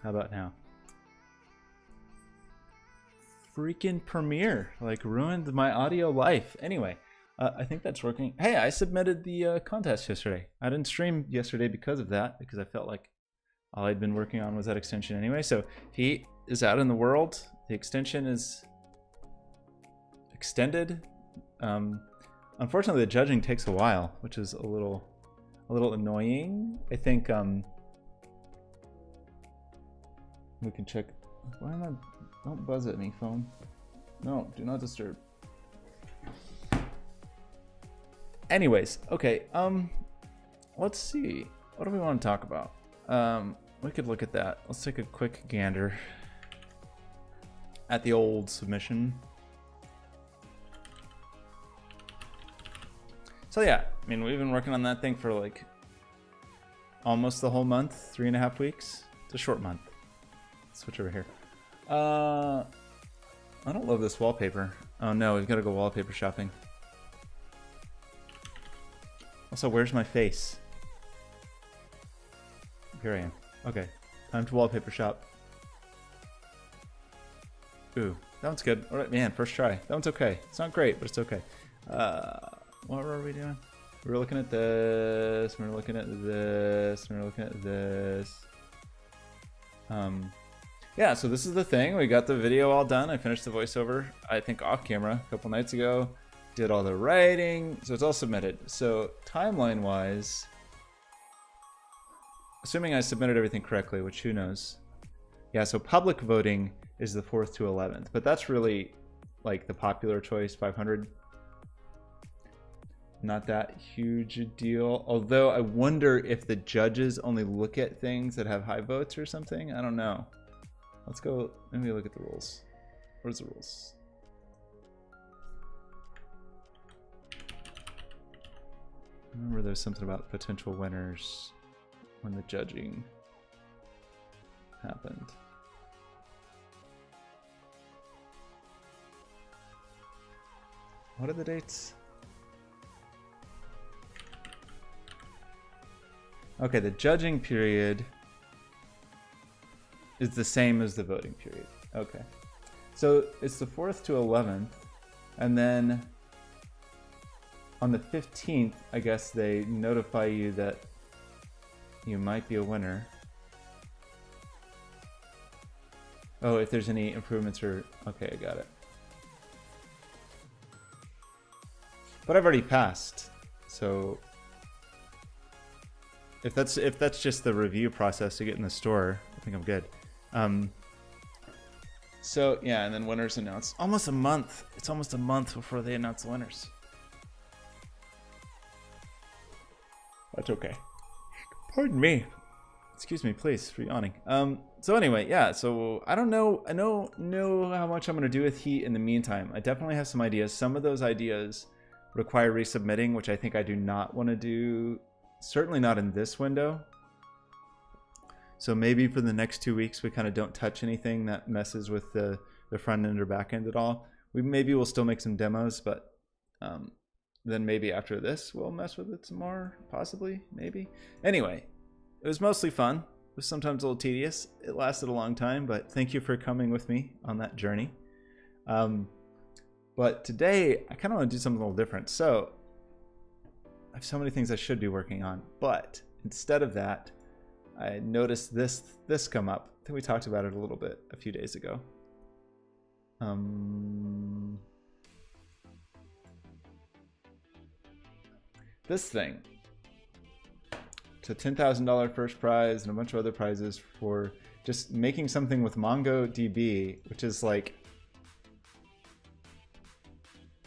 How about now? Freaking Premiere, like, ruined my audio life. Anyway, I think that's working. Hey, I submitted the contest yesterday. I didn't stream yesterday because of that, because I felt like all I'd been working on was that extension anyway. So he is out in the world. The extension is extended. Unfortunately, the judging takes a while, which is a little annoying. I think we can check. Why am I? Don't buzz at me, phone. No, do not disturb. Anyways, okay. Let's see. What do we want to talk about? We could look at that. Let's take a quick gander at the old submission. So yeah, I mean, we've been working on that thing for like almost the whole month, 3.5 weeks. It's a short month. Let's switch over here. I don't love this wallpaper. Oh no, we've got to go wallpaper shopping. Also, where's my face? Here I am. Okay, time to wallpaper shop. Ooh, that one's good. All right, man, first try. That one's okay. It's not great, but it's okay. What were we doing? We were looking at this. We were looking at this. We were looking at this. Yeah, so this is the thing. We got the video all done. I finished the voiceover, I think, off camera a couple nights ago. Did all the writing, so it's all submitted. So timeline-wise, assuming I submitted everything correctly, which who knows? Yeah, so public voting is the 4th to 11th, but that's really like the popular choice, 500. Not that huge a deal. Although I wonder if the judges only look at things that have high votes or something. I don't know. Let's go, maybe look at the rules. Where's the rules? Remember there's something about potential winners when the judging happened. What are the dates? Okay, the judging period is the same as the voting period. Okay. So it's the 4th to 11th, and then on the 15th, I guess they notify you that you might be a winner. Oh, if there's any improvements or... Okay, I got it. But I've already passed, so... If that's just the review process to get in the store, I think I'm good. So yeah, and then winners announced. Almost a month. It's almost a month before they announce the winners. That's okay. Pardon me. Excuse me, please, for yawning. So anyway, yeah. So I don't know. I don't know how much I'm gonna do with heat in the meantime. I definitely have some ideas. Some of those ideas require resubmitting, which I think I do not want to do. Certainly not in this window. So maybe for the next 2 weeks, we kind of don't touch anything that messes with the front end or back end at all. Maybe we'll still make some demos, but then maybe after this, we'll mess with it some more, possibly, maybe. Anyway, it was mostly fun. It was sometimes a little tedious. It lasted a long time, but thank you for coming with me on that journey. But today, I kind of want to do something a little different. So I have so many things I should be working on, but instead of that, I noticed this come up. I think we talked about it a little bit a few days ago. This thing. It's a $10,000 first prize and a bunch of other prizes for just making something with MongoDB, which is like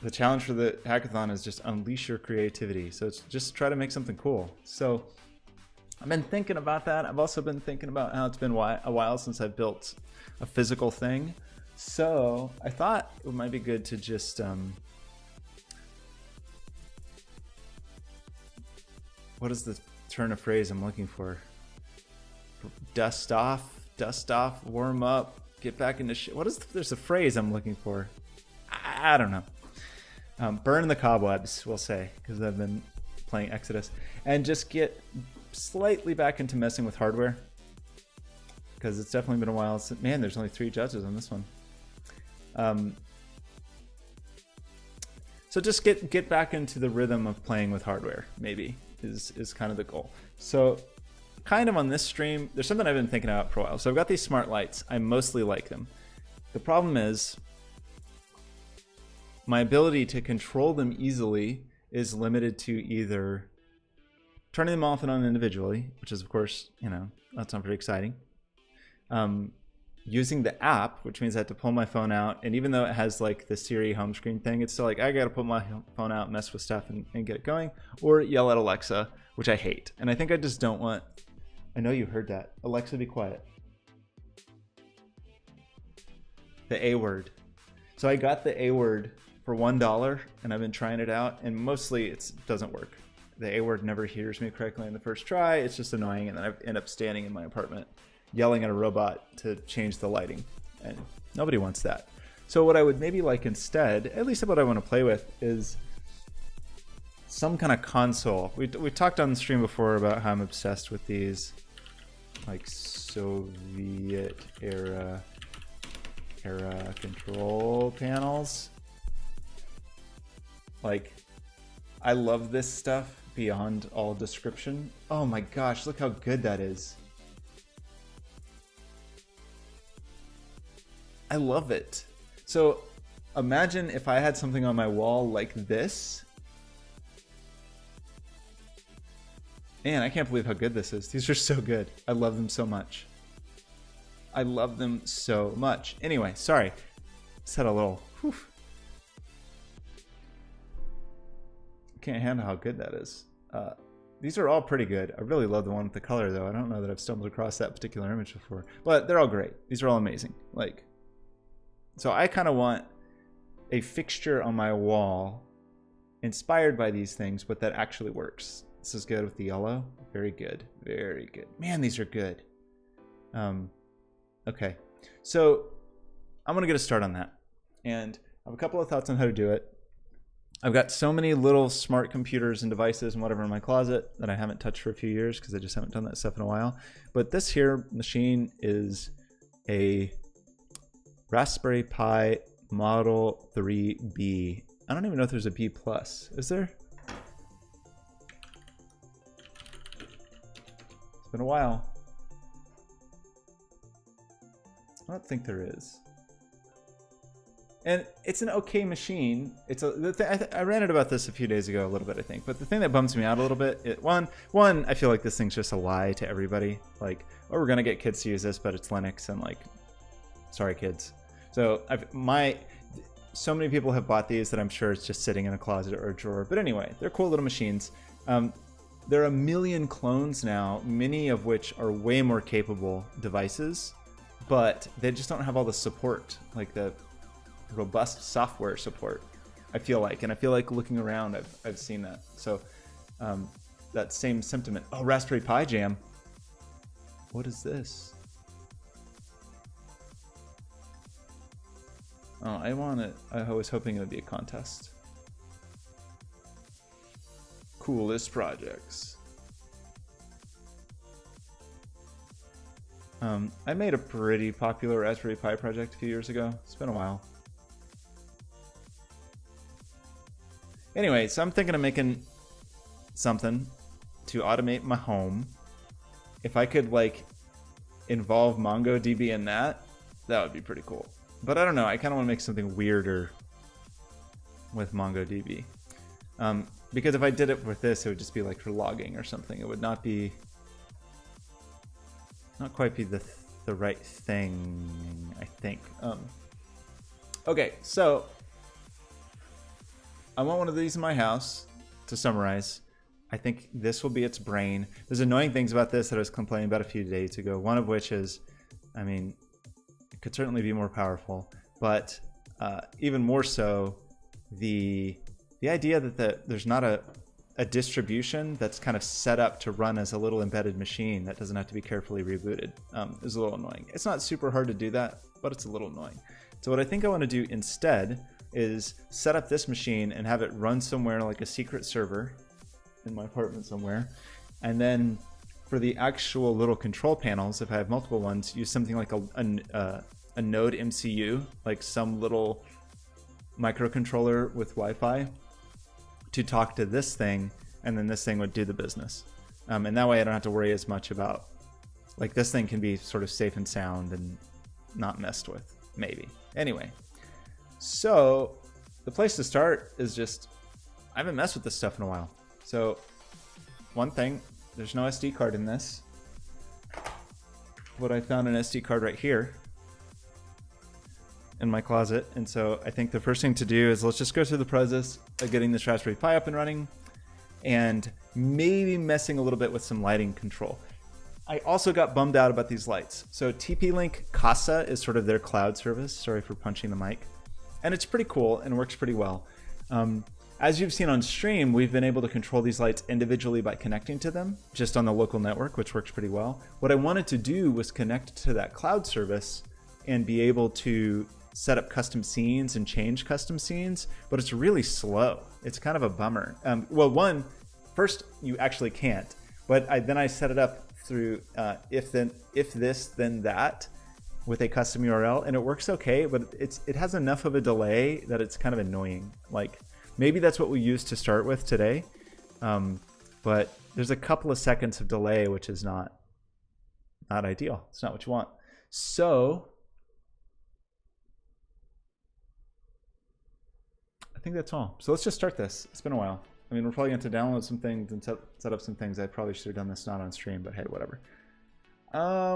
the challenge for the hackathon is just unleash your creativity. So it's just try to make something cool. So I've been thinking about that. I've also been thinking about how it's been a while since I've built a physical thing. So I thought it might be good to just, what is the turn of phrase I'm looking for? Dust off, warm up, get back into shit. There's a phrase I'm looking for. I don't know. Burn the cobwebs, we'll say, because I've been playing Exodus, and just get slightly back into messing with hardware. because it's definitely been a while. Man, there's only 3 judges on this one. So just get back into the rhythm of playing with hardware, maybe, is kind of the goal. So kind of on this stream, there's something I've been thinking about for a while. So I've got these smart lights. I mostly like them. The problem is my ability to control them easily is limited to either turning them off and on individually, which is, of course, you know, that's not very exciting. Using the app, which means I have to pull my phone out, and even though it has like the Siri home screen thing, it's still like I gotta pull my phone out, mess with stuff, and get it going, or yell at Alexa, which I hate. And I think I just don't want. I know you heard that. Alexa, be quiet. The A word. So I got the A word for $1, and I've been trying it out, and mostly it doesn't work. The A word never hears me correctly on the first try. It's just annoying, and then I end up standing in my apartment yelling at a robot to change the lighting, and nobody wants that. So what I would maybe like instead, at least what I want to play with, is some kind of console. We talked on the stream before about how I'm obsessed with these like Soviet era control panels. Like, I love this stuff beyond all description. Oh my gosh, look how good that is. I love it. So imagine if I had something on my wall like this. Man, I can't believe how good this is. These are so good. I love them so much. I love them so much. Anyway, sorry. Said a little, whew. Can't handle how good that is. These are all pretty good. I really love the one with the color though. I don't know that I've stumbled across that particular image before, but they're all great. These are all amazing. Like, so I kind of want a fixture on my wall inspired by these things, but that actually works. This is good with the yellow. Very good. Very good. Man, these are good. Okay. So I'm going to get a start on that. And I have a couple of thoughts on how to do it. I've got so many little smart computers and devices and whatever in my closet that I haven't touched for a few years because I just haven't done that stuff in a while. But this here machine is a Raspberry Pi Model 3B. I don't even know if there's a B+. Is there? It's been a while. I don't think there is. And it's an okay machine. It's I ranted about this a few days ago a little bit, I think. But the thing that bums me out a little bit, one, I feel like this thing's just a lie to everybody. Like, oh, we're gonna get kids to use this, but it's Linux, and like, sorry, kids. So so many people have bought these that I'm sure it's just sitting in a closet or a drawer. But anyway, they're cool little machines. There are a million clones now, many of which are way more capable devices, but they just don't have all the support, like the robust software support, I feel like. And I feel like looking around, I've seen that. So that same sentiment. Oh, Raspberry Pi Jam. What is this? Oh, I want it. I was hoping it would be a contest. Coolest projects. I made a pretty popular Raspberry Pi project a few years ago. It's been a while. Anyway, so I'm thinking of making something to automate my home. If I could like involve MongoDB in that, that would be pretty cool. But I don't know, I kind of want to make something weirder with MongoDB. Because if I did it with this, it would just be like for logging or something. It would not quite be the right thing, I think. Okay, so I want one of these in my house. To summarize, I think this will be its brain. There's annoying things about this that I was complaining about a few days ago. One of which is, I mean, it could certainly be more powerful, but even more so, the idea that there's not a distribution that's kind of set up to run as a little embedded machine that doesn't have to be carefully rebooted is a little annoying. It's not super hard to do that, but it's a little annoying. So what I think I want to do instead is set up this machine and have it run somewhere like a secret server in my apartment somewhere, and then for the actual little control panels, if I have multiple ones, use something like a node MCU, like some little microcontroller with Wi-Fi to talk to this thing, and then this thing would do the business. And that way I don't have to worry as much about, like, this thing can be sort of safe and sound and not messed with, maybe. Anyway, so the place to start is just, I haven't messed with this stuff in a while. So one thing, there's no SD card in this, but I found an SD card right here in my closet. And so I think the first thing to do is let's just go through the process of getting this Raspberry Pi up and running and maybe messing a little bit with some lighting control. I also got bummed out about these lights. So TP-Link Casa is sort of their cloud service. Sorry for punching the mic. And it's pretty cool and works pretty well. As you've seen on stream, we've been able to control these lights individually by connecting to them just on the local network, which works pretty well. What I wanted to do was connect to that cloud service and be able to set up custom scenes and change custom scenes, but it's really slow. It's kind of a bummer. Well, first you actually can't, but then I set it up through if this then that with a custom URL, and it works okay, but it has enough of a delay that it's kind of annoying. Like, maybe that's what we use to start with today, but there's a couple of seconds of delay, which is not ideal. It's not what you want. So I think that's all. So let's just start this. It's been a while. I mean, we're probably going to download some things and set up some things. I probably should have done this not on stream, but hey, whatever. I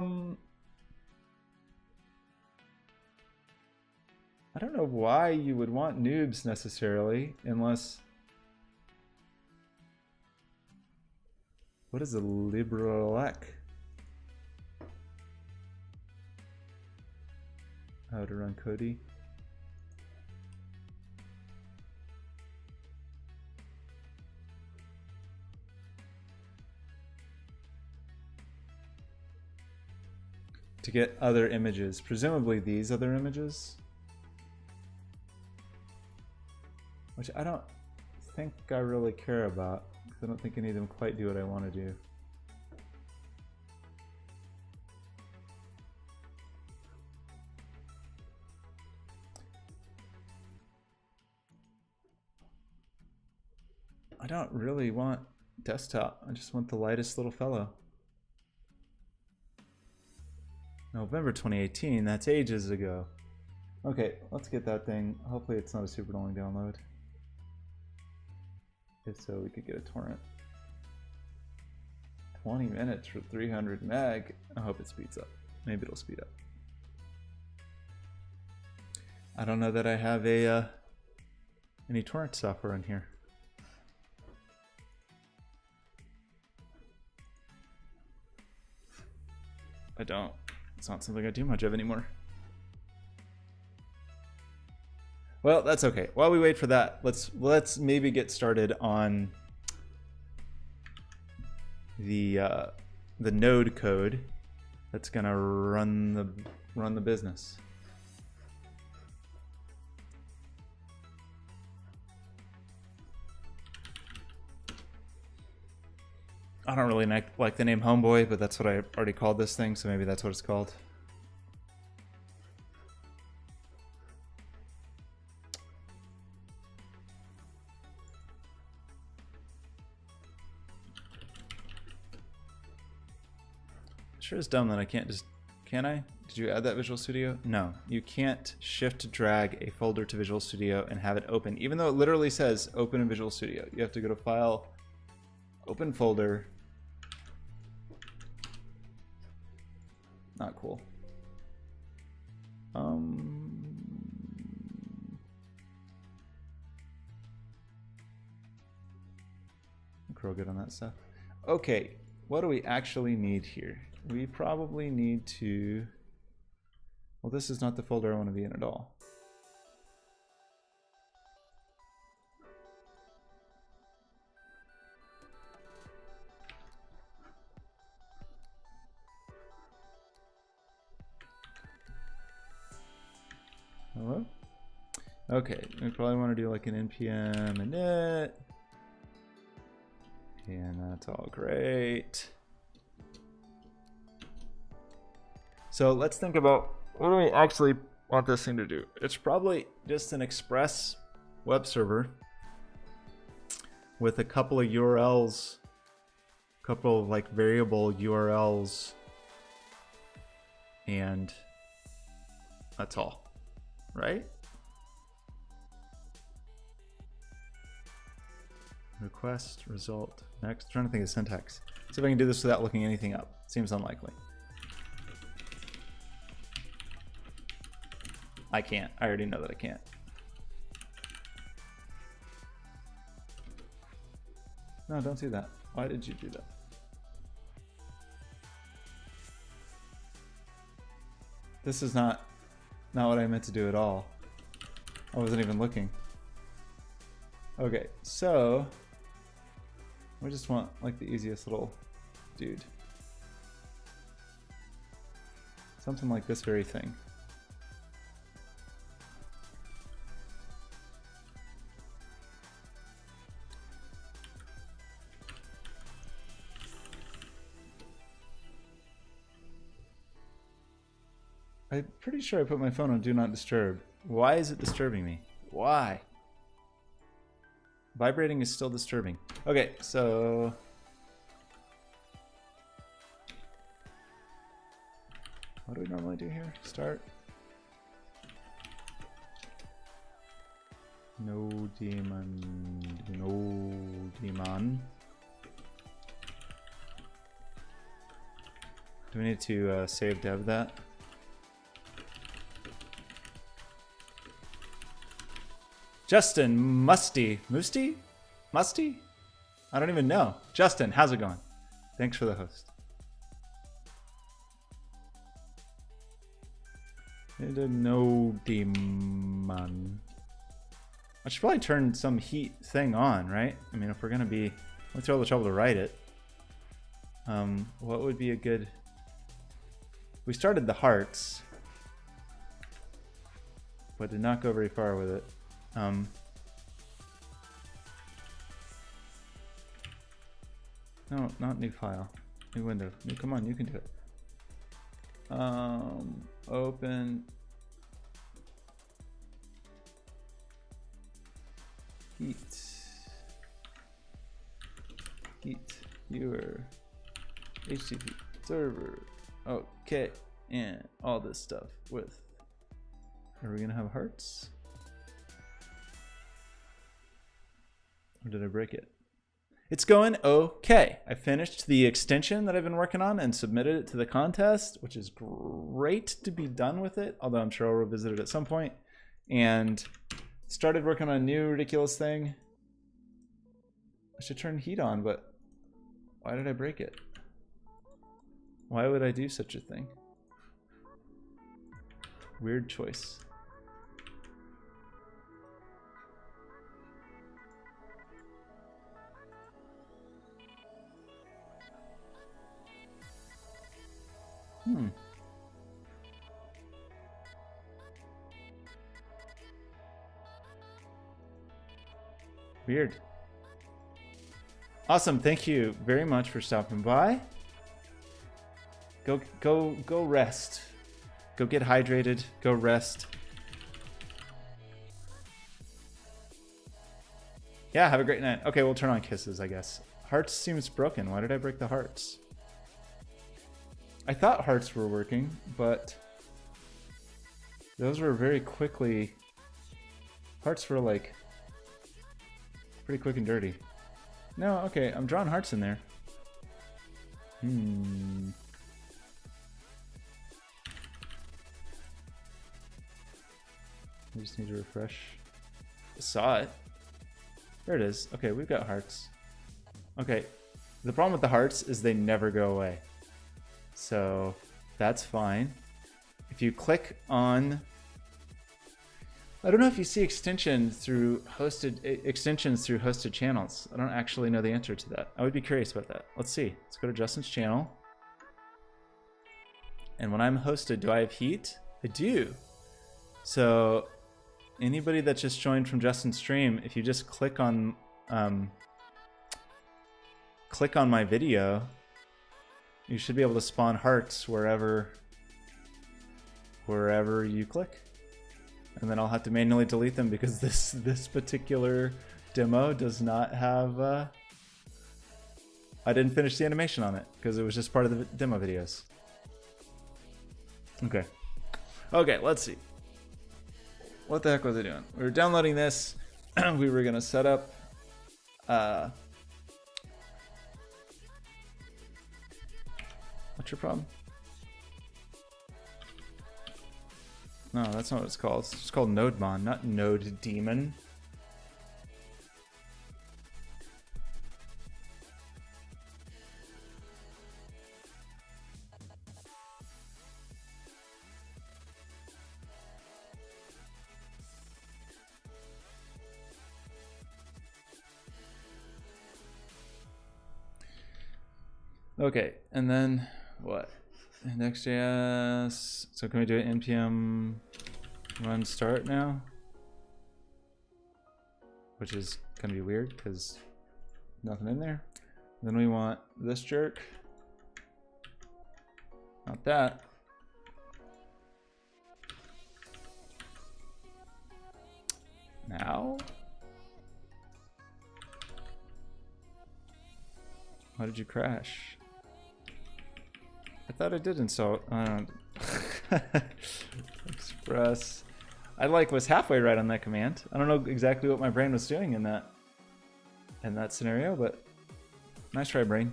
don't know why you would want noobs necessarily, unless... What is a Librelec? How to run Kodi? To get other images, presumably these other images, which I don't think I really care about because I don't think any of them quite do what I want to do. I don't really want desktop. I just want the lightest little fellow. November 2018, that's ages ago. Okay, let's get that thing. Hopefully it's not a super long download. If so, we could get a torrent. 20 minutes for 300 meg. I hope it speeds up. Maybe it'll speed up. I don't know that I have any torrent software in here. I don't. It's not something I do much of anymore. Well, that's okay. While we wait for that, let's maybe get started on the node code that's gonna run the business. I don't really like the name HomeBoi, but that's what I already called this thing, so maybe that's what it's called. Sure is dumb that I can't just... Can I? Did you add that Visual Studio? No, you can't shift drag a folder to Visual Studio and have it open, even though it literally says open in Visual Studio. You have to go to File, Open Folder. Not cool. Real good on that stuff. Okay, what do we actually need here? We probably need to... Well, this is not the folder I want to be in at all. Hello? Okay, we probably want to do like an npm init. And that's all great. So let's think about what do we actually want this thing to do. It's probably just an express web server with a couple of URLs, a couple of like variable URLs, and that's all, right? Request, result, next. I'm trying to think of syntax. See if I can do this without looking anything up. Seems unlikely. I can't. I already know that I can't. No, don't do that. Why did you do that? This is not what I meant to do at all. I wasn't even looking. Okay, so we just want like the easiest little dude. Something like this very thing. I'm pretty sure I put my phone on Do Not Disturb. Why is it disturbing me? Why? Vibrating is still disturbing. Okay, so... what do we normally do here? Start. No demon. No demon. Do we need to save dev that? Justin Musty. Musty? Musty? I don't even know. Justin, how's it going? Thanks for the host. No demon. I should probably turn some heat thing on, right? I mean, if we're gonna be, let's throw the trouble to write it. What would be a good? We started the hearts, but did not go very far with it. No, not new file. New window. New, come on, you can do it. Open. Heat. Viewer. HTTP server. Okay. And all this stuff with. Are we gonna have hearts? Or did I break it? It's going okay. I finished the extension that I've been working on and submitted it to the contest, which is great to be done with it, although I'm sure I'll revisit it at some point. And started working on a new ridiculous thing. I should turn heat on, but why did I break it? Why would I do such a thing? Weird choice. Weird. Awesome. Thank you very much for stopping by. Go rest. Go get hydrated. Go rest. Yeah, have a great night. Okay, we'll turn on kisses, I guess. Hearts seems broken. Why did I break the hearts? I thought hearts were working, but those were very quickly. Hearts were like pretty quick and dirty. No, okay, I'm drawing hearts in there. I just need to refresh. I saw it. There it is. Okay, we've got hearts. Okay, the problem with the hearts is they never go away. So that's fine. If you click on, I don't know if you see extensions through hosted channels. I don't actually know the answer to that. I would be curious about that. Let's see. Let's go to Justin's channel. And when I'm hosted, do I have heat? I do. So anybody that just joined from Justin's stream, if you just click on my video, you should be able to spawn hearts wherever wherever you click. And then I'll have to manually delete them because this particular demo does not have... I didn't finish the animation on it because it was just part of the demo videos. Okay. Okay, let's see. What the heck was I doing? We were downloading this. We were going to set up... what's your problem? No, that's not what it's called. It's just called NodeMon, not Node Daemon. Okay, and then what? Next.js. So can we do an npm run start now? Which is gonna be weird because nothing in there. Then we want this jerk. Not that. Now? Why did you crash? I thought I did install. Express. I was halfway right on that command. I don't know exactly what my brain was doing in that scenario, but nice try, brain.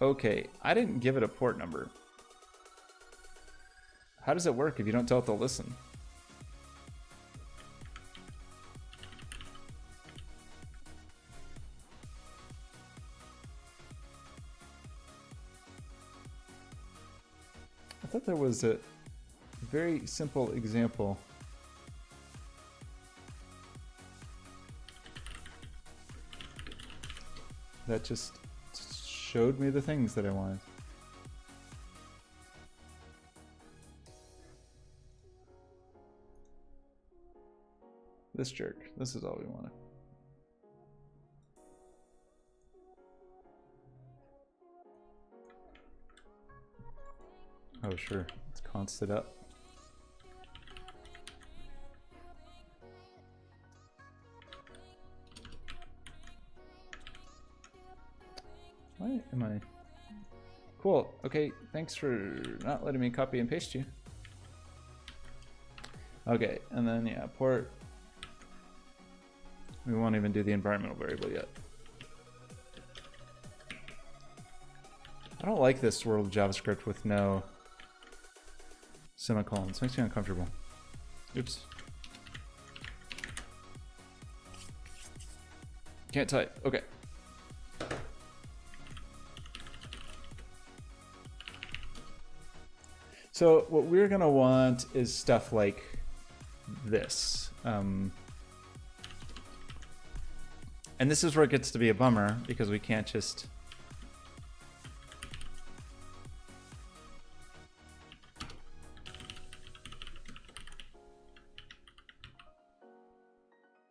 Okay, I didn't give it a port number. How does it work if you don't tell it to listen? I thought there was a very simple example. That just showed me the things that I wanted. This jerk. This is all we wanted. Oh, sure. Let's const it up. Why am I? Cool. Okay, thanks for not letting me copy and paste you. Okay, and then yeah, port. We won't even do the environmental variable yet. I don't like this world of JavaScript with no semicolons. Makes me uncomfortable. Oops. Can't type. Okay. So what we're gonna want is stuff like this. And this is where it gets to be a bummer because we can't just...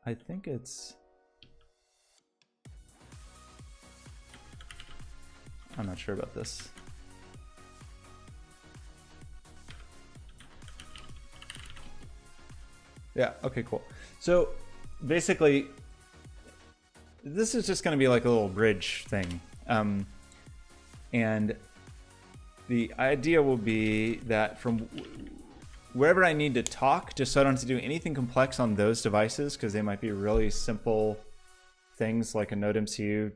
I think it's... I'm not sure about this. Yeah, okay, cool. So basically, this is just going to be like a little bridge thing. And the idea will be that from wherever I need to talk, just so I don't have to do anything complex on those devices, because they might be really simple things like a node MCU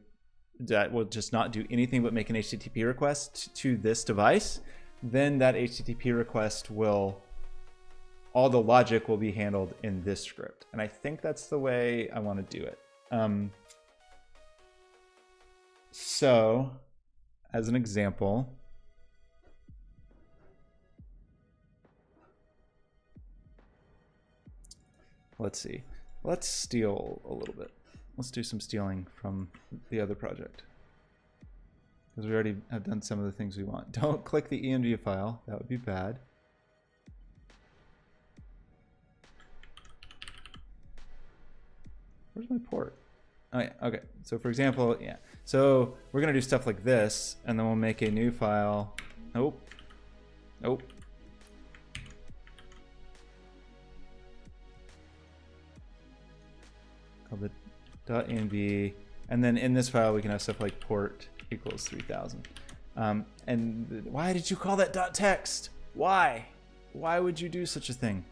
that will just not do anything but make an HTTP request to this device, then that HTTP request will, all the logic will be handled in this script. And I think that's the way I want to do it. So, as an example, let's see. Let's steal a little bit. Let's do some stealing from the other project, because we already have done some of the things we want. Don't click the env file. That would be bad. Where's my port? Oh yeah, okay. So for example, yeah. So we're gonna do stuff like this, and then we'll make a new file. Nope. Nope. Called it .env, and then in this file we can have stuff like port equals 3000. And why did you call that .text? Why? Why would you do such a thing?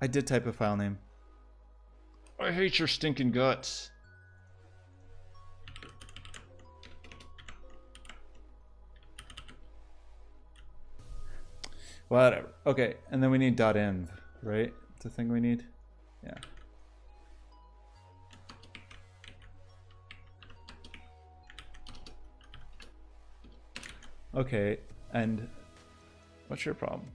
I did type a file name. I hate your stinking guts. Whatever. Okay, and then we need .env, right? It's the thing we need? Yeah. Okay, and what's your problem?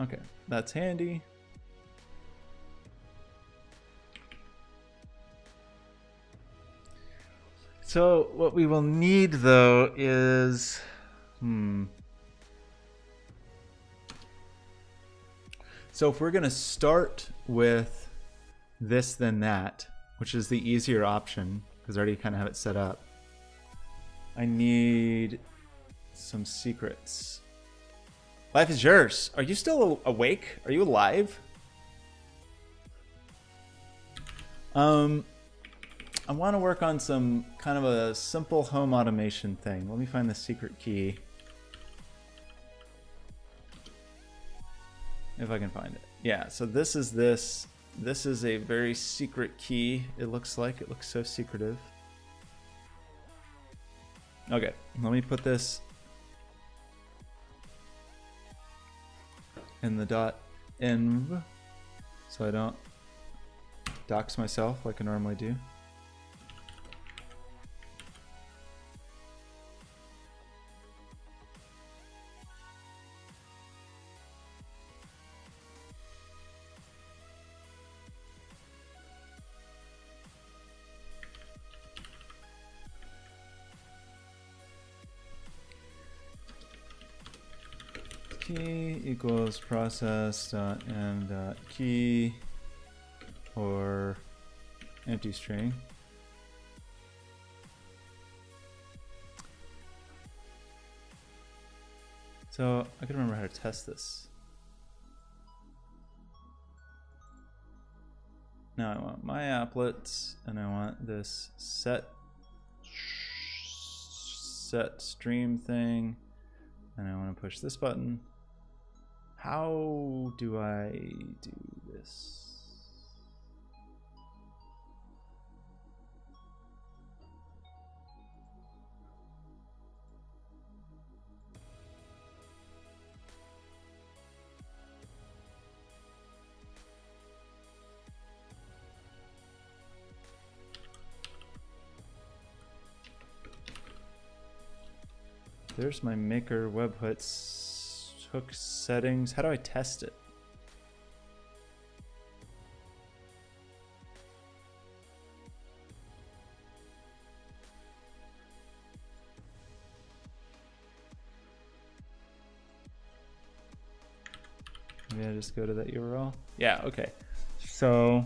Okay, that's handy. So what we will need though is, So if we're gonna start with this then that, which is the easier option, because I already kind of have it set up, I need some secrets. Life is yours. Are you still awake? Are you alive? I want to work on some kind of a simple home automation thing. Let me find the secret key. If I can find it. Yeah, so this is this. This is a very secret key, it looks like. It looks so secretive. Okay, let me put this in the .env so I don't dox myself like I normally do. Key equals process and key or empty string. So I can remember how to test this. Now I want my applets and I want this set stream thing, and I want to push this button. How do I do this? There's my maker webhooks hook settings. How do I test it? Maybe I just go to that URL. Yeah, okay. So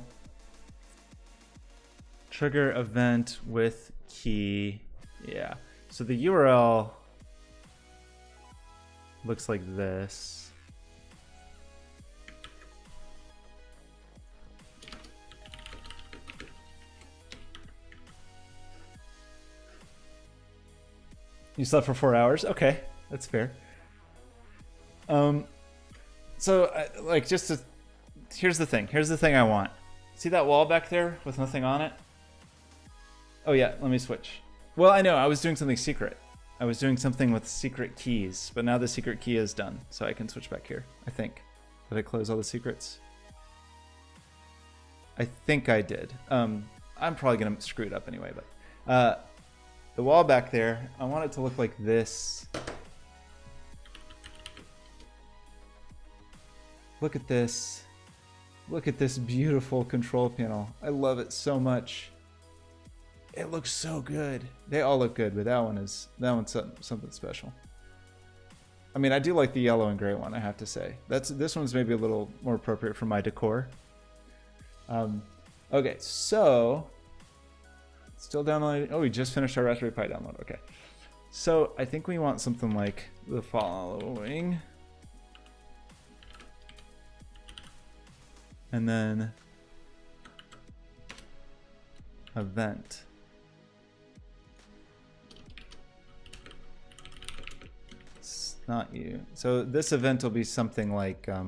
trigger event with key. Yeah. So the URL looks like this. You slept for 4 hours? Okay, that's fair. So like just to, here's the thing. Here's the thing I want. See that wall back there with nothing on it? Oh yeah, let me switch. Well, I know I was doing something secret. I was doing something with secret keys, but now the secret key is done, so I can switch back here, I think. Did I close all the secrets? I think I did. I'm probably gonna screw it up anyway, but the wall back there, I want it to look like this. Look at this. Look at this beautiful control panel. I love it so much. It looks so good. They all look good, but that one's something special. I mean, I do like the yellow and gray one, I have to say. This one's maybe a little more appropriate for my decor. Okay, so still downloading. Oh, we just finished our Raspberry Pi download. Okay, so I think we want something like the following, and then event. It's not you. So this event will be something like what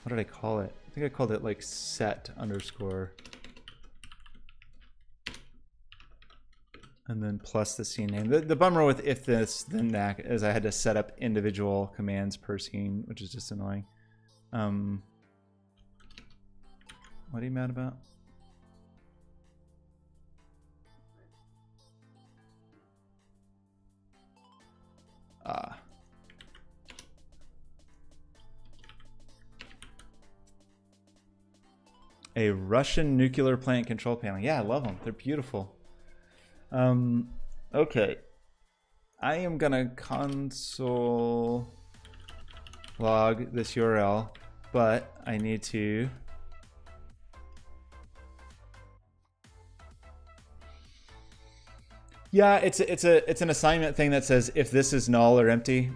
did I call it? I think I called it like set underscore. And then plus the scene name. The bummer with if this then that is I had to set up individual commands per scene, which is just annoying. What are you mad about? A Russian nuclear plant control panel. Yeah, I love them. They're beautiful. Okay. I am gonna console log this URL, but I need to yeah, it's an assignment thing that says if this is null or empty.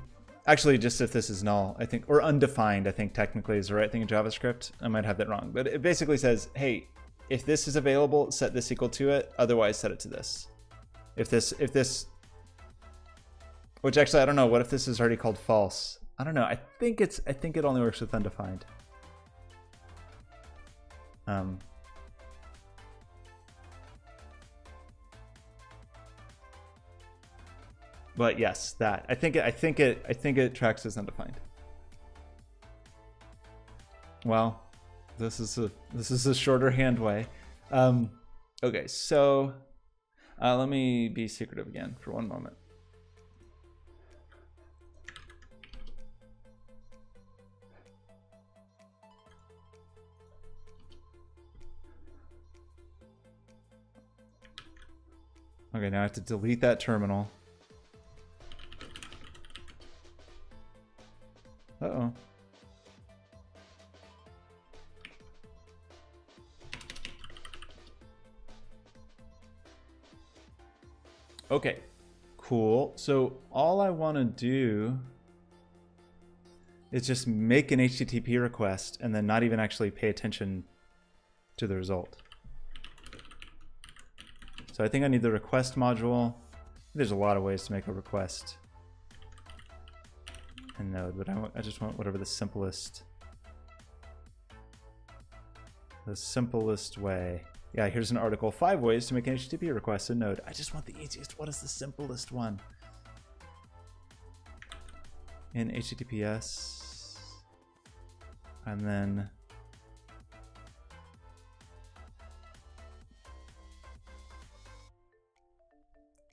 Actually, just if this is null, I think, or undefined, I think technically is the right thing in JavaScript. I might have that wrong, but it basically says, hey, if this is available, set this equal to it. Otherwise, set it to this. If this, which actually, I don't know. What if this is already called false? I don't know. I think it only works with undefined. But yes, that I think it tracks as undefined. Well, this is a shorter hand way. Okay, so let me be secretive again for one moment. Okay, now I have to delete that terminal. Uh-oh. Okay, cool. So all I want to do is just make an HTTP request and then not even actually pay attention to the result. So I think I need the request module. There's a lot of ways to make a request in Node, but I just want whatever the simplest way. Yeah, here's an article, 5 ways to make an HTTP request in Node. I just want the easiest. What is the simplest one? In HTTPS, and then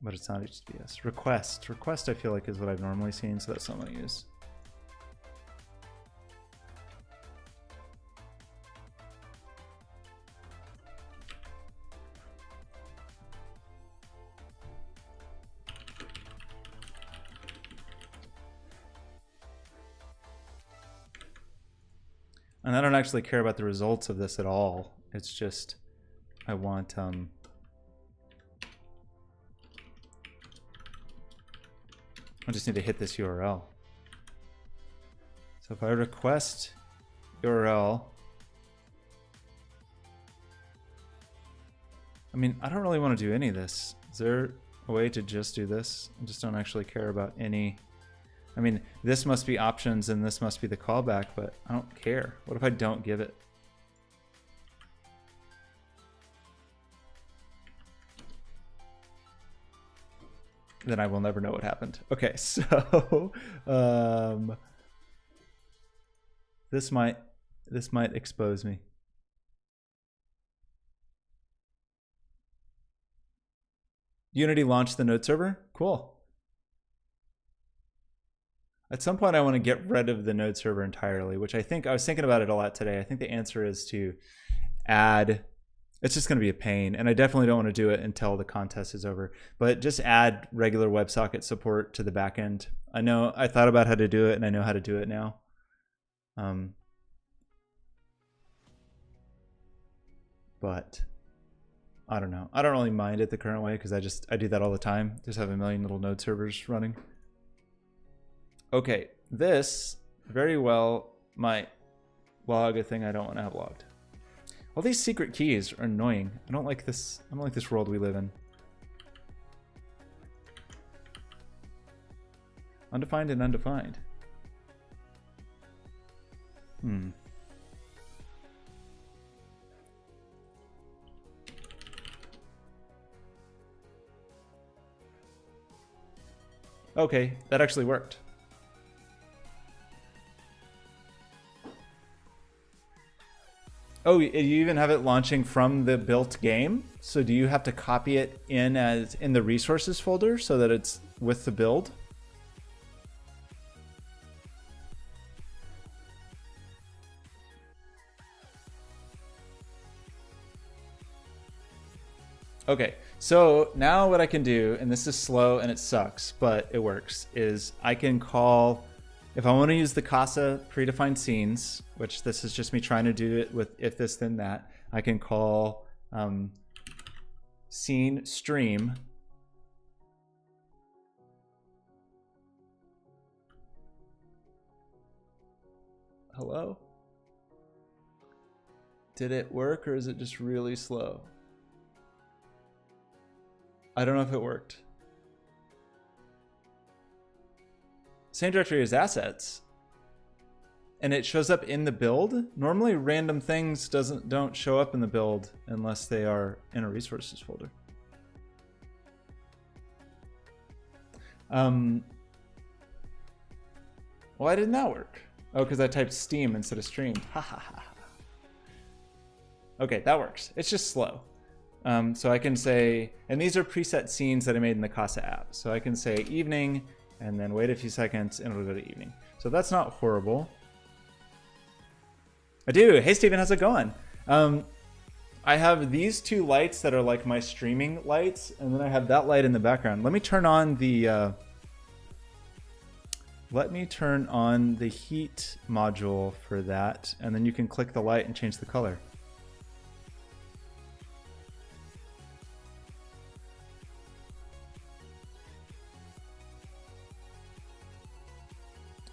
but it's not HTTPS. Request I feel like is what I've normally seen, so that's not what I use. And I don't actually care about the results of this at all. It's just, I want, I just need to hit this URL. So if I request URL, I mean, I don't really want to do any of this. Is there a way to just do this? I just don't actually care about any. I mean, this must be options and this must be the callback, but I don't care. What if I don't give it? Then I will never know what happened. Okay, so this might expose me. Unity launched the Node server? Cool. At some point, I want to get rid of the node server entirely, which I was thinking about it a lot today. I think the answer is to add, it's just going to be a pain. And I definitely don't want to do it until the contest is over, but just add regular WebSocket support to the backend. I know I thought about how to do it and I know how to do it now. But I don't know. I don't really mind it the current way because I do that all the time. Just have a million little node servers running. Okay, this very well might log a thing I don't want to have logged. All these secret keys are annoying. I don't like this. I don't like this world we live in. Undefined and undefined. Okay, that actually worked. Oh, you even have it launching from the built game? So do you have to copy it in as in the resources folder so that it's with the build? Okay, so now what I can do, and this is slow and it sucks, but it works, is I can call, if I want to use the Casa predefined scenes, which this is just me trying to do it with if this then that, I can call scene stream. Hello? Did it work or is it just really slow? I don't know if it worked. Same directory as assets. And it shows up in the build. Normally random things don't show up in the build unless they are in a resources folder. Why didn't that work? Oh, because I typed Steam instead of stream. Ha ha ha. Okay, that works. It's just slow. So I can say, and these are preset scenes that I made in the Casa app. So I can say evening and then wait a few seconds and it'll go to evening. So that's not horrible. I do. Hey, Steven, how's it going? I have these two lights that are like my streaming lights, and then I have that light in the background. Let me turn on the heat module for that, and then you can click the light and change the color.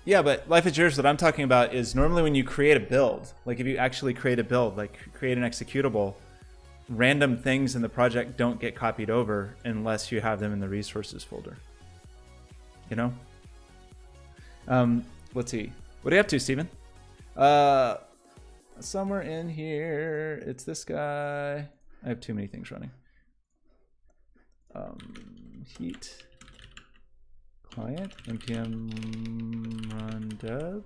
Yeah, but Life is Yours, what I'm talking about is normally when you create a build, like if you actually create a build, like create an executable, random things in the project don't get copied over unless you have them in the resources folder. You know? Let's see. What are you up to, Steven? Somewhere in here, it's this guy. I have too many things running. Heat. Client, npm run dev.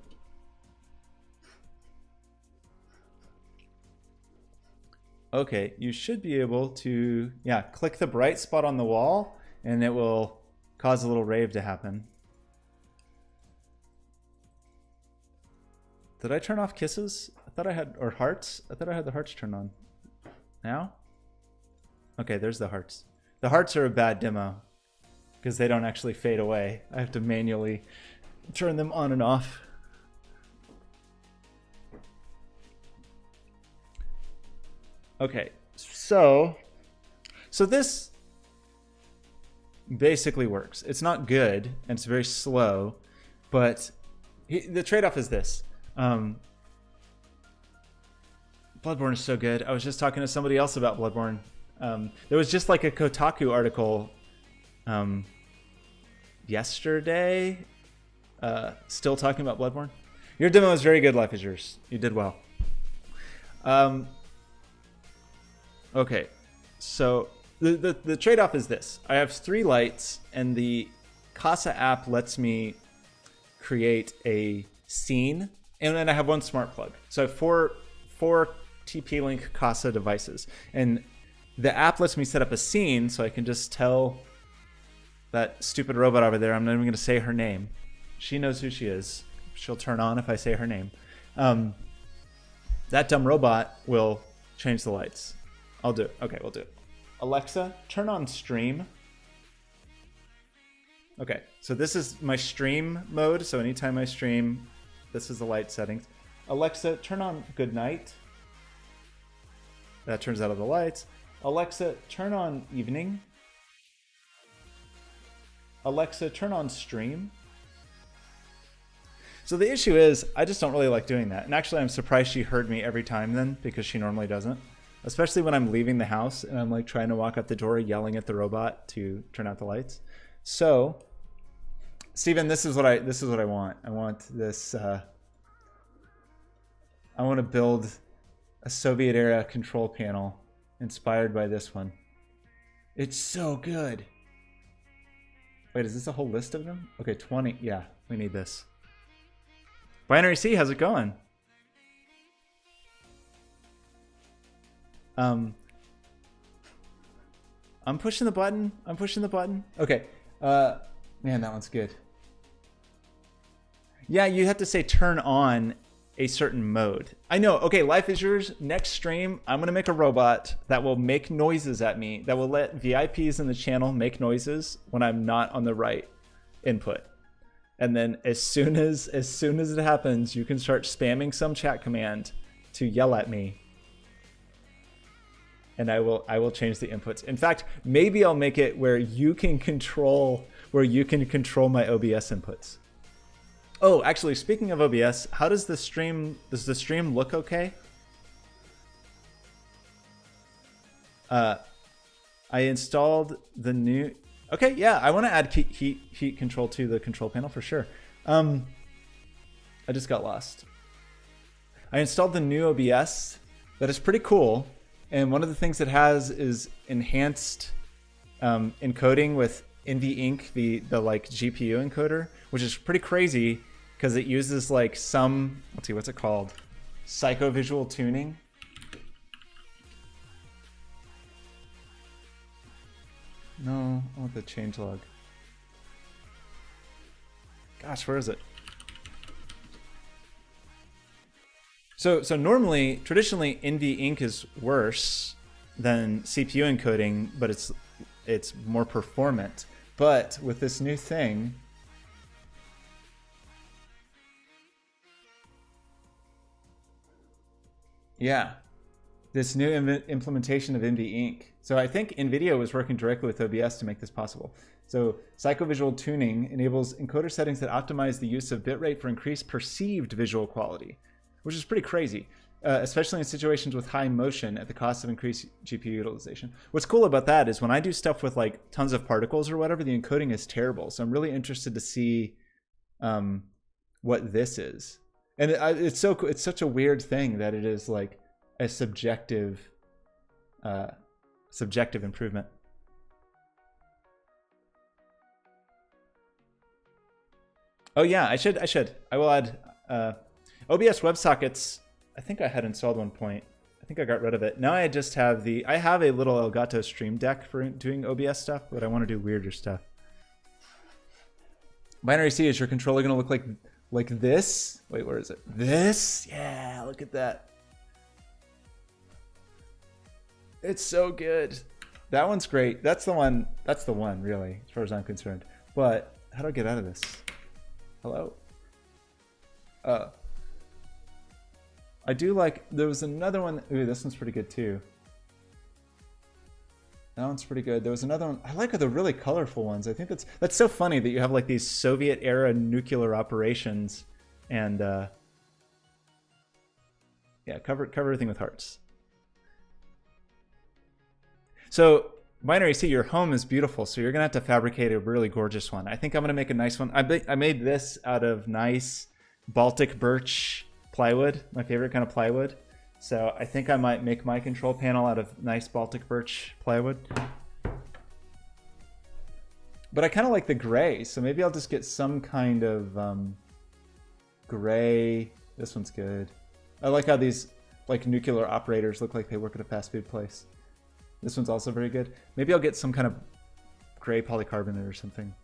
Okay, you should be able to, yeah, click the bright spot on the wall and it will cause a little rave to happen. Did I turn off kisses? I thought I had, or hearts? I thought I had the hearts turned on. Now? Okay, there's the hearts. The hearts are a bad demo because they don't actually fade away. I have to manually turn them on and off. Okay, so this basically works. It's not good and it's very slow, but the trade-off is this. Bloodborne is so good. I was just talking to somebody else about Bloodborne. There was just like a Kotaku article yesterday still talking about Bloodborne. Your demo is very good, Life is Yours. You did well. Okay, so the trade-off is this. I have 3 lights, and the Casa app lets me create a scene, and then I have 1 smart plug. So I have four TP-Link Casa devices, and the app lets me set up a scene, so I can just tell that stupid robot over there, I'm not even going to say her name, She knows who she is. She'll turn on if I say her name. That dumb robot will change the lights. I'll do it. Okay, we'll do it. Alexa, turn on stream. Okay, so this is my stream mode. So anytime I stream, this is the light settings. Alexa, turn on good night. That turns out all the lights. Alexa, turn on evening. Alexa, turn on stream. So the issue is, I just don't really like doing that. And actually, I'm surprised she heard me every time then, because she normally doesn't. Especially when I'm leaving the house and I'm like trying to walk out the door, yelling at the robot to turn out the lights. So, Steven, this is what I want. I want this. I want to build a Soviet era control panel inspired by this one. It's so good. Wait, is this a whole list of them? Okay, 20. Yeah, we need this. Binary C, how's it going? I'm pushing the button. I'm pushing the button. Okay. Man, that one's good. Yeah, you have to say turn on a certain mode. I know. Okay, life is yours. Next stream, I'm going to make a robot that will make noises at me, that will let VIPs in the channel make noises when I'm not on the right input. And then as soon as it happens, you can start spamming some chat command to yell at me. And I will change the inputs. In fact, maybe I'll make it where you can control my OBS inputs. Oh, actually, speaking of OBS, how does the stream look okay? I installed the new. Okay, yeah, I want to add heat control to the control panel for sure. I just got lost. I installed the new OBS. That is pretty cool. And one of the things it has is enhanced encoding with NVEnc, the like GPU encoder, which is pretty crazy because it uses like some, let's see, what's it called? Psychovisual tuning. No, I want the changelog. Gosh, where is it? So normally, traditionally, NVEnc is worse than CPU encoding, but it's more performant. But with this new thing, yeah, this new implementation of NVEnc. So I think NVIDIA was working directly with OBS to make this possible. So psychovisual tuning enables encoder settings that optimize the use of bitrate for increased perceived visual quality, which is pretty crazy, especially in situations with high motion at the cost of increased GPU utilization. What's cool about that is when I do stuff with like tons of particles or whatever, the encoding is terrible. So I'm really interested to see what this is. And it's such a weird thing that it is like a subjective improvement. Oh yeah, I should. I will add OBS WebSockets. I think I had installed one point. I think I got rid of it. Now I just have I have a little Elgato Stream Deck for doing OBS stuff, but I want to do weirder stuff. Binary C, is your controller going to look like this? Wait, where is it? This? Yeah, look at that. It's so good. That one's great. That's the one, really, as far as I'm concerned. But how do I get out of this? Hello? I do like, there was another one. Ooh, this one's pretty good too. That one's pretty good. There was another one. I like the really colorful ones. I think that's so funny that you have like these Soviet era nuclear operations and yeah, cover everything with hearts. So Binary C, your home is beautiful, so you're gonna have to fabricate a really gorgeous one. I think I'm gonna make a nice one. I made this out of nice Baltic birch plywood, my favorite kind of plywood. So I think I might make my control panel out of nice Baltic birch plywood. But I kind of like the gray, so maybe I'll just get some kind of gray. This one's good. I like how these like nuclear operators look like they work at a fast food place. This one's also very good. Maybe I'll get some kind of gray polycarbonate or something.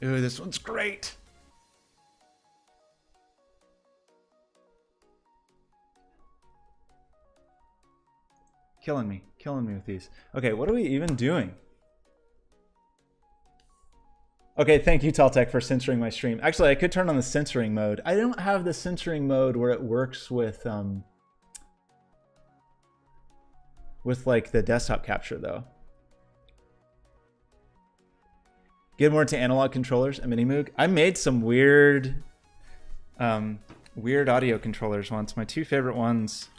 Ooh, this one's great. Killing me with these. Okay, what are we even doing? Okay, thank you, Taltech, for censoring my stream. Actually, I could turn on the censoring mode. I don't have the censoring mode where it works with like the desktop capture though. Get more into analog controllers and Minimoog. I made some weird audio controllers once. My two favorite ones.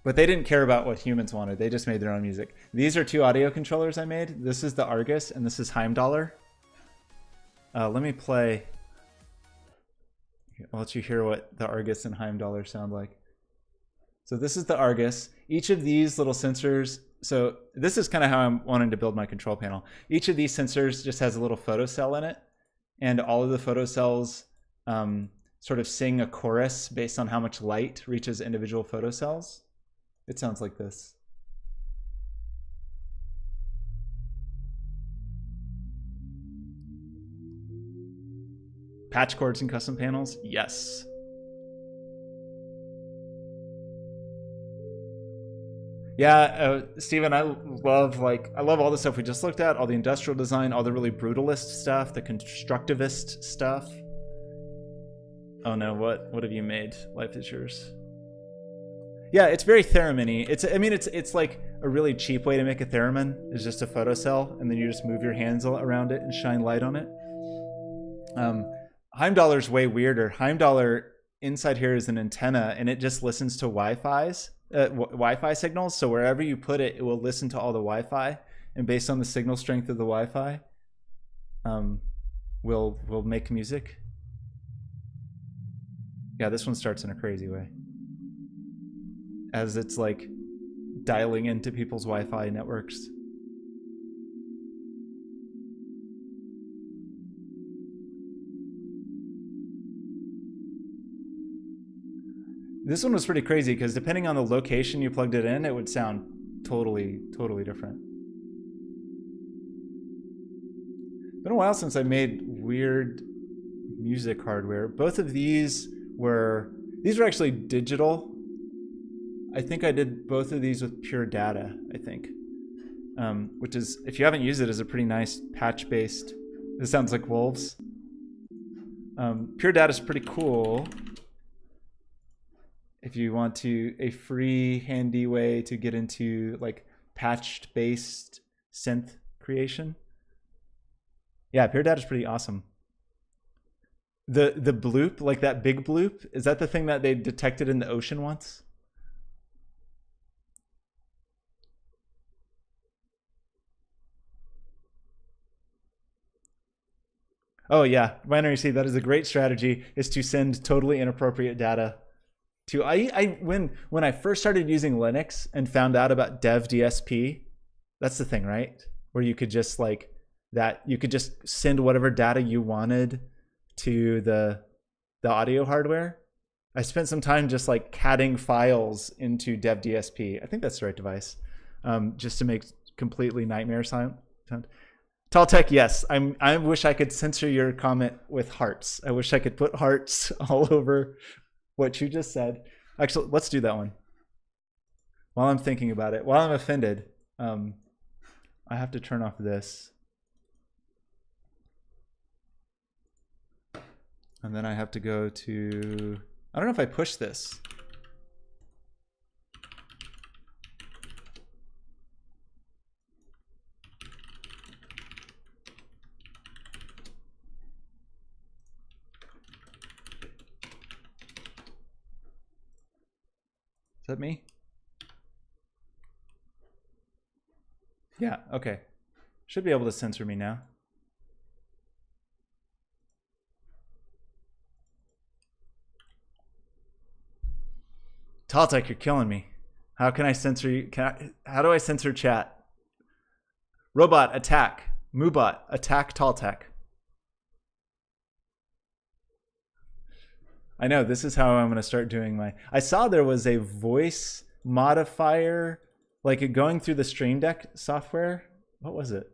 But they didn't care about what humans wanted. They just made their own music. These are two audio controllers I made. This is the Argus and this is HomeBoi. Let me play. I'll let you hear what the Argus and HomeBoi sound like. So this is the Argus. Each of these little sensors, so this is kind of how I'm wanting to build my control panel. Each of these sensors just has a little photocell in it. And all of the photocells sort of sing a chorus based on how much light reaches individual photocells. It sounds like this. Patch cords and custom panels? Yes. Yeah, Steven, I love all the stuff we just looked at, all the industrial design, all the really brutalist stuff, the constructivist stuff. Oh no, what have you made? Life is yours. Yeah, it's very theremin-y. It's like a really cheap way to make a theremin is just a photocell, and then you just move your hands around it and shine light on it. HomeBoi is way weirder. HomeBoi inside here is an antenna, and it just listens to Wi-Fi signals. So wherever you put it, it will listen to all the Wi-Fi, and based on the signal strength of the Wi-Fi, will make music. Yeah, this one starts in a crazy way, as it's like dialing into people's Wi-Fi networks. This one was pretty crazy because depending on the location you plugged it in, it would sound totally different. Been a while since I made weird music hardware. Both of these were actually digital. I think I did both of these with Pure Data, I think. Which is, if you haven't used it, is a pretty nice patch-based. This sounds like wolves. Pure Data is pretty cool. If you want a free, handy way to get into like patched-based synth creation. Yeah, Pure Data is pretty awesome. The bloop, like that big bloop, is that the thing that they detected in the ocean once? Oh yeah, Binary C, that is a great strategy, is to send totally inappropriate data to when I first started using Linux and found out about dev DSP. That's the thing, right? Where you could just you could just send whatever data you wanted to the audio hardware. I spent some time just like catting files into dev DSP. I think that's the right device, just to make completely nightmare sound. Taltech, yes. I wish I could censor your comment with hearts. I wish I could put hearts all over what you just said. Actually, let's do that one. While I'm thinking about it, while I'm offended, I have to turn off this. And then I have to go to, I don't know if I push this. Is that me? Yeah, okay. Should be able to censor me now. Taltech, you're killing me. How can I censor you? How do I censor chat? Robot, attack. Moobot, attack Taltech. I know, this is how I'm going to start doing my... I saw there was a voice modifier, like going through the Stream Deck software. What was it?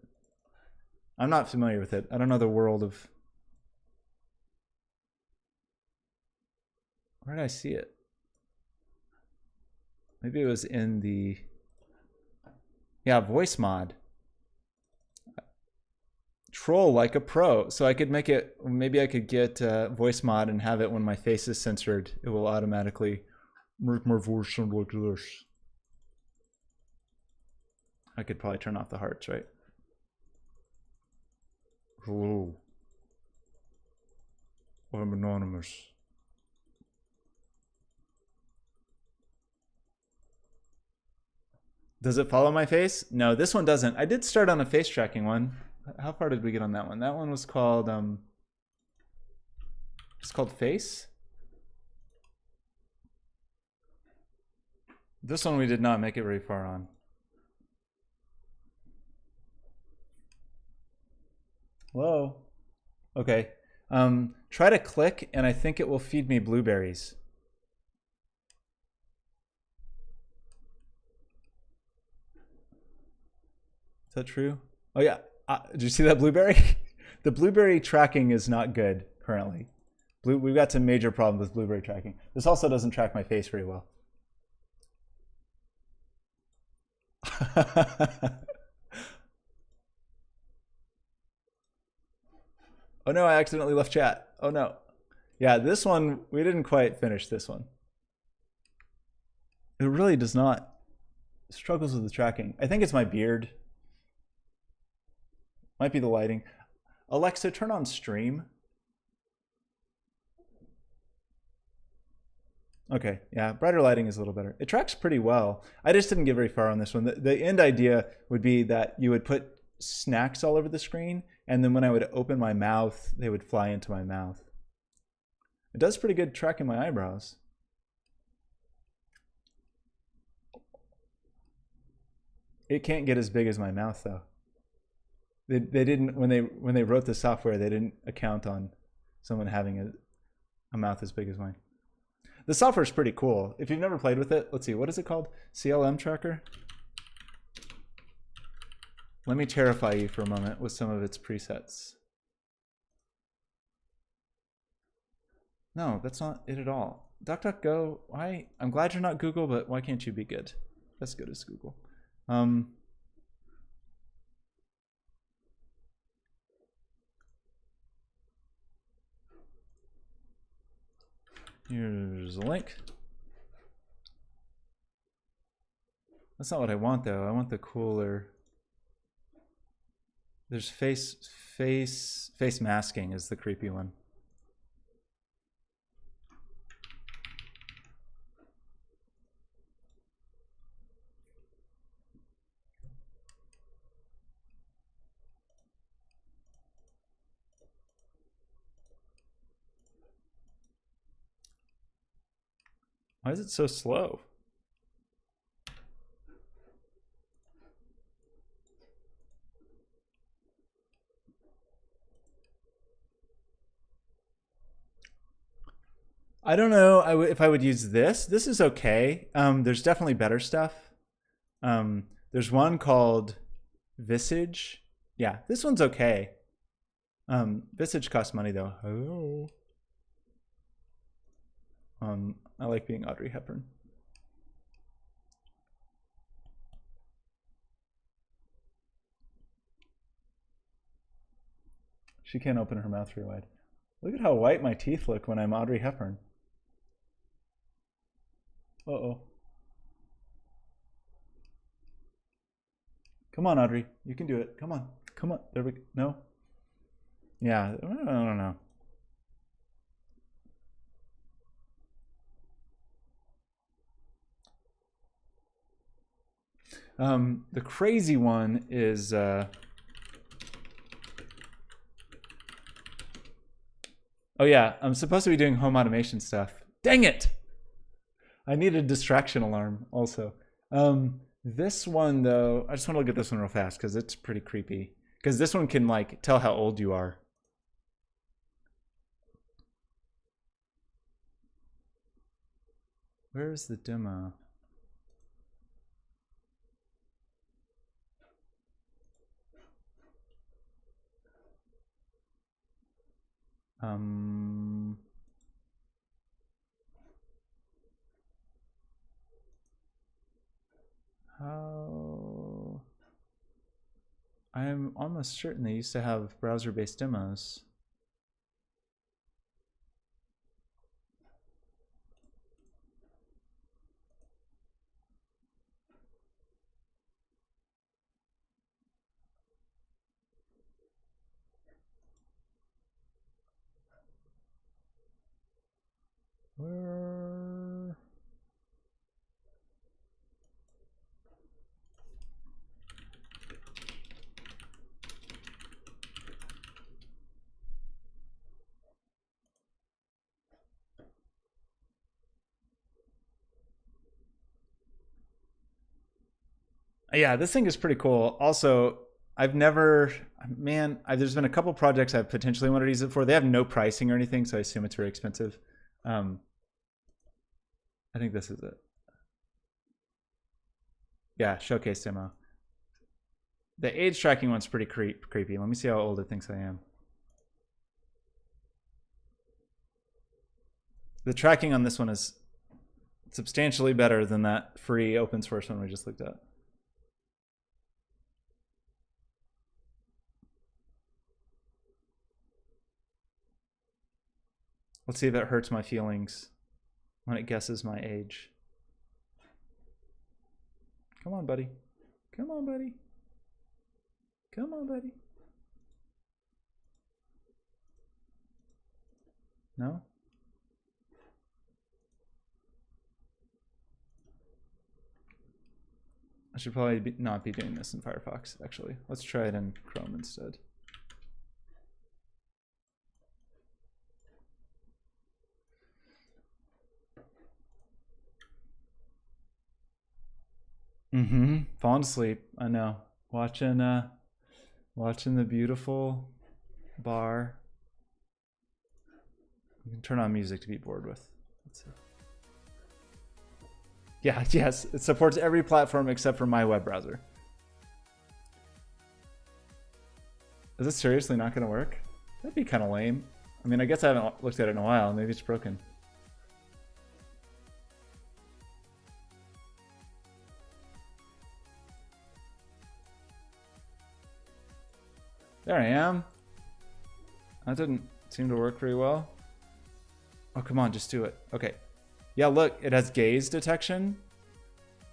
I'm not familiar with it. I don't know the world of... Where did I see it? Maybe it was in the... Yeah, voice mod. Troll like a pro. So I could make it... Maybe I could get voice mod and have it when my face is censored. It will automatically make my voice sound like this. I could probably turn off the hearts, right? Hello. I'm anonymous. Does it follow my face? No, this one doesn't. I did start on a face tracking one. How far did we get on that one? That one was called it's called Face. This one we did not make it very far on. Whoa. Okay. Try to click and I think it will feed me blueberries. Is that true? Oh yeah. Did you see that blueberry? The blueberry tracking is not good currently. We've got some major problems with blueberry tracking. This also doesn't track my face very well. Oh no, I accidentally left chat. Oh no. Yeah, this one, we didn't quite finish this one. It really does not. It struggles with the tracking. I think it's my beard. Might be the lighting. Alexa, turn on stream. Okay, yeah, brighter lighting is a little better. It tracks pretty well. I just didn't get very far on this one. The end idea would be that you would put snacks all over the screen, and then when I would open my mouth, they would fly into my mouth. It does pretty good tracking my eyebrows. It can't get as big as my mouth though. They didn't when they wrote the software, they didn't account on someone having a mouth as big as mine. The software is pretty cool. If you've never played with it, let's see, what is it called? CLM Tracker? Let me terrify you for a moment with some of its presets. No, that's not it at all. DuckDuckGo, why? I'm glad you're not Google, but why can't you be good? As good as Google. Here's a link. That's not what I want though. I want the cooler. There's face masking is the creepy one. Why is it so slow? I don't know if I would use this. This is okay. There's definitely better stuff. There's one called Visage. Yeah, this one's okay. Visage costs money though. Hello. I like being Audrey Hepburn. She can't open her mouth very wide. Look at how white my teeth look when I'm Audrey Hepburn. Uh-oh. Come on, Audrey. You can do it. Come on. Come on. There we go. No? Yeah, I don't know. The crazy one is oh yeah, I'm supposed to be doing home automation stuff. Dang it! I need a distraction alarm also. This one though, I just want to look at this one real fast because it's pretty creepy. Because this one can like tell how old you are. Where's the demo? How? I'm almost certain they used to have browser-based demos. Where? Yeah, this thing is pretty cool. Also, I've never, man, there's been a couple projects I've potentially wanted to use it for. They have no pricing or anything, so I assume it's very expensive. I think this is it. Yeah, showcase demo. The age tracking one's pretty creepy. Let me see how old it thinks I am. The tracking on this one is substantially better than that free open source one we just looked at. Let's see if it hurts my feelings when it guesses my age. Come on, buddy. Come on, buddy. Come on, buddy. No? I should probably not be doing this in Firefox, actually. Let's try it in Chrome instead. Falling asleep. I know. Watching the beautiful bar. You can turn on music to be bored with. Let's see. Yeah, yes, it supports every platform except for my web browser. Is this seriously not going to work? That'd be kind of lame. I mean, I guess I haven't looked at it in a while. Maybe it's broken. There I am. That didn't seem to work very well. Oh, come on, just do it. Okay. Yeah, look, it has gaze detection.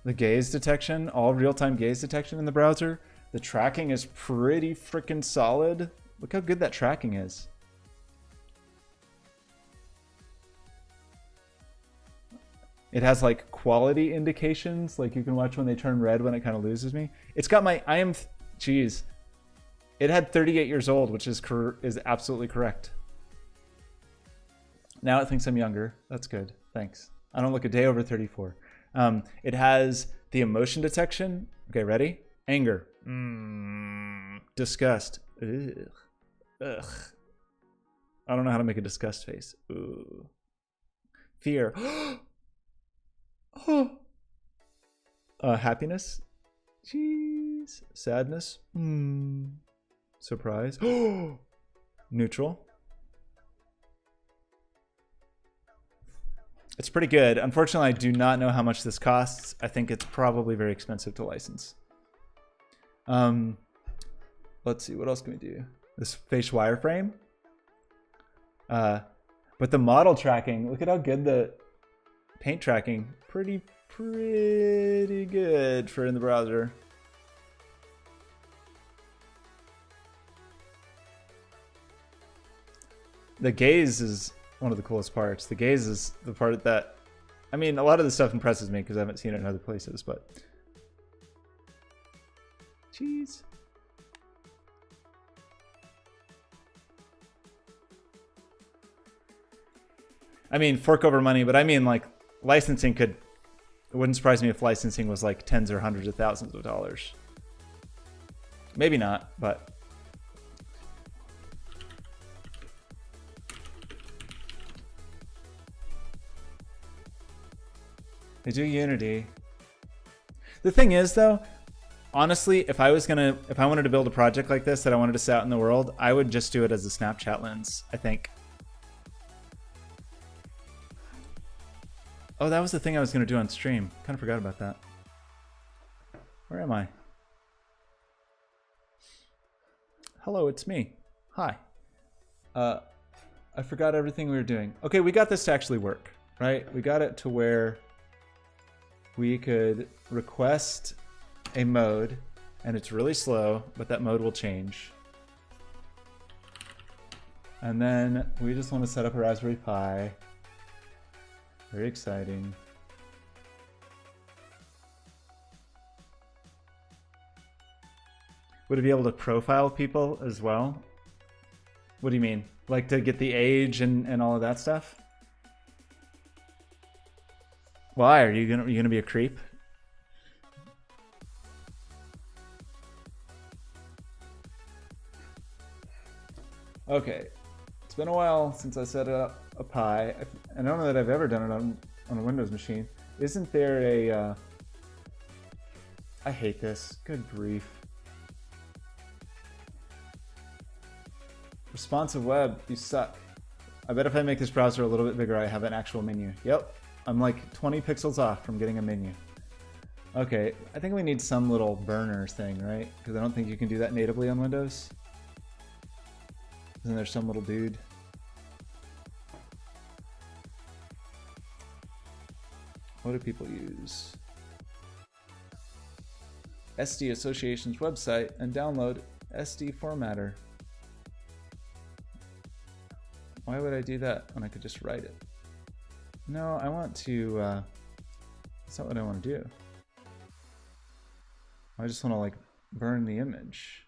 The gaze detection, all real-time gaze detection in the browser. The tracking is pretty freaking solid. Look how good that tracking is. It has like quality indications, like you can watch when they turn red when it kind of loses me. It's got my, geez. It had 38 years old, which is absolutely correct. Now it thinks I'm younger. That's good. Thanks. I don't look a day over 34. It has the emotion detection. Okay, ready? Anger. Disgust. Ugh. Ugh. I don't know how to make a disgust face. Ooh. Fear. Happiness. Jeez. Sadness. Surprise. Neutral. It's pretty good. Unfortunately, I do not know how much this costs. I think it's probably very expensive to license. Let's see, what else can we do? This face wireframe. But the model tracking, look at how good the paint tracking. Pretty good for in the browser. The gaze is one of the coolest parts. The gaze is the part that, I mean, a lot of the stuff impresses me because I haven't seen it in other places, but jeez. I mean, fork over money, but I mean, like, licensing could, it wouldn't surprise me if licensing was like tens or hundreds of thousands of dollars. Maybe not, but they do Unity. The thing is, though, honestly, if I wanted to build a project like this that I wanted to set out in the world, I would just do it as a Snapchat lens, I think. Oh, that was the thing I was going to do on stream. Kind of forgot about that. Where am I? Hello, it's me. Hi. I forgot everything we were doing. Okay, we got this to actually work, right? We got it to where we could request a mode, and it's really slow, but that mode will change. And then we just want to set up a Raspberry Pi. Very exciting. Would it be able to profile people as well? What do you mean? Like to get the age and all of that stuff? Why? Are you gonna be a creep? Okay. It's been a while since I set up a Pi. I don't know that I've ever done it on a Windows machine. Isn't there a... I hate this. Good grief. Responsive web, you suck. I bet if I make this browser a little bit bigger, I have an actual menu. Yep, I'm like 20 pixels off from getting a menu. Okay, I think we need some little burner thing, right? Because I don't think you can do that natively on Windows. Isn't there some little dude? What do people use? SD Association's website and download SD formatter. Why would I do that when I could just write it? No, I want to, that's not what I want to do. I just want to like burn the image.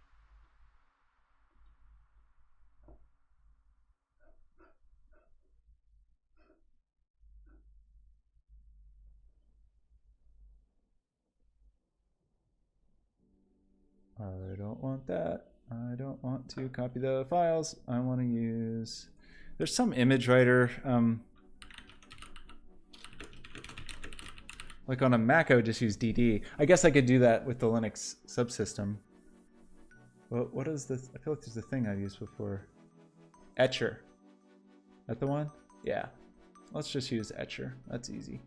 I don't want that. I don't want to copy the files. I want to use... There's some image writer, like on a Mac I would just use DD. I guess I could do that with the Linux subsystem. Well, what is this? I feel like there's a thing I've used before. Etcher. That the one? Yeah. Let's just use Etcher. That's easy.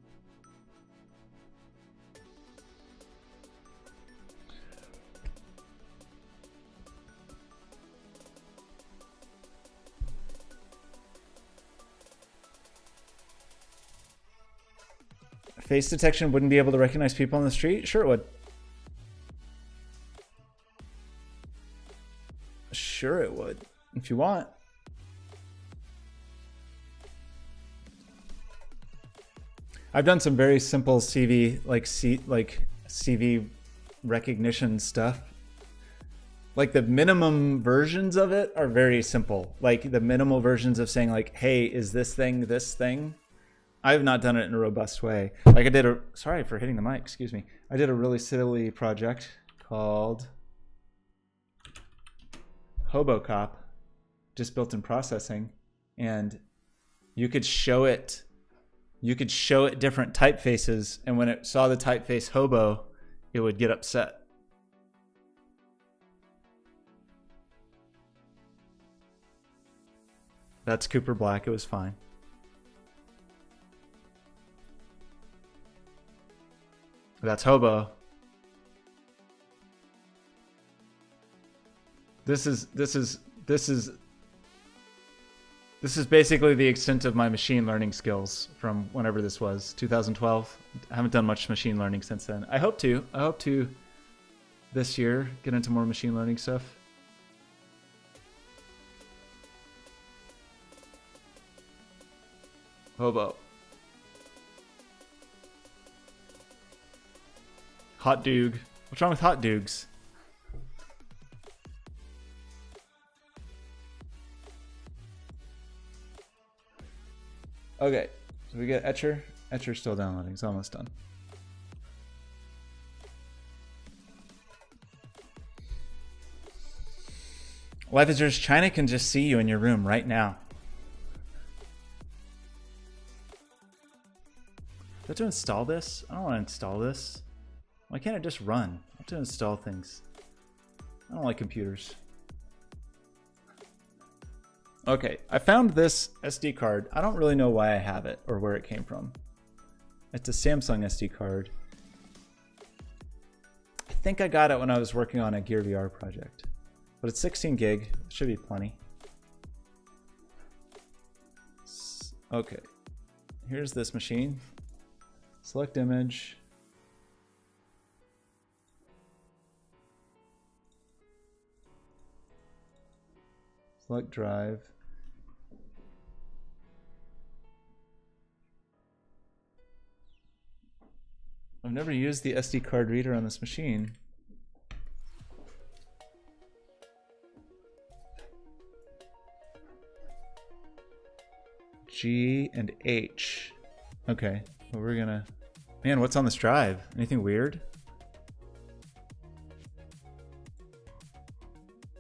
Face detection wouldn't be able to recognize people on the street? Sure it would. Sure it would, if you want. I've done some very simple CV, like CV recognition stuff. Like the minimum versions of it are very simple. Like the minimal versions of saying like, hey, is this thing this thing? I have not done it in a robust way. Like I did a, sorry for hitting the mic, excuse me. I did a really silly project called HomeBoi, just built in processing. And you could show it different typefaces. And when it saw the typeface hobo, it would get upset. That's Cooper Black, it was fine. That's hobo. This is basically the extent of my machine learning skills from whenever this was, 2012. I haven't done much machine learning since then. I hope to this year get into more machine learning stuff. Hobo. Hot Doog. What's wrong with Hot Doogs? Okay, so we get Etcher. Etcher's still downloading. It's almost done. Life is yours. China can just see you in your room right now. Do I have to install this? I don't want to install this. Why can't it just run? I have to install things. I don't like computers. Okay, I found this SD card. I don't really know why I have it or where it came from. It's a Samsung SD card. I think I got it when I was working on a Gear VR project. But it's 16 gig. It should be plenty. Okay. Here's this machine. Select image. Select drive. I've never used the SD card reader on this machine. G and H. Okay, well, we're gonna... Man, what's on this drive? Anything weird?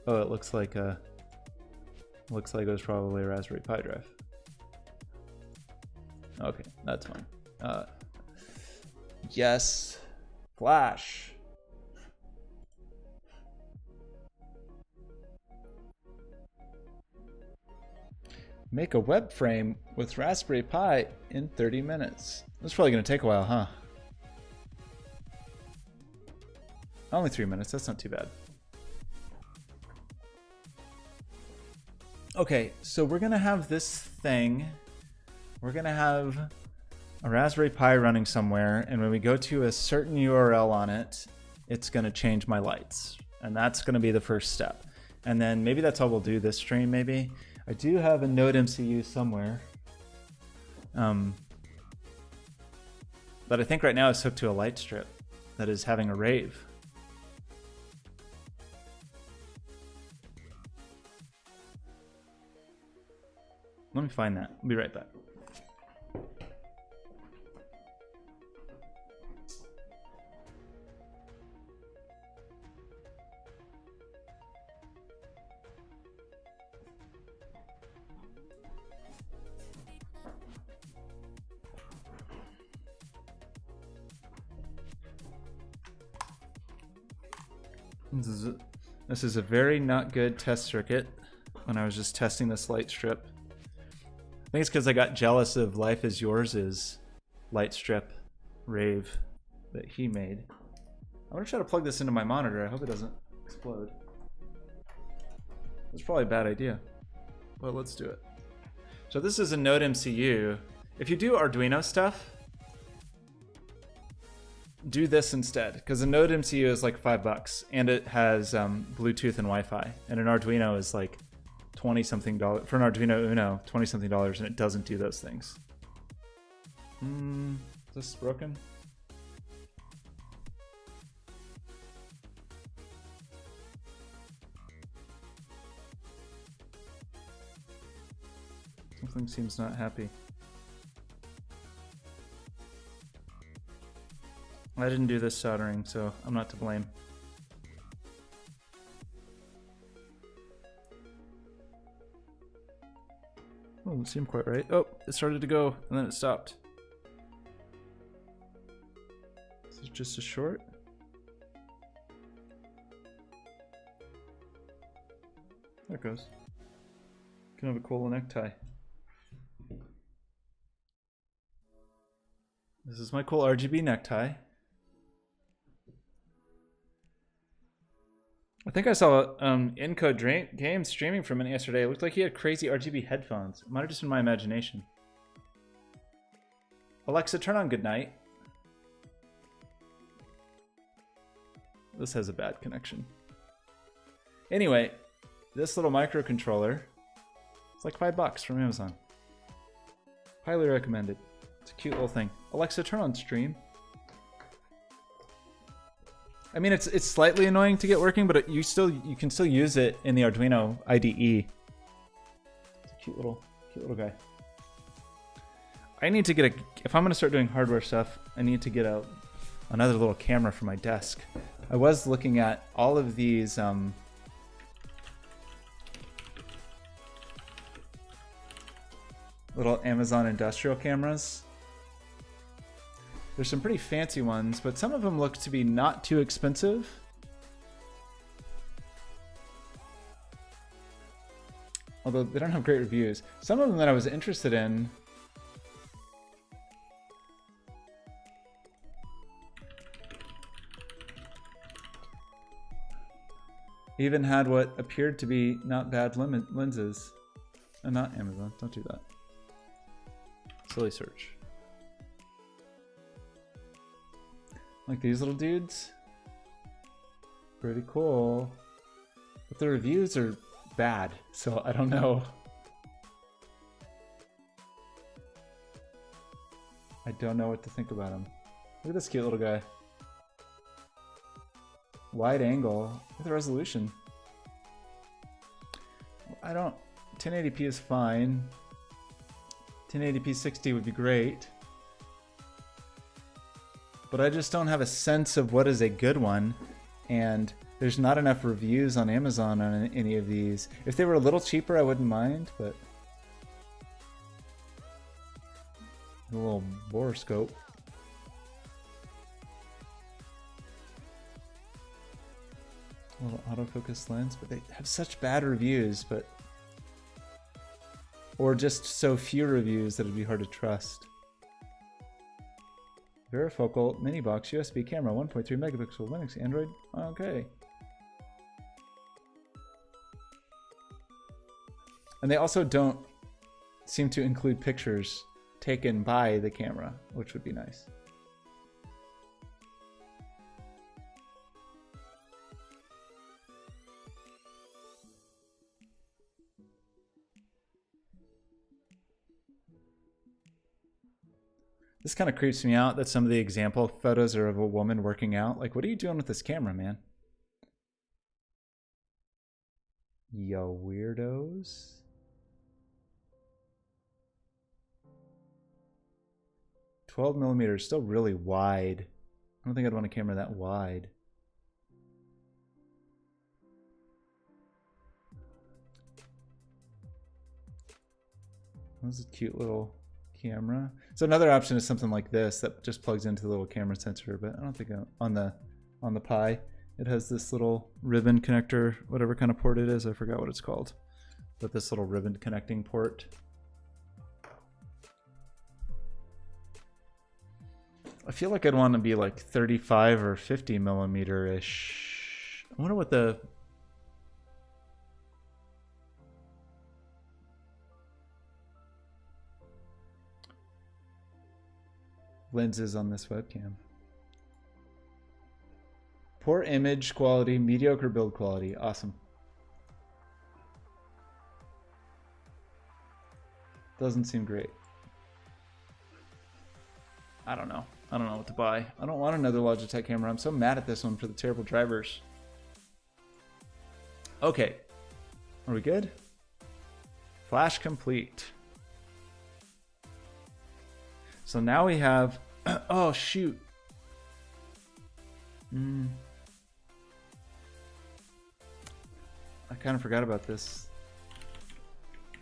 Oh, it looks like it was probably a Raspberry Pi drive. Okay, that's fine. Yes. Flash. Make a web frame with Raspberry Pi in 30 minutes. That's probably going to take a while, huh? Only 3 minutes. That's not too bad. Okay, so we're going to have this thing. We're going to have a Raspberry Pi running somewhere, and when we go to a certain URL on it, it's going to change my lights. And that's going to be the first step. And then maybe that's all we'll do this stream, maybe. I do have a Node MCU somewhere. But I think right now it's hooked to a light strip that is having a rave. Let me find that. I'll be right back. This is a very not good test circuit when I was just testing this light strip. I think it's because I got jealous of Life Is Yours' light strip rave that he made. I'm going to try to plug this into my monitor. I hope it doesn't explode. It's probably a bad idea, but let's do it. So this is a Node MCU. If you do Arduino stuff, do this instead, because a Node MCU is like $5 and it has Bluetooth and Wi-Fi, and an Arduino is like $20-something for an Arduino Uno, $20-something, and it doesn't do those things. Is this broken? Something seems not happy. I didn't do this soldering, so I'm not to blame. Oh, it seemed quite right. Oh, it started to go, and then it stopped. This is just a short. There it goes. Can have a cool necktie. This is my cool RGB necktie. I think I saw Encode Games streaming from it yesterday. It looked like he had crazy RGB headphones. It might have just been my imagination. Alexa, turn on Goodnight. This has a bad connection. Anyway, this little microcontroller, it's like $5 from Amazon. Highly recommended. It's a cute little thing. Alexa, turn on stream. I mean, it's slightly annoying to get working, but you can still use it in the Arduino IDE. It's a cute little guy. I need to get if I'm gonna start doing hardware stuff, I need to get another little camera for my desk. I was looking at all of these little Amazon industrial cameras. There's some pretty fancy ones, but some of them look to be not too expensive. Although they don't have great reviews. Some of them that I was interested in Even had what appeared to be not bad lenses. Not Amazon, don't do that. Silly search. Like these little dudes. Pretty cool. But the reviews are bad, so I don't know. I don't know what to think about him. Look at this cute little guy. Wide angle. Look at the resolution. I don't... 1080p is fine. 1080p 60 would be great. But I just don't have a sense of what is a good one. And there's not enough reviews on Amazon on any of these. If they were a little cheaper, I wouldn't mind, but... A little borescope. A little autofocus lens, but they have such bad reviews, but... Or just so few reviews that it'd be hard to trust. Varifocal mini box USB camera, 1.3 megapixel, Linux, Android. Okay. And they also don't seem to include pictures taken by the camera, which would be nice. This kind of creeps me out that some of the example photos are of a woman working out. Like, what are you doing with this camera, man? Yo, weirdos. $12mm, still really wide. I don't think I'd want a camera that wide. This is a cute little camera. So another option is something like this that just plugs into the little camera sensor, but I don't think on the Pi it has this little ribbon connector, whatever kind of port it is, I forgot what it's called, but this little ribbon connecting port. I feel like I'd want to be like 35 or 50mm ish. I wonder what the lenses on this webcam. Poor image quality, mediocre build quality. Awesome. Doesn't seem great. I don't know. I don't know what to buy. I don't want another Logitech camera. I'm so mad at this one for the terrible drivers. Okay. Are we good? Flash complete. So now we have... oh, shoot. I kind of forgot about this.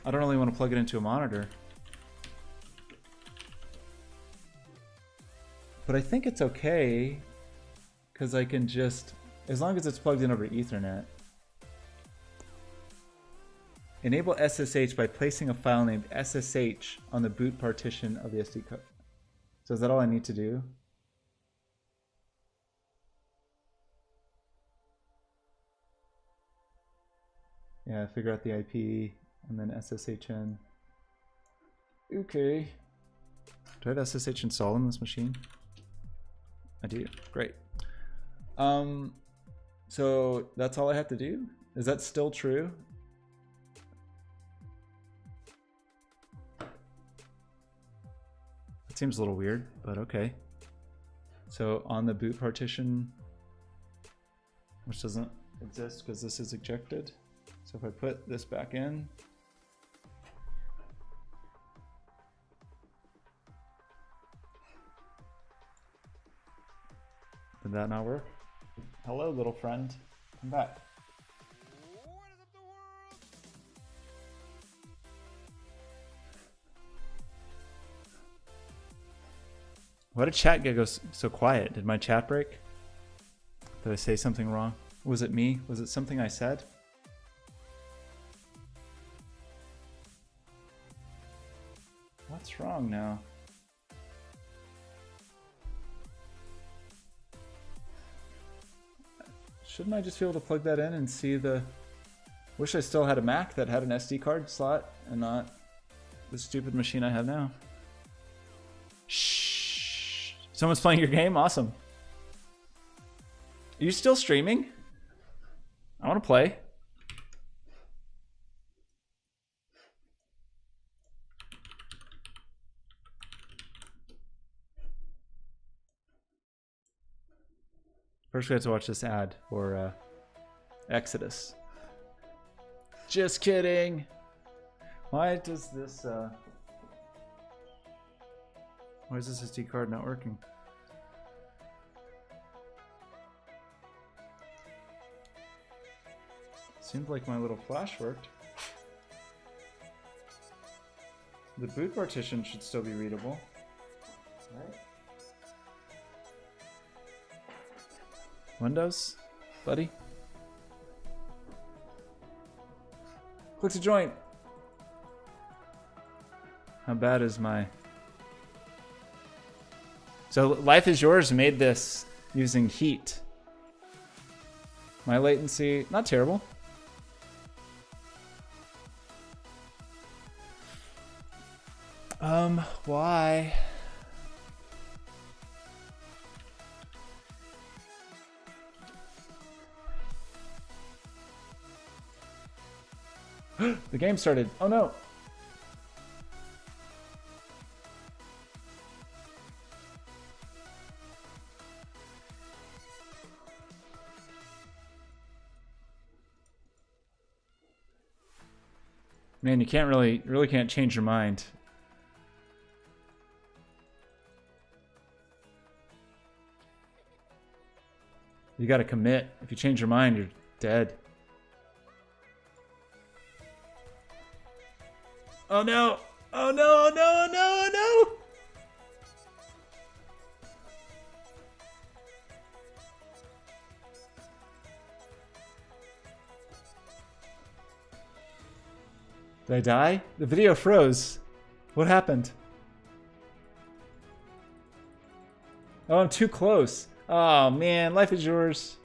I don't really want to plug it into a monitor. But I think it's okay, because I can just, as long as it's plugged in over Ethernet. Enable SSH by placing a file named SSH on the boot partition of the SD card. So is that all I need to do? Yeah, figure out the IP and then SSH in. Okay. Do I have SSH installed on this machine? I do. Great. So that's all I have to do? Is that still true? It seems a little weird, but okay. So on the boot partition, which doesn't exist because this is ejected. So if I put this back in, did that not work? Hello, little friend. Come back. Why did chat go so quiet? Did my chat break? Did I say something wrong? Was it me? Was it something I said? What's wrong now? Shouldn't I just be able to plug that in and see the... Wish I still had a Mac that had an SD card slot and not the stupid machine I have now. Shh. Someone's playing your game? Awesome. Are you still streaming? I want to play. First we have to watch this ad for Exodus. Just kidding. Why does this why is this SD card not working? Seems like my little flash worked. The boot partition should still be readable. Right? Windows, buddy. Click to join. How bad is my... So Life is Yours made this using heat. My latency, not terrible. Why? The game started. Oh no. Man, you can't really can't change your mind. You gotta commit. If you change your mind, you're dead. Oh no! Oh no! No! No! No! Did I die? The video froze. What happened? Oh, I'm too close. Oh man, Life is Yours.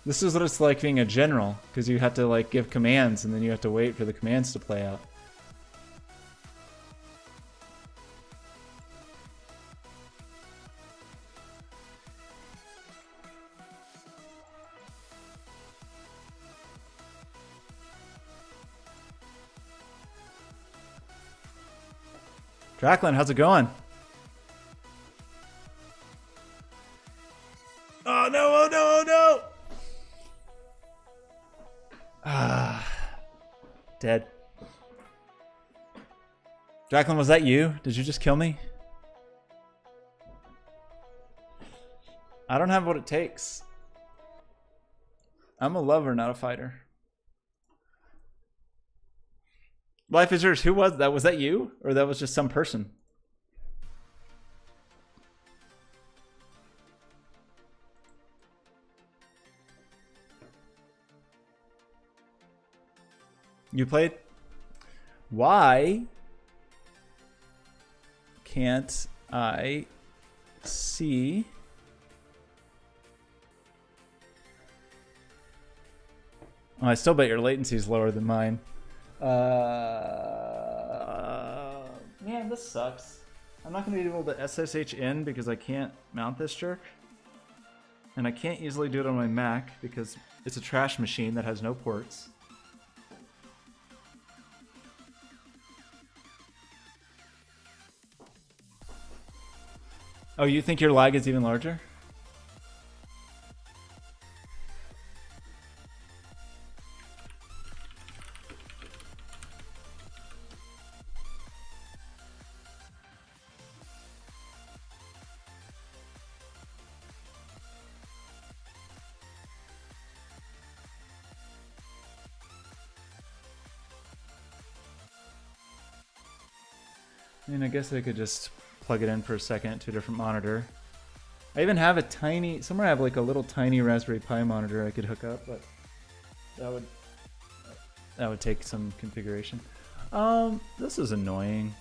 This is what it's like being a general, because you have to like give commands and then you have to wait for the commands to play out. Jacqueline, how's it going? Oh no, oh no, oh no! Ah, dead. Jacqueline, was that you? Did you just kill me? I don't have what it takes. I'm a lover, not a fighter. Life is Yours. Who was that? Was that you? Or that was just some person? You played? Why can't I see? Oh, I still bet your latency is lower than mine. Man, this sucks. I'm not going to be able to SSH in because I can't mount this jerk. And I can't easily do it on my Mac because it's a trash machine that has no ports. Oh, you think your lag is even larger? I mean, I guess I could just plug it in for a second to a different monitor. I even have a tiny, somewhere I have like a little tiny Raspberry Pi monitor I could hook up, but that would take some configuration. This is annoying.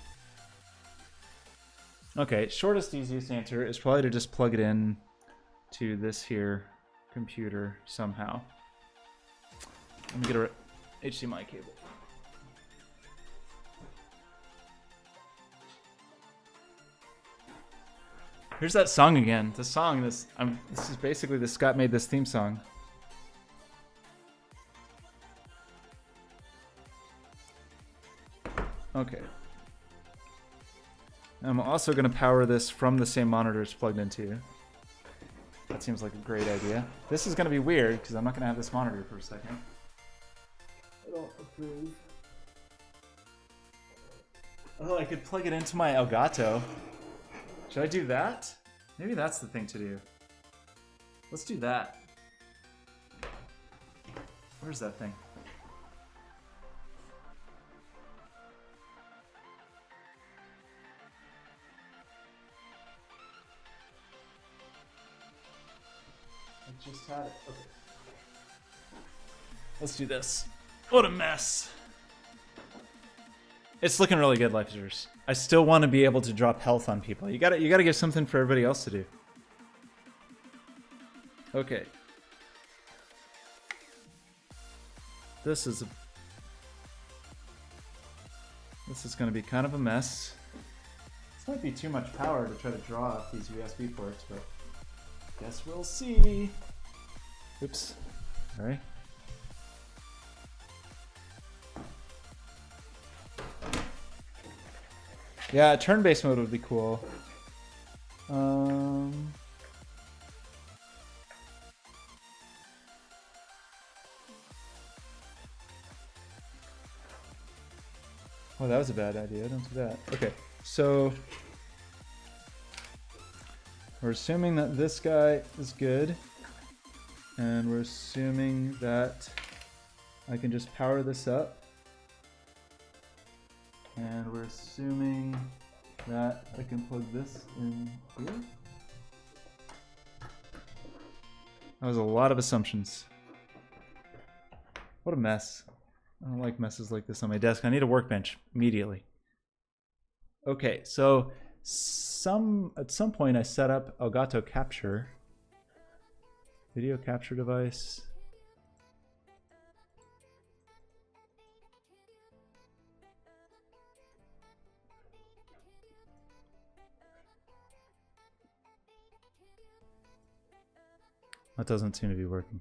Okay, shortest, easiest answer is probably to just plug it in to this here computer somehow. Let me get a HDMI cable. Here's that song again. The song, this is basically the Scott made this theme song. Okay. I'm also going to power this from the same monitor it's plugged into. That seems like a great idea. This is going to be weird because I'm not going to have this monitor for a second. I don't approve. Oh, I could plug it into my Elgato. Should I do that? Maybe that's the thing to do. Let's do that. Where's that thing? I just had it. Okay. Let's do this. What a mess. It's looking really good, Lifers. I still want to be able to drop health on people. You gotta give something for everybody else to do. Okay. This is gonna be kind of a mess. This might be too much power to try to draw off these USB ports, but guess we'll see. Oops. Sorry. Yeah, turn-based mode would be cool. Well, that was a bad idea. Don't do that. Okay, so we're assuming that this guy is good, and we're assuming that I can just power this up. And we're assuming that I can plug this in here. That was a lot of assumptions. What a mess. I don't like messes like this on my desk. I need a workbench immediately. Okay, so at some point I set up Elgato Capture. Video capture device. That doesn't seem to be working.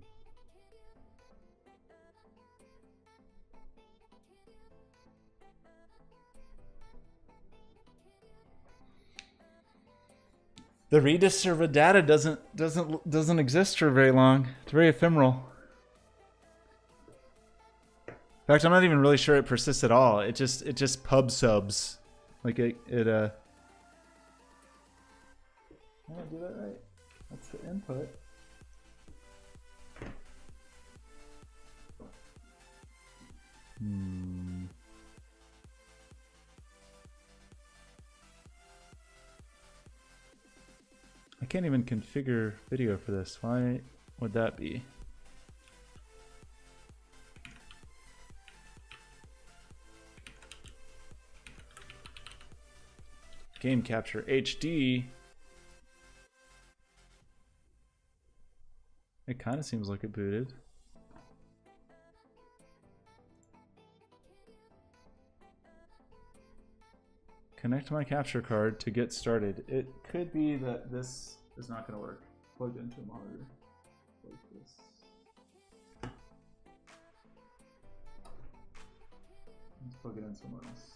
The Redis server data doesn't exist for very long. It's very ephemeral. In fact, I'm not even really sure it persists at all. It just pub subs. Like Did I do that right? That's the input. I can't even configure video for this. Why would that be? Game capture HD. It kind of seems like it booted. Connect my capture card to get started. It could be that this is not going to work. Plugged into a monitor like this. Let's plug it in somewhere else.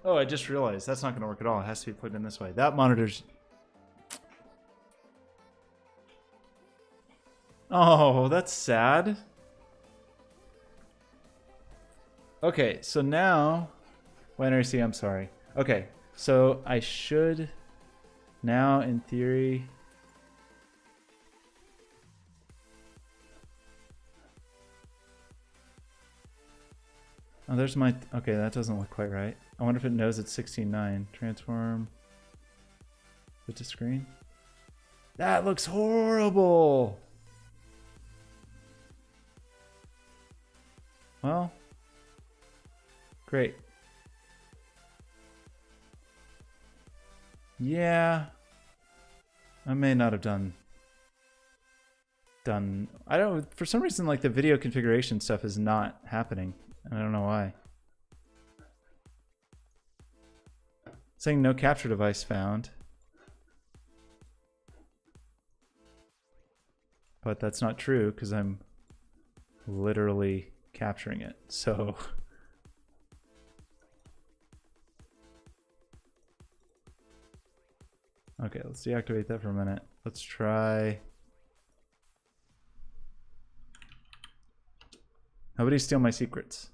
Oh, I just realized that's not going to work at all. It has to be plugged in this way. That monitor's... Oh, that's sad. Okay, so now... WinRC, I'm sorry. Okay, so I should now, in theory. Oh, there's my. Okay, that doesn't look quite right. I wonder if it knows it's 16:9. Transform. Put to screen. That looks horrible. Well, great. Yeah, I may not have done. I don't. For some reason, like the video configuration stuff is not happening. I don't know why. Saying no capture device found. But that's not true because I'm literally capturing it. So okay, let's deactivate that for a minute. Let's try. Nobody steal my secrets.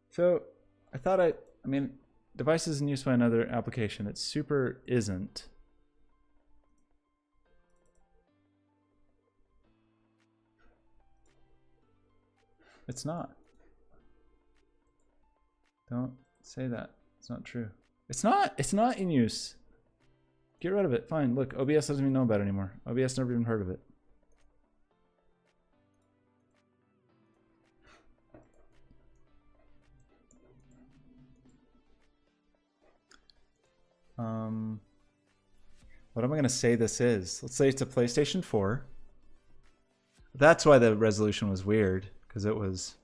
So I thought I mean, device is in use by another application. It super isn't. It's not. Don't say that. It's not true. It's not. It's not in use. Get rid of it. Fine. Look, OBS doesn't even know about it anymore. OBS never even heard of it. What am I going to say this is? Let's say it's a PlayStation 4. That's why the resolution was weird, because it was...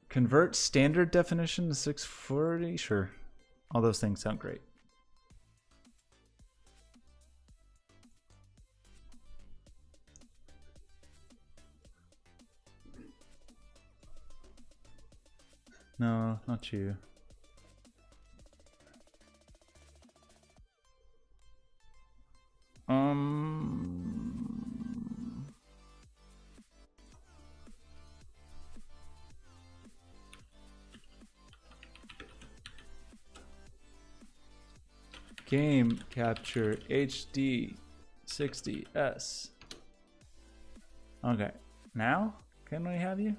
convert standard definition to 640? Sure. All those things sound great. No, not you. Game capture HD 60s. Okay, now can we have you?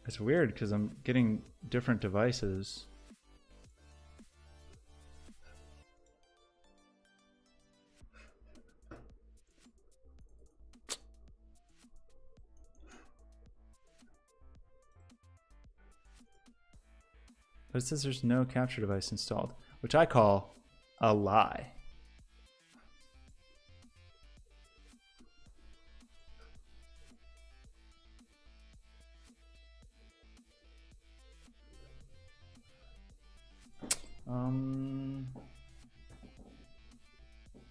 It's weird because I'm getting different devices. But it says there's no capture device installed, which I call a lie.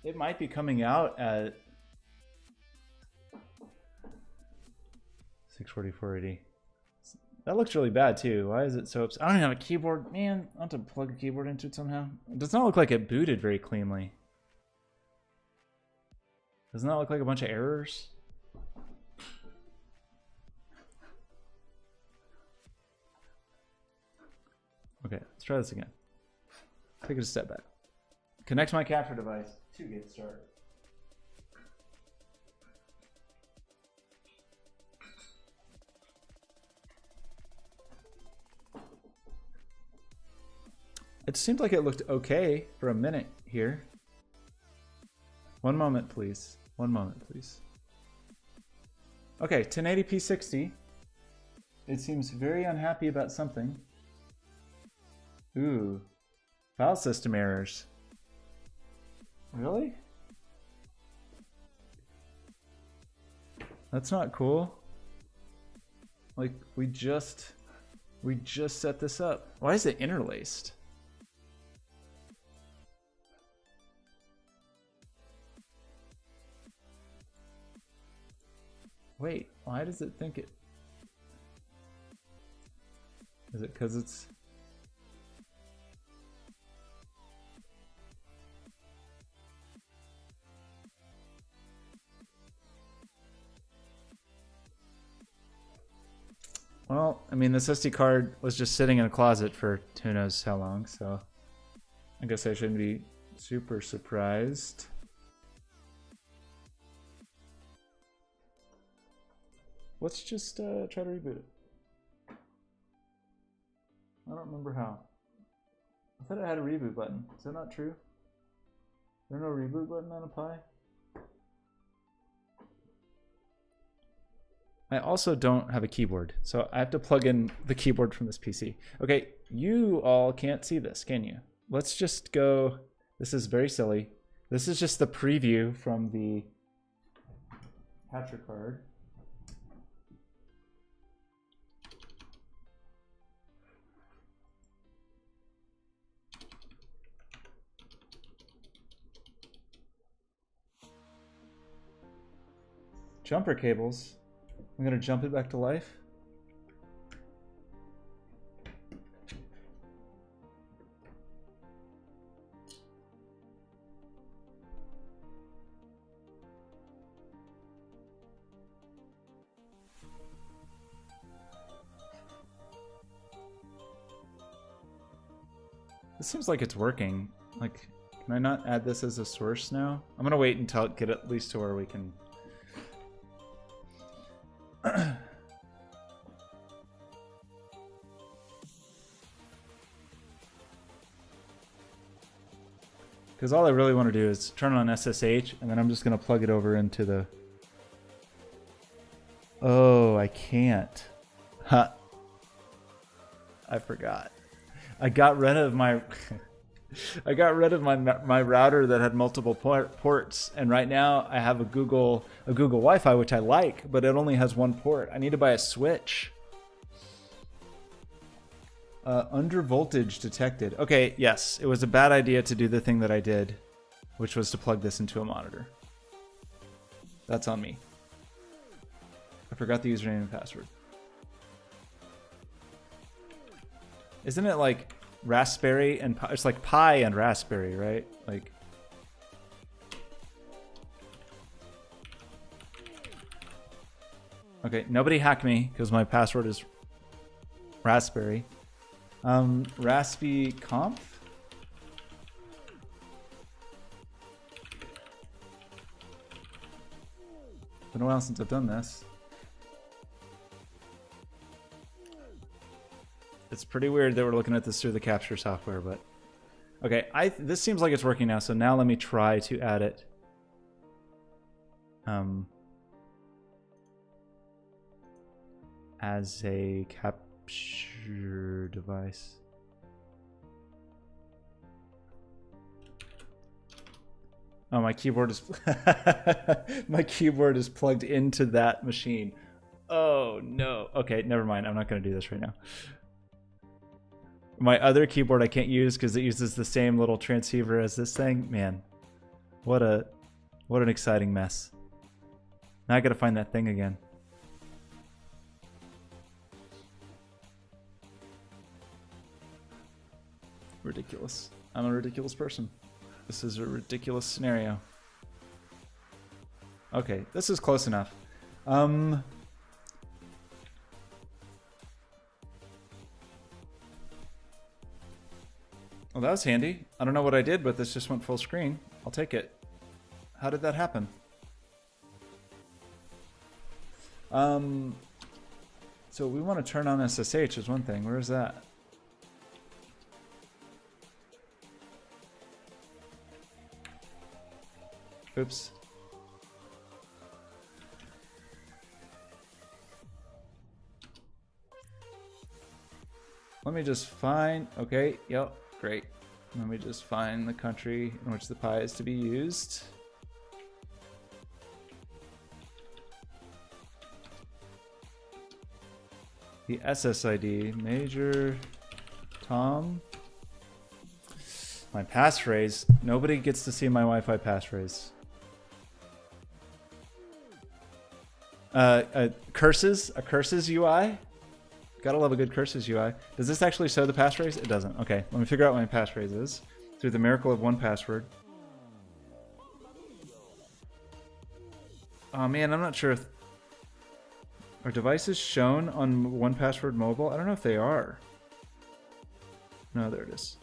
It might be coming out at 640-480. That looks really bad too. Why is it so I don't have a keyboard. Man, I'll have to plug a keyboard into it somehow. It does not look like it booted very cleanly. Does not look like a bunch of errors. Okay, let's try this again. Take it a step back. Connect my capture device to get started. It seemed like it looked okay for a minute here. One moment, please. One moment, please. Okay, 1080p 60. It seems very unhappy about something. Ooh. File system errors. Really? That's not cool. Like, we just set this up. Why is it interlaced? Wait, why does it think it? Is it because it's... Well, I mean, this SD card was just sitting in a closet for who knows how long, so I guess I shouldn't be super surprised. Let's just try to reboot it. I don't remember how. I thought it had a reboot button. Is that not true? Is there no reboot button on a Pi? I also don't have a keyboard, so I have to plug in the keyboard from this PC. Okay, you all can't see this, can you? Let's just go. This is very silly. This is just the preview from the capture card. Jumper cables. I'm gonna jump it back to life. This seems like it's working. Like, can I not add this as a source now? I'm gonna wait until it get at least to where we can. Because all I really want to do is turn on SSH, and then I'm just going to plug it over into the... Oh, I can't. Huh. I forgot. I got rid of my... I got rid of my router that had multiple ports, and right now I have a Google Wi-Fi, which I like, but it only has one port. I need to buy a switch. Under voltage detected. Okay, yes, it was a bad idea to do the thing that I did, which was to plug this into a monitor. That's on me. I forgot the username and password. Isn't it like Raspberry and Pi? It's like Pi and Raspberry, right? Like. Okay, nobody hack me because my password is Raspberry. Raspy conf? Been a while since I've done this. It's pretty weird that we're looking at this through the capture software, but okay, this seems like it's working now, so now let me try to add it. As a capture device. Oh, my keyboard is my keyboard is plugged into that machine. Oh no. Okay, never mind. I'm not going to do this right now. My other keyboard I can't use because it uses the same little transceiver as this thing. Man, what an exciting mess. Now I got to find that thing again. Ridiculous. I'm a ridiculous person. This is a ridiculous scenario. Okay, this is close enough. Well, that was handy. I don't know what I did, but this just went full screen. I'll take it. How did that happen? So we want to turn on SSH is one thing. Where is that? Oops. Let me just find, okay, yep, great. Let me just find the country in which the Pi is to be used. The SSID, Major Tom. My passphrase, nobody gets to see my Wi-Fi passphrase. Curses, a curses UI. Gotta love a good curses UI. Does this actually show the passphrase? It doesn't. Okay, let me figure out what my passphrase is through the miracle of one password. Oh man, I'm not sure if Are devices shown on 1Password mobile? I don't know if they are. No, there it is.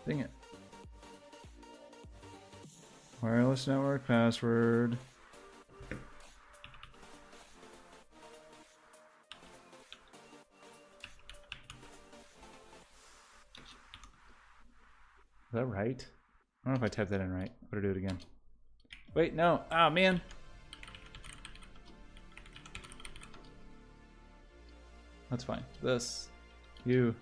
Dang it. Wireless network password. Is that right? I don't know if I typed that in right. Better do it again. Wait, no. Ah, man. That's fine. This. You.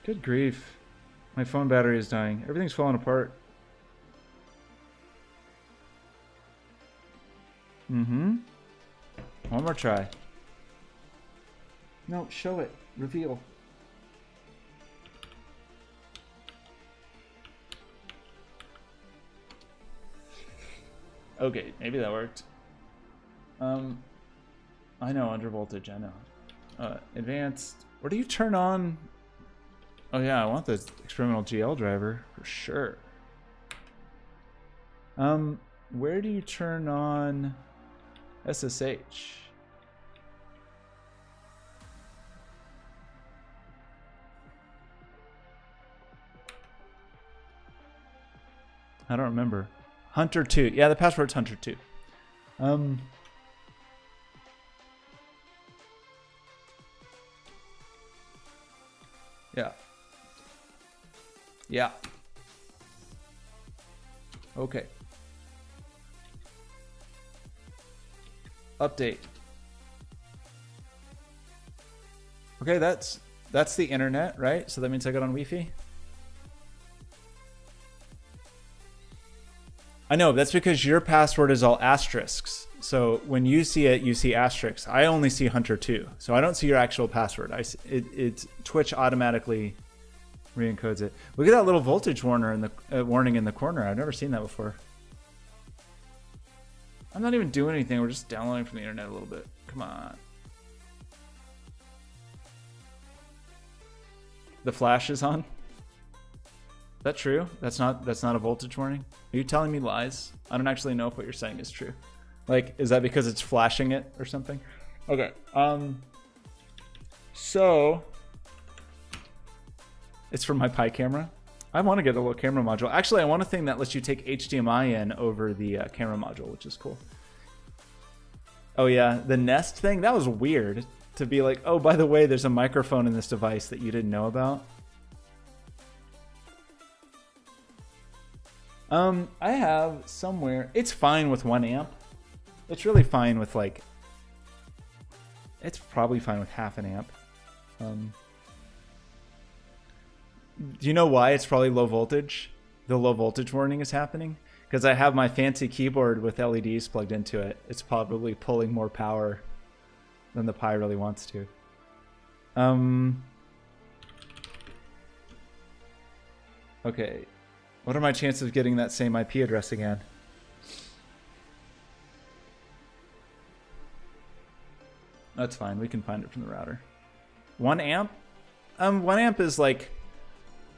Good grief. My phone battery is dying. Everything's falling apart. Mm-hmm. One more try. No, show it. Reveal. Okay, maybe that worked. I know, under voltage, I know. Advanced. Where do you turn on? Oh yeah, I want the experimental GL driver for sure. Where do you turn on SSH? I don't remember. Hunter 2. Yeah, the password's Hunter 2. Yeah. Yeah. Okay. Update. Okay, that's the internet, right? So that means I got on Wi-Fi. I know, that's because your password is all asterisks. So when you see it, you see asterisks. I only see Hunter 2. So I don't see your actual password. It's Twitch automatically re-encodes it. Look at that little voltage warning in the corner. I've never seen that before. I'm not even doing anything. We're just downloading from the internet a little bit. Come on. The flash is on. Is that true? That's not a voltage warning? Are you telling me lies? I don't actually know if what you're saying is true. Like, is that because it's flashing it or something? Okay. So it's from my Pi camera. I want to get a little camera module. Actually, I want a thing that lets you take HDMI in over the camera module, which is cool. Oh yeah, the Nest thing, that was weird to be like, oh, by the way, there's a microphone in this device that you didn't know about. I have somewhere, it's fine with 1 amp. It's really fine with like, it's probably fine with half an amp. Do you know why it's probably low voltage? The low voltage warning is happening? Because I have my fancy keyboard with LEDs plugged into it. It's probably pulling more power than the Pi really wants to. Okay. What are my chances of getting that same IP address again? That's fine. We can find it from the router. 1 amp? 1 amp is like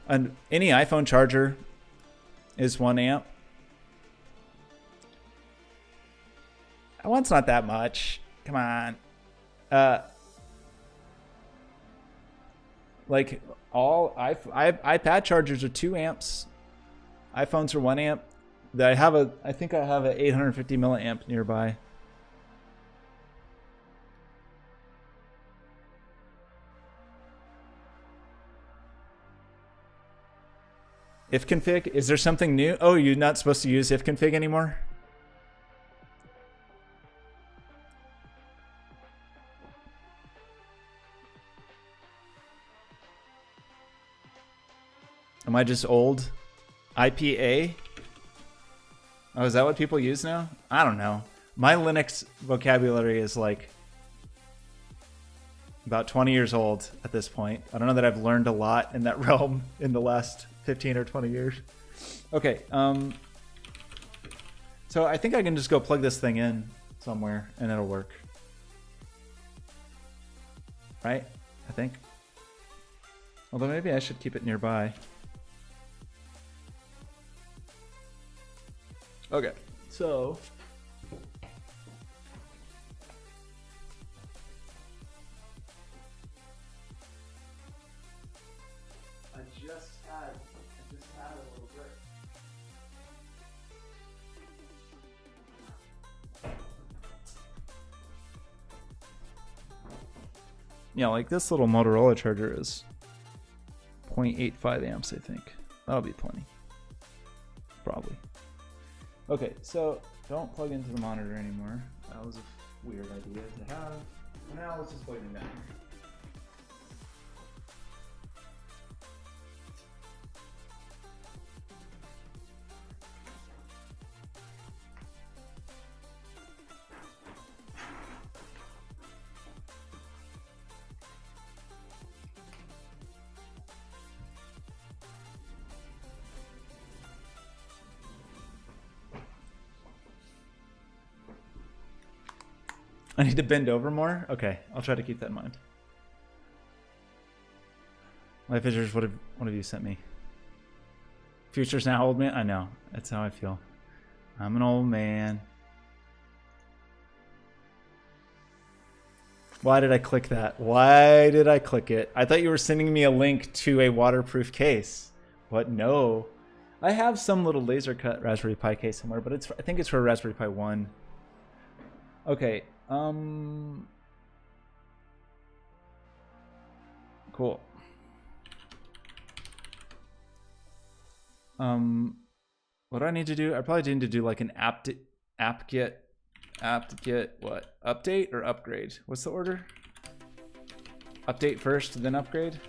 any iPhone charger is 1 amp. That one's not that much. Come on. Like all iPad chargers are 2 amps. iPhones are 1 amp. I think I have an 850 milliamp nearby. Ifconfig? Is there something new? Oh, you're not supposed to use ifconfig anymore? Am I just old? IPA? Oh, is that what people use now? I don't know. My Linux vocabulary is like about 20 years old at this point. I don't know that I've learned a lot in that realm in the last 15 or 20 years. Okay, so So I think I can just go plug this thing in somewhere and it'll work. Right? I think. Although maybe I should keep it nearby. Okay, so I just had a little break. Yeah, like this little Motorola charger is 0.85 amps, I think. That'll be plenty. Probably. Okay, so don't plug into the monitor anymore. That was a weird idea to have. Now let's just plug it down. I need to bend over more? Okay, I'll try to keep that in mind. Life pictures, what have you sent me? Future's now old man? I know. That's how I feel. I'm an old man. Why did I click that? Why did I click it? I thought you were sending me a link to a waterproof case. What? No. I have some little laser cut Raspberry Pi case somewhere, but I think it's for Raspberry Pi 1. Okay. Cool. What do I need to do? I probably need to do like an apt-get what? Update or upgrade? What's the order? Update first, then upgrade?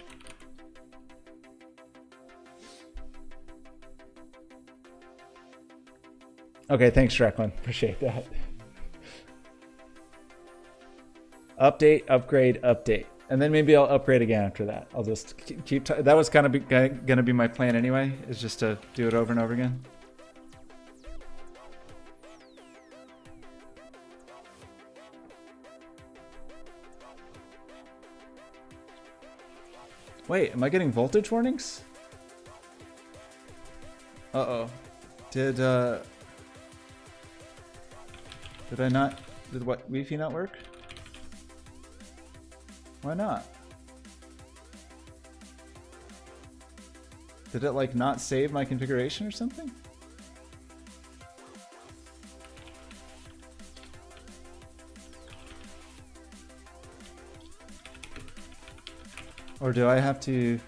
Okay, thanks, Shreklin. Appreciate that. Update, upgrade, update. And then maybe I'll upgrade again after that. I'll just keep that was kind of gonna be my plan anyway, is just to do it over and over again. Wait, am I getting voltage warnings? Uh-oh. Did I not, did what, Wi-Fi not work? Why not? Did it like not save my configuration or something? Or do I have to...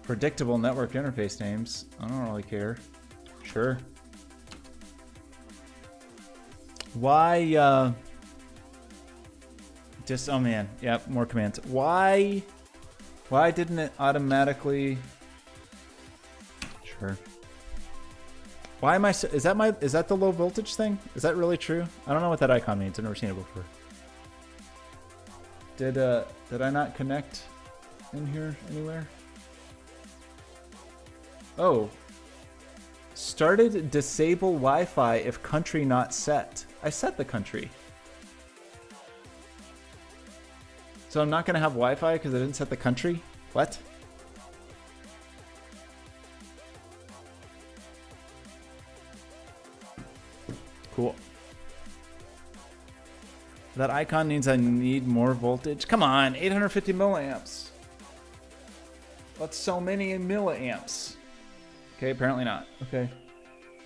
Predictable network interface names. I don't really care. Sure. Why, just, oh man, yep, more commands. Why didn't it automatically, sure. Why am I, is that the low voltage thing? Is that really true? I don't know what that icon means, I've never seen it before. Did I not connect in here anywhere? Oh. Started disable Wi-Fi if country not set. I set the country. So I'm not gonna have Wi-Fi because I didn't set the country? What? Cool. That icon means I need more voltage. Come on, 850 milliamps. That's so many milliamps. Okay, apparently not. Okay,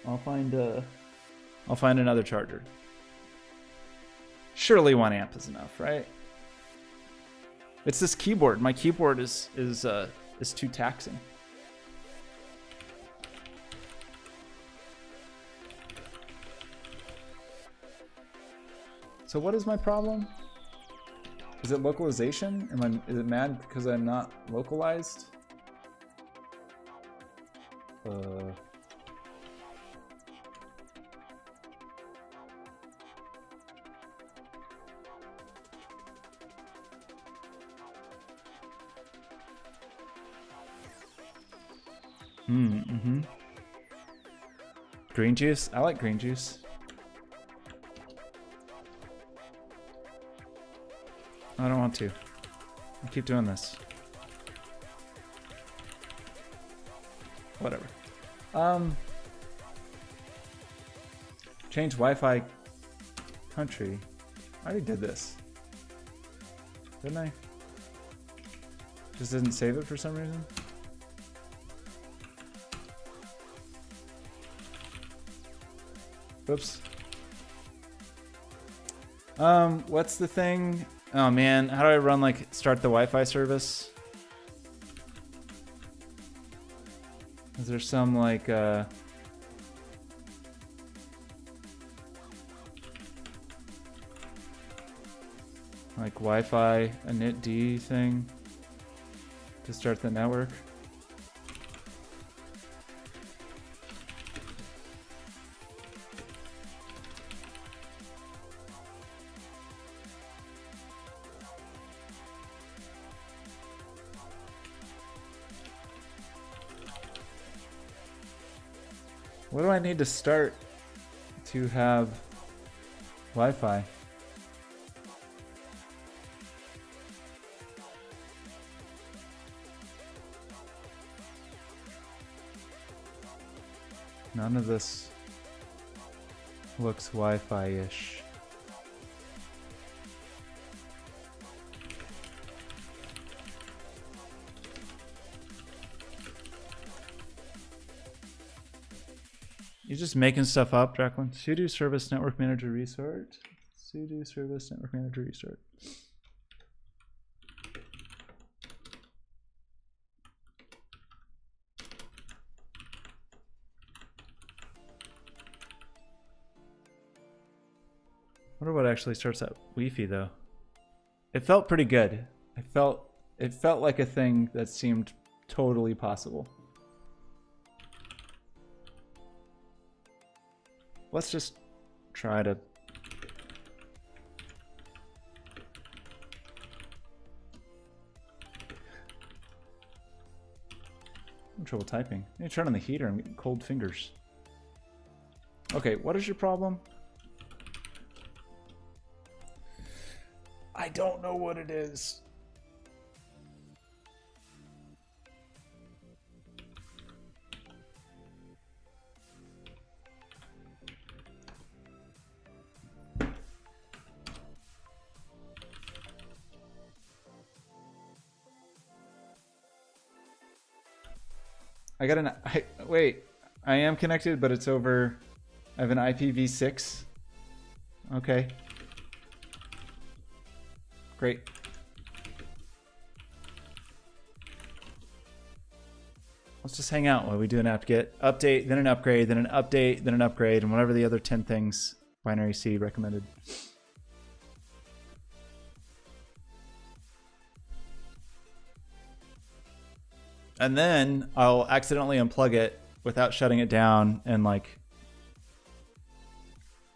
I'll find another charger. Surely 1 amp is enough, right? It's this keyboard. My keyboard is too taxing. So what is my problem? Is it localization? Is it mad because I'm not localized? Mm-hmm. Green juice? I like green juice. I don't want to. I'll keep doing this. Whatever. Change Wi-Fi country. I already did this. Didn't I? Just didn't save it for some reason? Oops. What's the thing? Oh man, how do I run like start the Wi-Fi service? Is there some like Wi-Fi init-d thing to start the network? What do I need to start to have Wi-Fi? None of this looks Wi-Fi-ish. You just making stuff up, Jacqueline? Sudo service network manager restart. Sudo service network manager restart. I wonder what actually starts that Wi-Fi though. It felt pretty good. It felt like a thing that seemed totally possible. Let's just try to... I'm in trouble typing. I need to turn on the heater. I'm getting cold fingers. Okay, what is your problem? I don't know what it is. I got an... wait, I am connected, but it's over... I have an IPv6. Okay. Great. Let's just hang out while we do an apt-get update, then an upgrade, then an update, then an upgrade, and whatever the other 10 things binary C recommended. And then I'll accidentally unplug it without shutting it down and like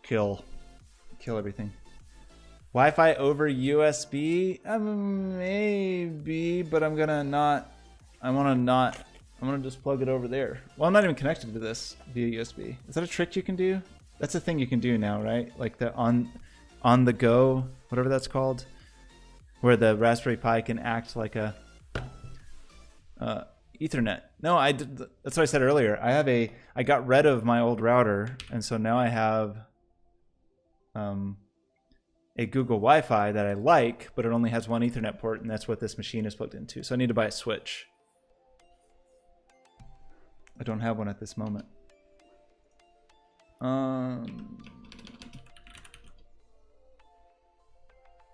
kill everything. Wi-Fi over USB? Maybe, but I'm gonna just plug it over there. Well, I'm not even connected to this via USB. Is that a trick you can do? That's a thing you can do now, right? Like the on the go, whatever that's called, where the Raspberry Pi can act like a Ethernet. No, I did. That's what I said earlier. I got rid of my old router, and so now I have a Google Wi-Fi that I like, but it only has one Ethernet port, and that's what this machine is plugged into. So I need to buy a switch. I don't have one at this moment. I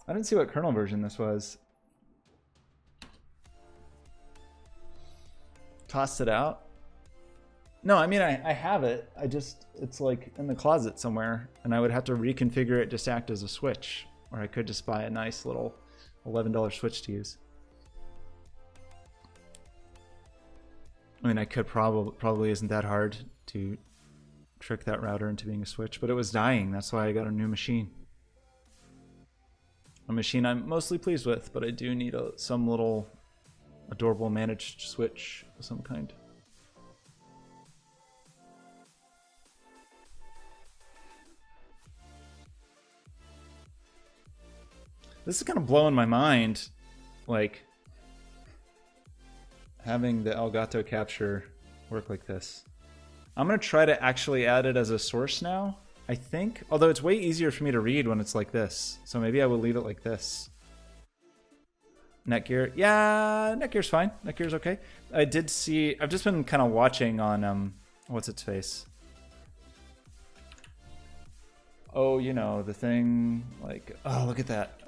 didn't see what kernel version this was. Tossed it out? No, I mean, I have it. It's like in the closet somewhere, and I would have to reconfigure it just to act as a switch, or I could just buy a nice little $11 switch to use. I mean, I could probably isn't that hard to trick that router into being a switch, but it was dying. That's why I got a new machine. A machine I'm mostly pleased with, but I do need some little adorable managed switch of some kind. This is kind of blowing my mind, like having the Elgato capture work like this. I'm gonna try to actually add it as a source now, I think. Although it's way easier for me to read when it's like this. So maybe I will leave it like this. Netgear, yeah, Netgear's fine. Netgear's okay. I did see, I've just been kind of watching on, what's its face? Oh, you know, the thing, like, oh, look at that.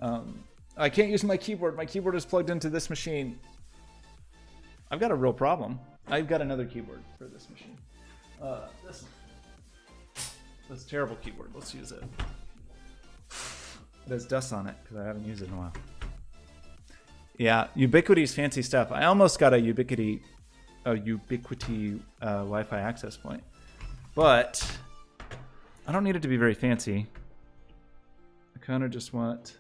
I can't use my keyboard. My keyboard is plugged into this machine. I've got a real problem. I've got another keyboard for this machine. This one. This terrible keyboard. Let's use it. It has dust on it because I haven't used it in a while. Yeah, Ubiquity's fancy stuff. I almost got a Ubiquity Wi-Fi access point, but I don't need it to be very fancy. I kind of just want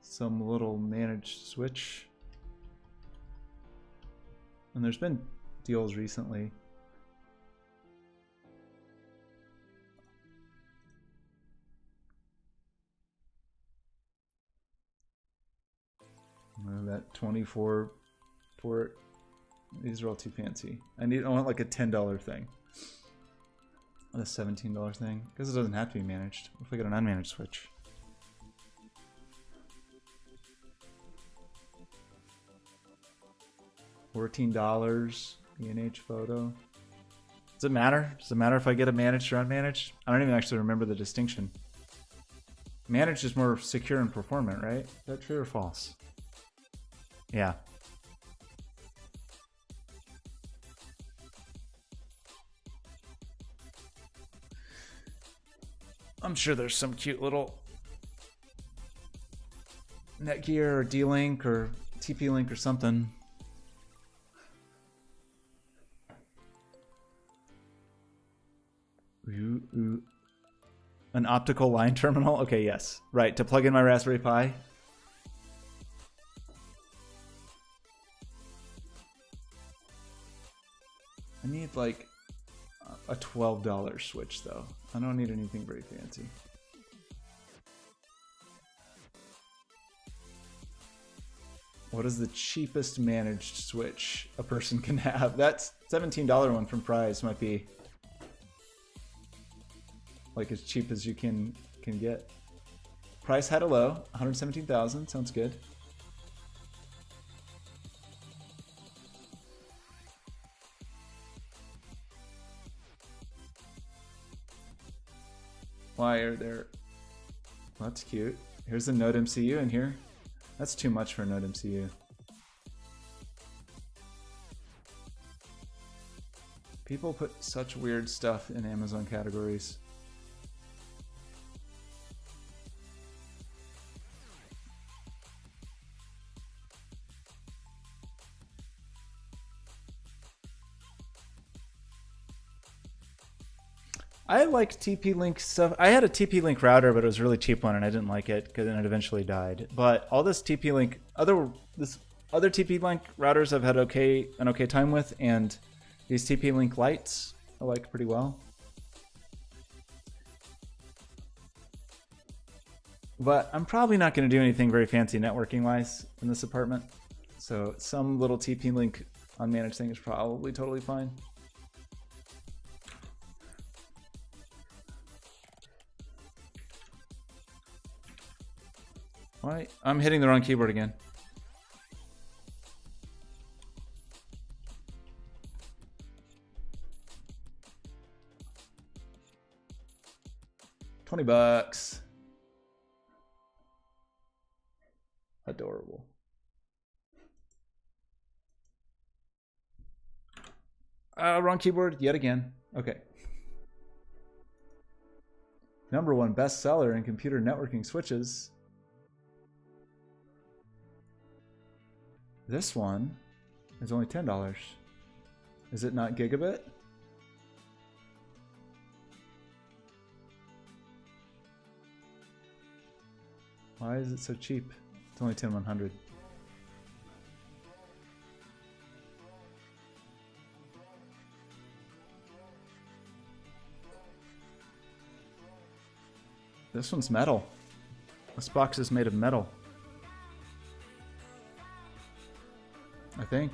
some little managed switch. And there's been deals recently. That 24 port. These are all too fancy. I want like a $10 thing. Not a $17 thing. Because it doesn't have to be managed. What if I get an unmanaged switch? $14 E&H photo. Does it matter? Does it matter if I get it managed or unmanaged? I don't even actually remember the distinction. Managed is more secure and performant, right? Is that true or false? Yeah. I'm sure there's some cute little Netgear or D-Link or TP-Link or something. Ooh. An optical line terminal? Okay, yes. Right, to plug in my Raspberry Pi. I need like a $12 switch though. I don't need anything very fancy. What is the cheapest managed switch a person can have? That $17 one from Prize might be like as cheap as you can get. Price had a low, 117,000, sounds good. Why are there... Well, that's cute. Here's a Node MCU in here. That's too much for a Node MCU. People put such weird stuff in Amazon categories. I like TP-Link stuff. I had a TP-Link router, but it was a really cheap one, and I didn't like it because then it eventually died. But all this TP-Link, other TP-Link routers I've had an okay time with, and these TP-Link lights I like pretty well. But I'm probably not going to do anything very fancy networking-wise in this apartment. So some little TP-Link unmanaged thing is probably totally fine. Why? I'm hitting the wrong keyboard again. $20. Adorable. Wrong keyboard yet again. Okay. #1 bestseller in computer networking switches. This one is only $10. Is it not gigabit? Why is it so cheap? It's only 10100. This one's metal. This box is made of metal. I think.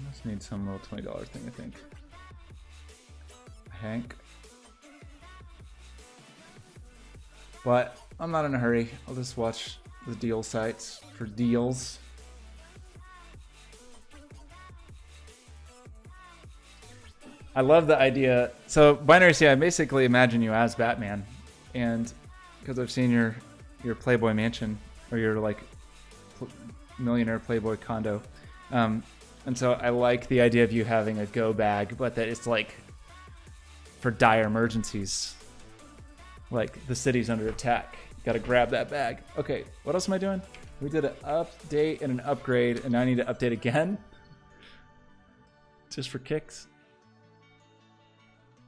Must need some little $20 thing, I think. Hank. But I'm not in a hurry. I'll just watch the deal sites for deals. I love the idea. So Binary C, I basically imagine you as Batman, and because I've seen your Playboy mansion or your like millionaire Playboy condo. And so I like the idea of you having a go bag, but that it's like for dire emergencies. Like the city's under attack. Got to grab that bag. Okay, what else am I doing? We did an update and an upgrade, and now I need to update again. Just for kicks.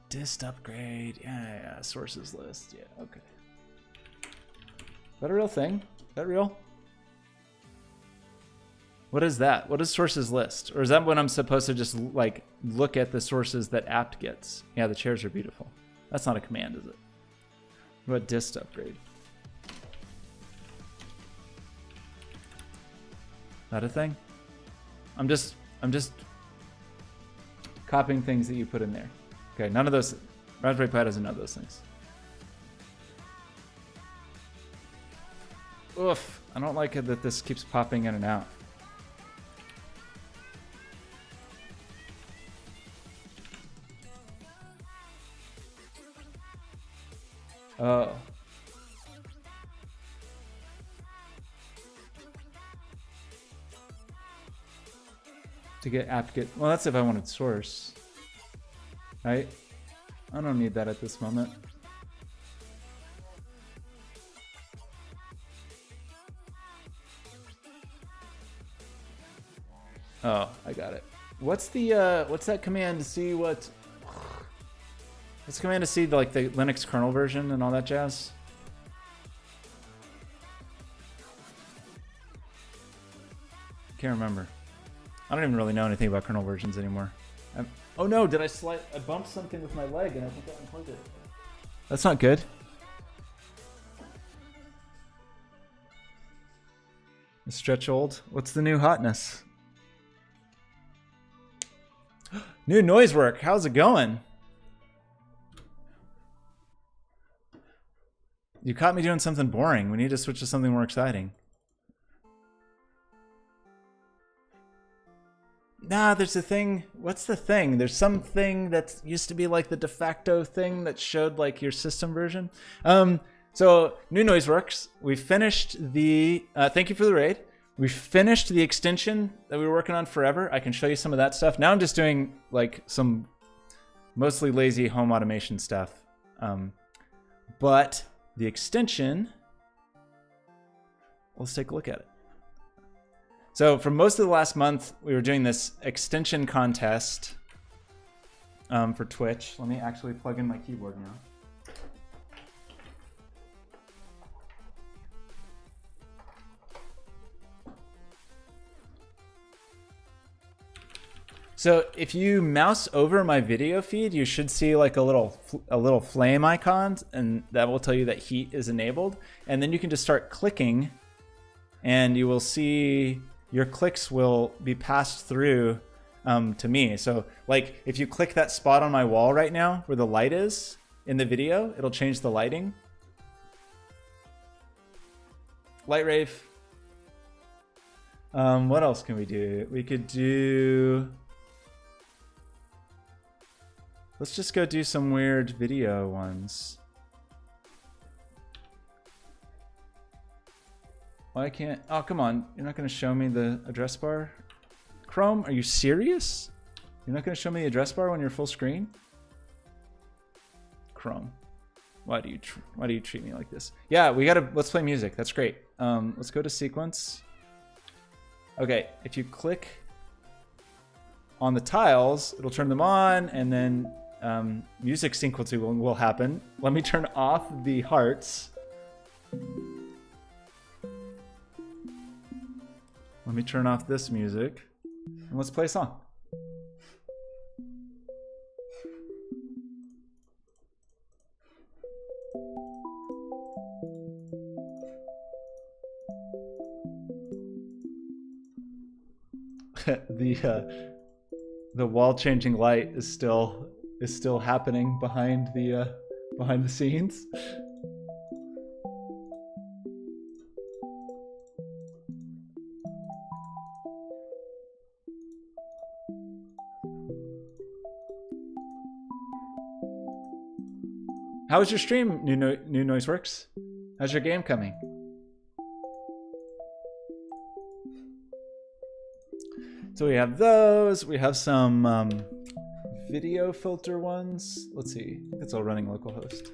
Dist upgrade. Yeah, sources list. Yeah, okay. Is that a real thing? Is that real? What is that? What is sources list? Or is that when I'm supposed to just like look at the sources that apt gets? Yeah, the chairs are beautiful. That's not a command, is it? What about dist upgrade? That a thing? I'm just copying things that you put in there. Okay, none of those. Raspberry Pi doesn't know those things. Oof, I don't like it that this keeps popping in and out. Oh. To get apt-get, well, that's if I wanted source. Right? I don't need that at this moment. Oh, I got it. What's the what's that command to see what? What's the command to see like the Linux kernel version and all that jazz? Can't remember. I don't even really know anything about kernel versions anymore. Oh no, did I slide? I bumped something with my leg and I think I unplugged it. That's not good. Stretch old. What's the new hotness? New noise work. How's it going? You caught me doing something boring. We need to switch to something more exciting. Nah, there's a thing. What's the thing? There's something that used to be like the de facto thing that showed like your system version. So new noise works. We finished the, thank you for the raid. We finished the extension that we were working on forever. I can show you some of that stuff. Now I'm just doing like some mostly lazy home automation stuff. But the extension, let's take a look at it. So for most of the last month, we were doing this extension contest for Twitch. Let me actually plug in my keyboard now. So if you mouse over my video feed, you should see like a little flame icon, and that will tell you that heat is enabled. And then you can just start clicking, and you will see your clicks will be passed through to me. So like if you click that spot on my wall right now where the light is in the video, it'll change the lighting. Light rave. What else can we do? We could do... Let's just go do some weird video ones. Why can't... Oh, come on. You're not going to show me the address bar? Chrome, are you serious? You're not going to show me the address bar when you're full screen? Chrome. Why do you treat me like this? Yeah, we got to... Let's play music. That's great. Let's go to sequence. Okay, if you click on the tiles, it'll turn them on, and then music sequencing will happen. Let me turn off the hearts. Let me turn off this music, and let's play a song. The wall changing light is still happening behind the scenes. How was your stream, New Noiseworks? How's your game coming? So we have those. We have some video filter ones. Let's see. I think it's all running localhost.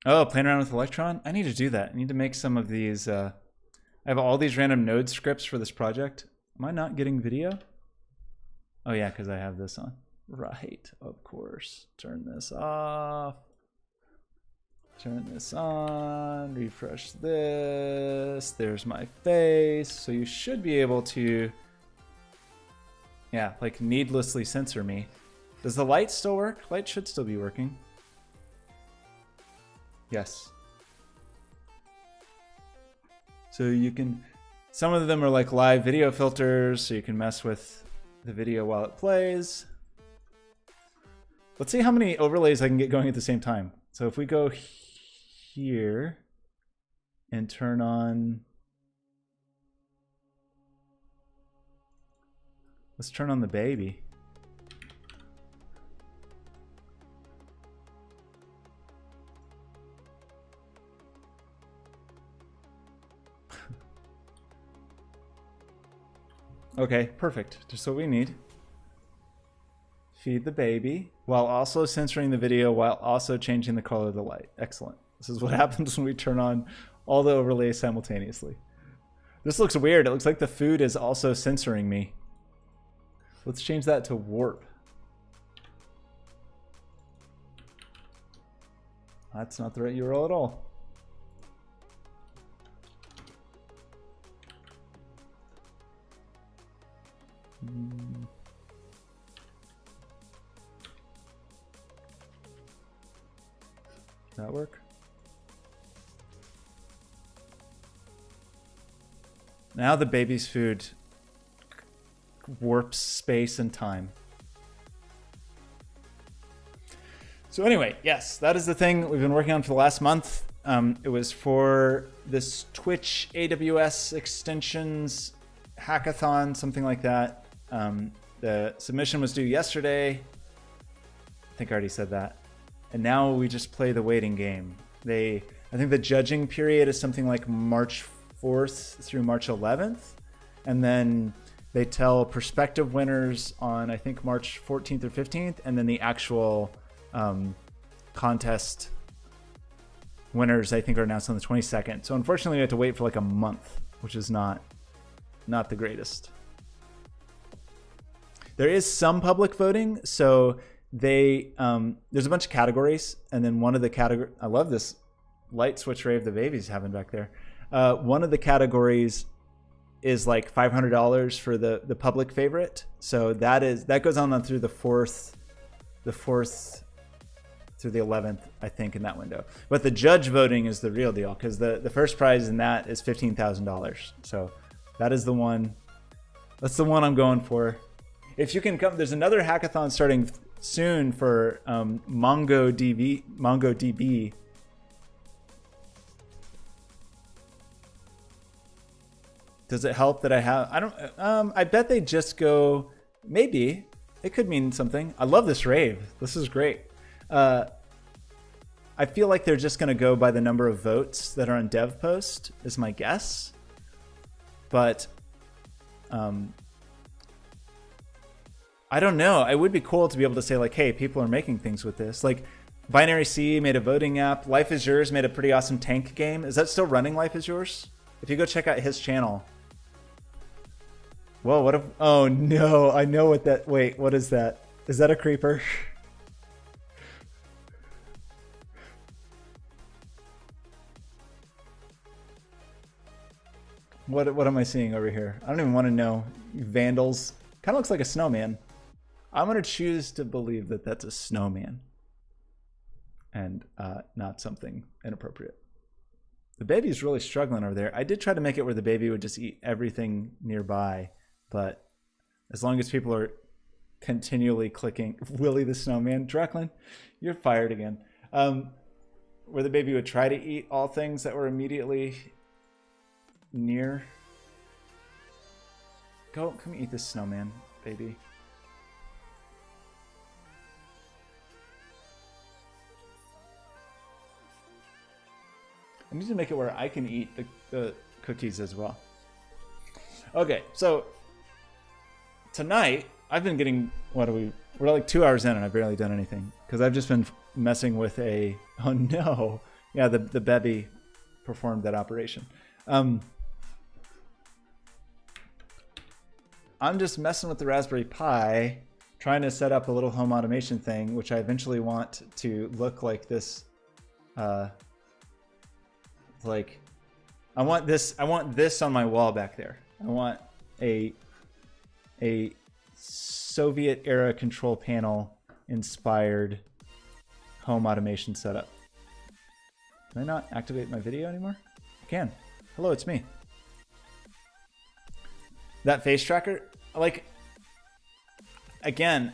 Oh, playing around with Electron? I need to do that. I need to make some of these. I have all these random node scripts for this project. Am I not getting video? Oh yeah, because I have this on. Right, of course. Turn this off. Turn this on. Refresh this. There's my face. So you should be able to, yeah, like needlessly censor me. Does the light still work? Light should still be working. Yes. So you can, some of them are like live video filters, so you can mess with the video while it plays. Let's see how many overlays I can get going at the same time. So if we go here and turn on, let's turn on the baby. Okay, perfect. Just what we need. Feed the baby while also censoring the video while also changing the color of the light. Excellent. This is what happens when we turn on all the overlays simultaneously. This looks weird. It looks like the food is also censoring me. Let's change that to warp. That's not the right URL at all. That work? Now the baby's food warps space and time. So anyway, yes, that is the thing we've been working on for the last month. It was for this Twitch AWS extensions hackathon, something like that. The submission was due yesterday. I think I already said that. And now we just play the waiting game. I think the judging period is something like March 4th through March 11th. And then they tell prospective winners on, I think, March 14th or 15th. And then the actual contest winners, I think, are announced on the 22nd. So unfortunately, we have to wait for like a month, which is not the greatest. There is some public voting. So there's a bunch of categories, and then one of the categories, I love this light switch rave the baby's having back there. One of the categories is like $500 for the public favorite. So that goes on through the 4th through the 11th, I think, in that window. But the judge voting is the real deal, because the first prize in that is $15,000. So that is the one. That's the one I'm going for. If you can come, there's another hackathon starting soon for MongoDB. Does it help that I have? I don't. I bet they just go. Maybe it could mean something. I love this rave. This is great. I feel like they're just going to go by the number of votes that are on dev post, is my guess. But I don't know. It would be cool to be able to say like, hey, people are making things with this. Like Binary C made a voting app. Life is Yours made a pretty awesome tank game. Is that still running, Life is Yours? If you go check out his channel. Whoa, what if, oh no, I know what that, wait, what is that? Is that a creeper? What am I seeing over here? I don't even want to know. Vandals. Kind of looks like a snowman. I'm going to choose to believe that that's a snowman and not something inappropriate. The baby's really struggling over there. I did try to make it where the baby would just eat everything nearby, but as long as people are continually clicking Willie the Snowman, Drecklin, you're fired again. Where the baby would try to eat all things that were immediately near. Come eat this snowman, baby. I need to make it where I can eat the cookies as well. Okay, so tonight I've been getting, we're like 2 hours in and I've barely done anything because I've just been messing with a, oh no, yeah, the baby performed that operation. I'm just messing with the Raspberry Pi, trying to set up a little home automation thing, which I eventually want to look like this. Like, I want this on my wall back there. I want a Soviet era control panel inspired home automation setup. Can I not activate my video anymore? I can. Hello, it's me. That face tracker, like, again,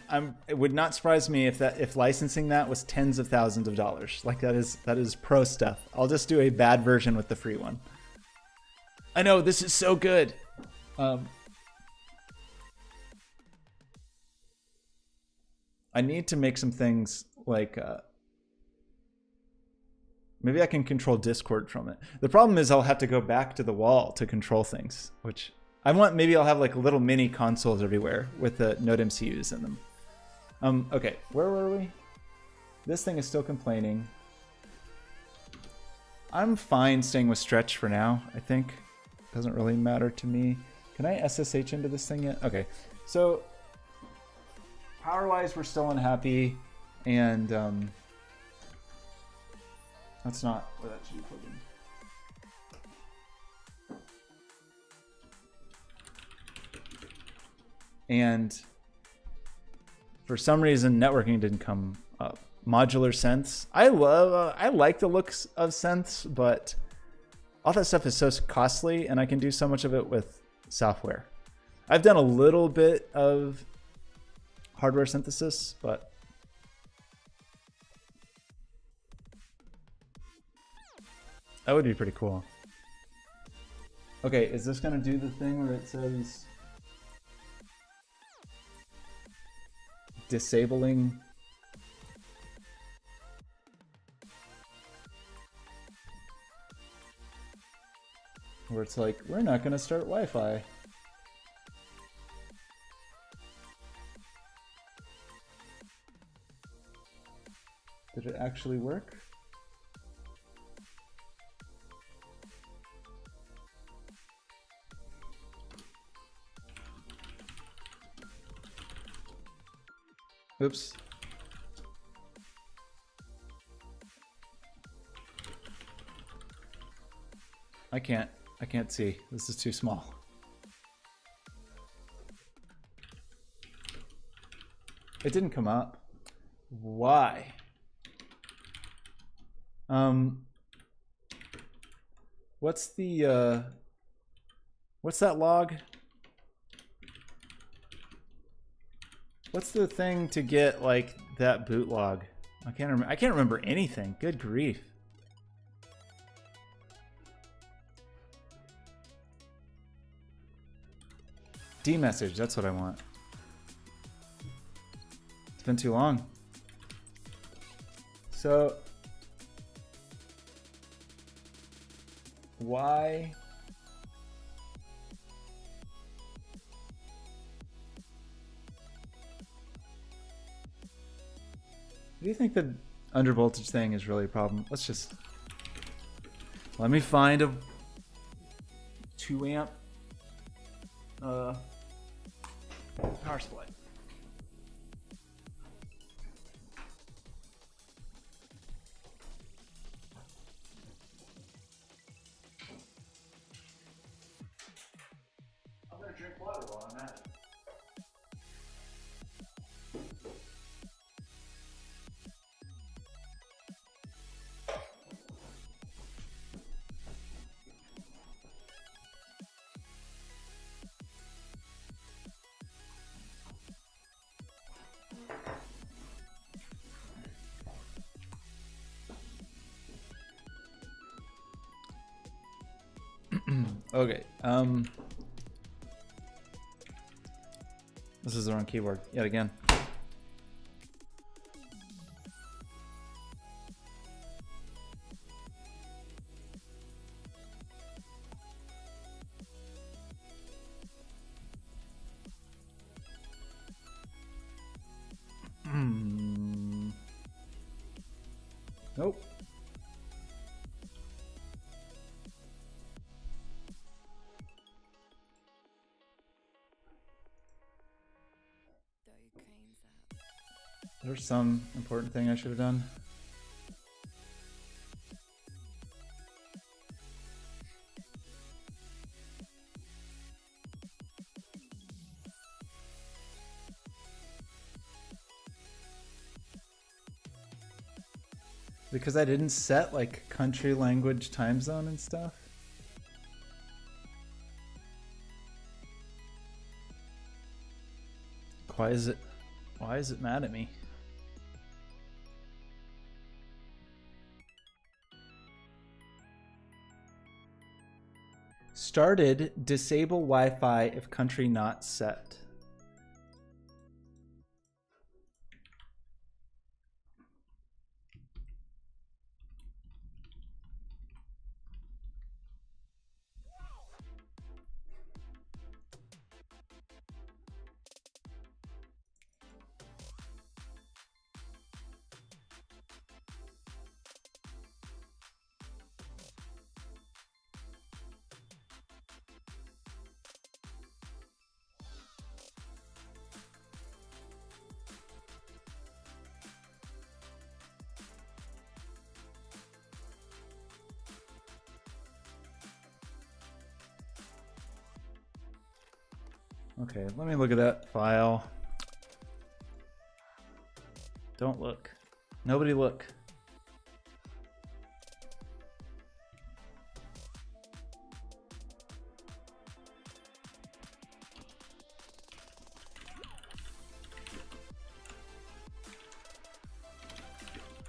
it would not surprise me if licensing that was tens of thousands of dollars. Like that is pro stuff. I'll just do a bad version with the free one. I know, this is so good. I need to make some things like maybe I can control Discord from it. The problem is I'll have to go back to the wall to control things, which I want. Maybe I'll have like little mini consoles everywhere with the Node MCUs in them. Okay, where were we? This thing is still complaining. I'm fine staying with Stretch for now, I think. Doesn't really matter to me. Can I SSH into this thing yet? Okay, so power-wise, we're still unhappy, and that's not where that should be plugged in. And for some reason, networking didn't come up. Modular synths. I like the looks of synths, but all that stuff is so costly, and I can do so much of it with software. I've done a little bit of hardware synthesis, but that would be pretty cool. Okay, is this gonna do the thing where it says disabling? Where it's like, we're not gonna start Wi-Fi. Did it actually work? Oops. I can't see. This is too small. It didn't come up. Why? What's that log? What's the thing to get like that boot log? I can't remember anything. Good grief. D-message, that's what I want. It's been too long. So why Do you think the undervoltage thing is really a problem? Let's just... Let me find a 2 amp power supply. I'm gonna drink water while I'm at it. Okay, this is the wrong keyboard yet again. Nope. There's some important thing I should have done. Because I didn't set like country, language, time zone and stuff. Why is it mad at me? Started disable Wi-Fi if country not set. Okay, let me look at that file. Don't look. Nobody look.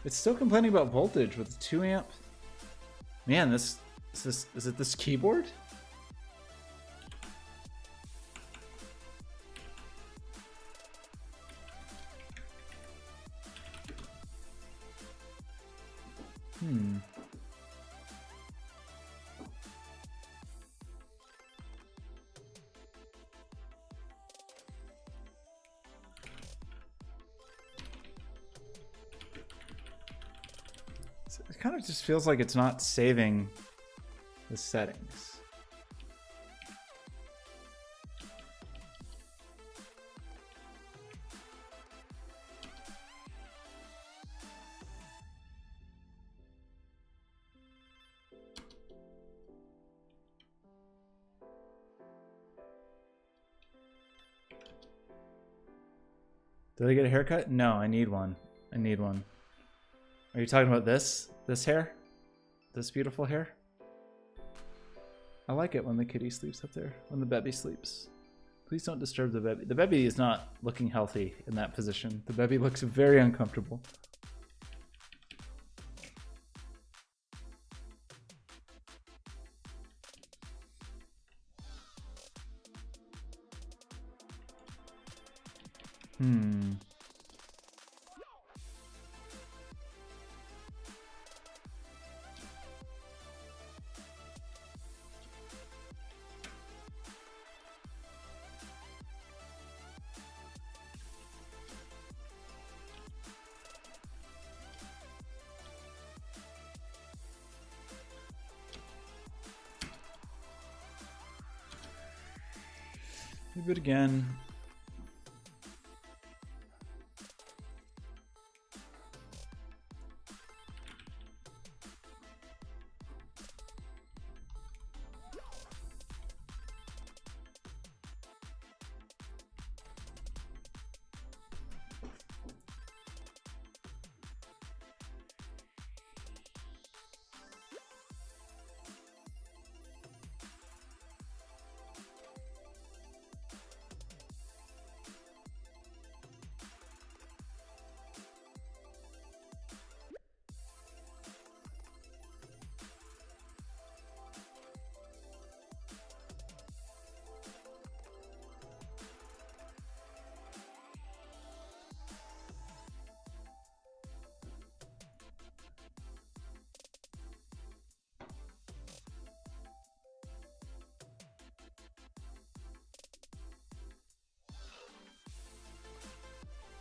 It's still complaining about voltage with 2 amp. Man, is it this keyboard? It kind of just feels like it's not saving the settings. Did I get a haircut? No, I need one. I need one. Are you talking about this? This hair? This beautiful hair? I like it when the kitty sleeps up there. When the baby sleeps. Please don't disturb the baby. The baby is not looking healthy in that position. The baby looks very uncomfortable. it again.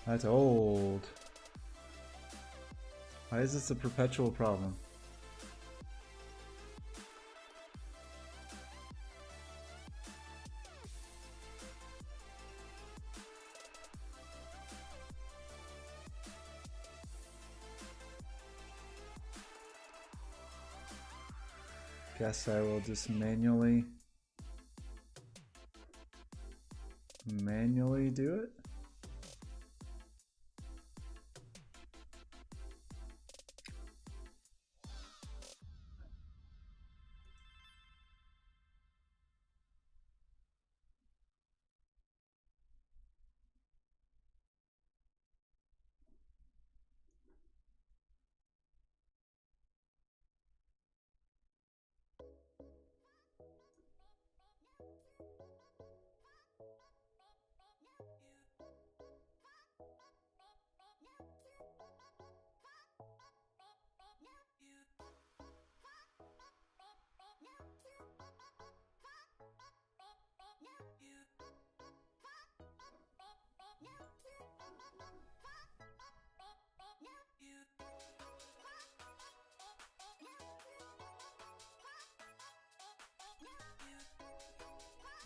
That's old. Why is this a perpetual problem? Guess I will just manually do it.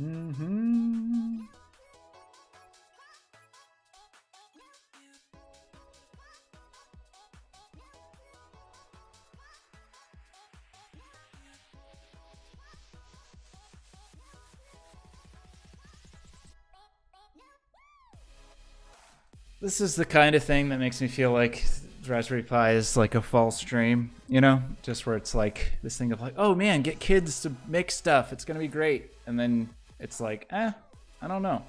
Mm-hmm. This is the kind of thing that makes me feel like Raspberry Pi is like a false dream, you know? Just where it's like this thing of like, oh man, get kids to make stuff. It's going to be great. And then it's like, I don't know.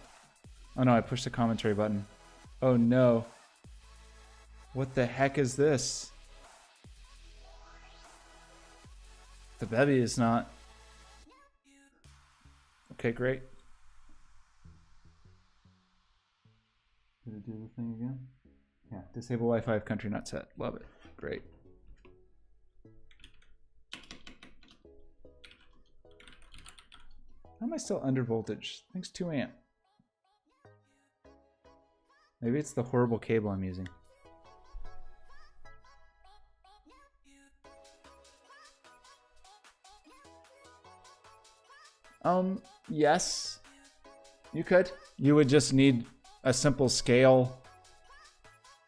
Oh no, I pushed the commentary button. Oh no. What the heck is this? The baby is not. Okay, great. Did it do the thing again? Yeah, disable Wi-Fi if country not set. Love it. Great. How am I still under voltage? I think it's 2 amp. Maybe it's the horrible cable I'm using. Yes. You could. You would just need a simple scale.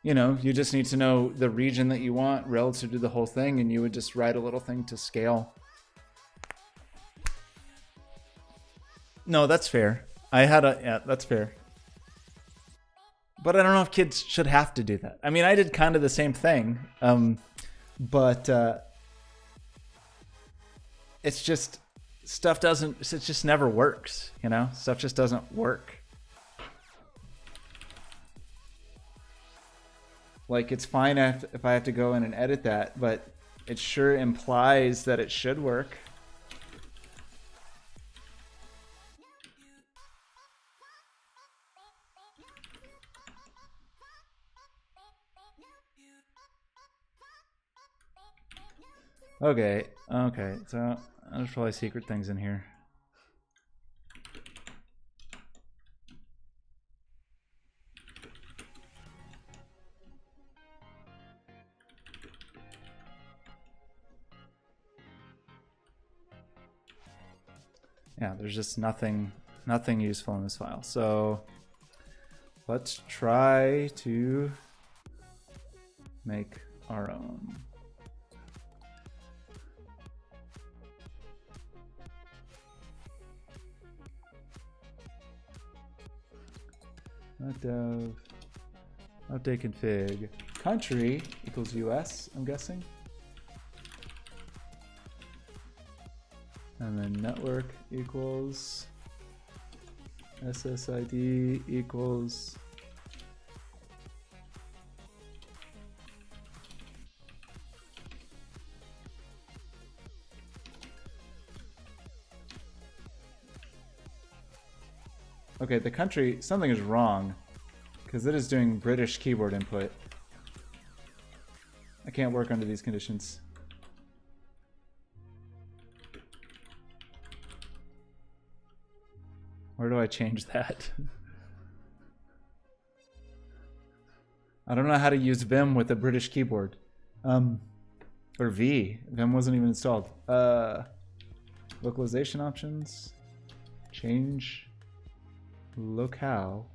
You know, you just need to know the region that you want relative to the whole thing, and you would just write a little thing to scale. No, that's fair. Yeah, that's fair. But I don't know if kids should have to do that. I mean, I did kind of the same thing, but it's just, stuff doesn't, it just never works, you know? Stuff just doesn't work. Like, it's fine if I have to go in and edit that, but it sure implies that it should work. Okay, so there's probably secret things in here. Yeah, there's just nothing Nothing useful in this file. So let's try to make our own. Dev update config country equals US, I'm guessing. And then network equals SSID equals okay, the country, something is wrong because it is doing British keyboard input. I can't work under these conditions. Where do I change that? I don't know how to use Vim with a British keyboard. Or V. Vim wasn't even installed. Localization options. Change locale.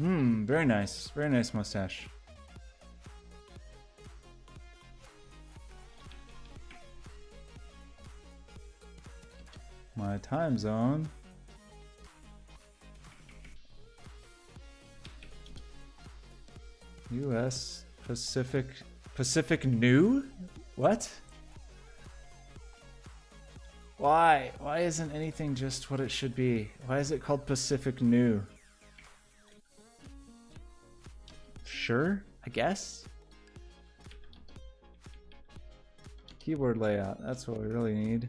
Very nice. Very nice mustache. My time zone. US Pacific New? What? Why? Why isn't anything just what it should be? Why is it called Pacific New? Sure, I guess. Keyboard layout, that's what we really need.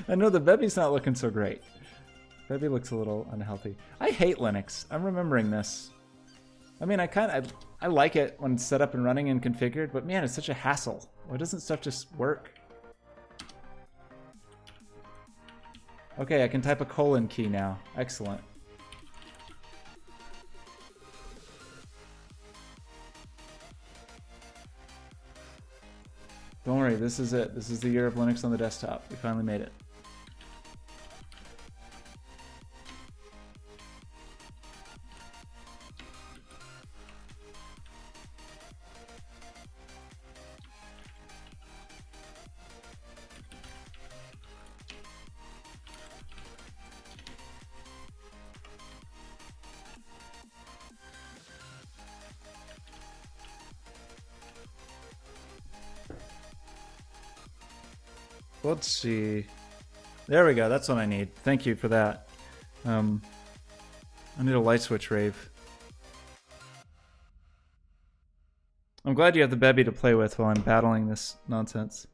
I know the Bebby's not looking so great. Bebby looks a little unhealthy. I hate Linux. I'm remembering this. I mean, I like it when it's set up and running and configured, but man, it's such a hassle. Why doesn't stuff just work? Okay, I can type a colon key now. Excellent. Don't worry, this is it. This is the year of Linux on the desktop. We finally made it. Let's see. There we go. That's what I need. Thank you for that. I need a light switch rave. I'm glad you have the Bebby to play with while I'm battling this nonsense.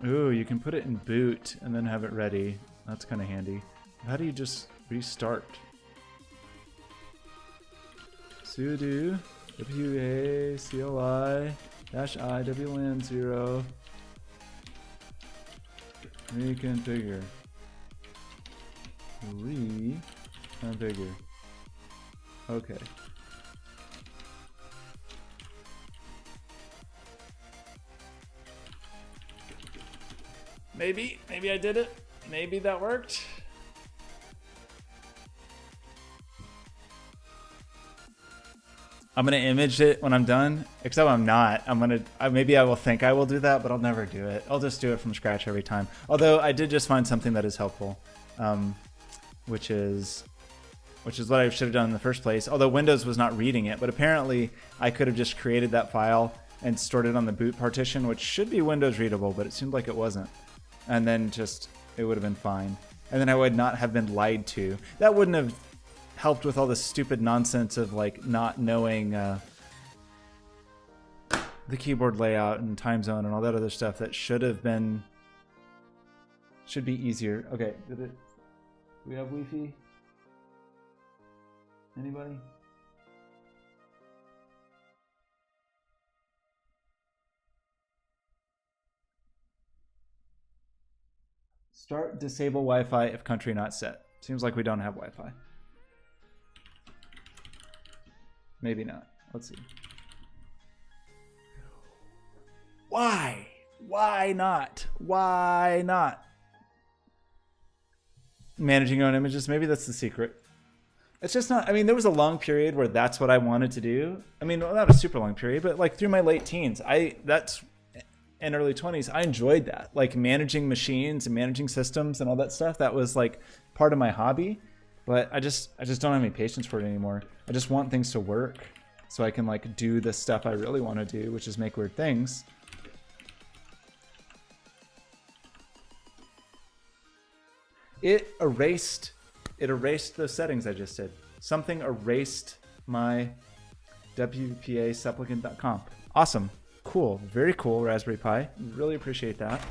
Ooh, you can put it in boot and then have it ready. That's kind of handy. How do you just restart? Sudo WA CLI -I WLAN 0 reconfigure. Reconfigure. Okay. Maybe I did it. Maybe that worked. I'm gonna image it when I'm done, except I'm not. Maybe I will think I will do that, but I'll never do it. I'll just do it from scratch every time. Although I did just find something that is helpful, which is what I should have done in the first place. Although Windows was not reading it, but apparently I could have just created that file and stored it on the boot partition, which should be Windows readable, but it seemed like it wasn't. And then it would have been fine. And then I would not have been lied to. That wouldn't have helped with all this stupid nonsense of like not knowing the keyboard layout and time zone and all that other stuff that should be easier. Okay, do we have Wi-Fi? Anybody? Start disable Wi-Fi if country not set. Seems like we don't have Wi-Fi. Maybe not. Let's see. Why? Why not? Why not? Managing your own images. Maybe that's the secret. It's just not. I mean, there was a long period where that's what I wanted to do. I mean, well, not a super long period, but like through my late teens, and early 20s, I enjoyed that. Like managing machines and managing systems and all that stuff. That was like part of my hobby. But I just don't have any patience for it anymore. I just want things to work so I can like do the stuff I really want to do, which is make weird things. It erased those settings I just did. Something erased my WPA Awesome. Cool. Very cool, Raspberry Pi. Really appreciate that.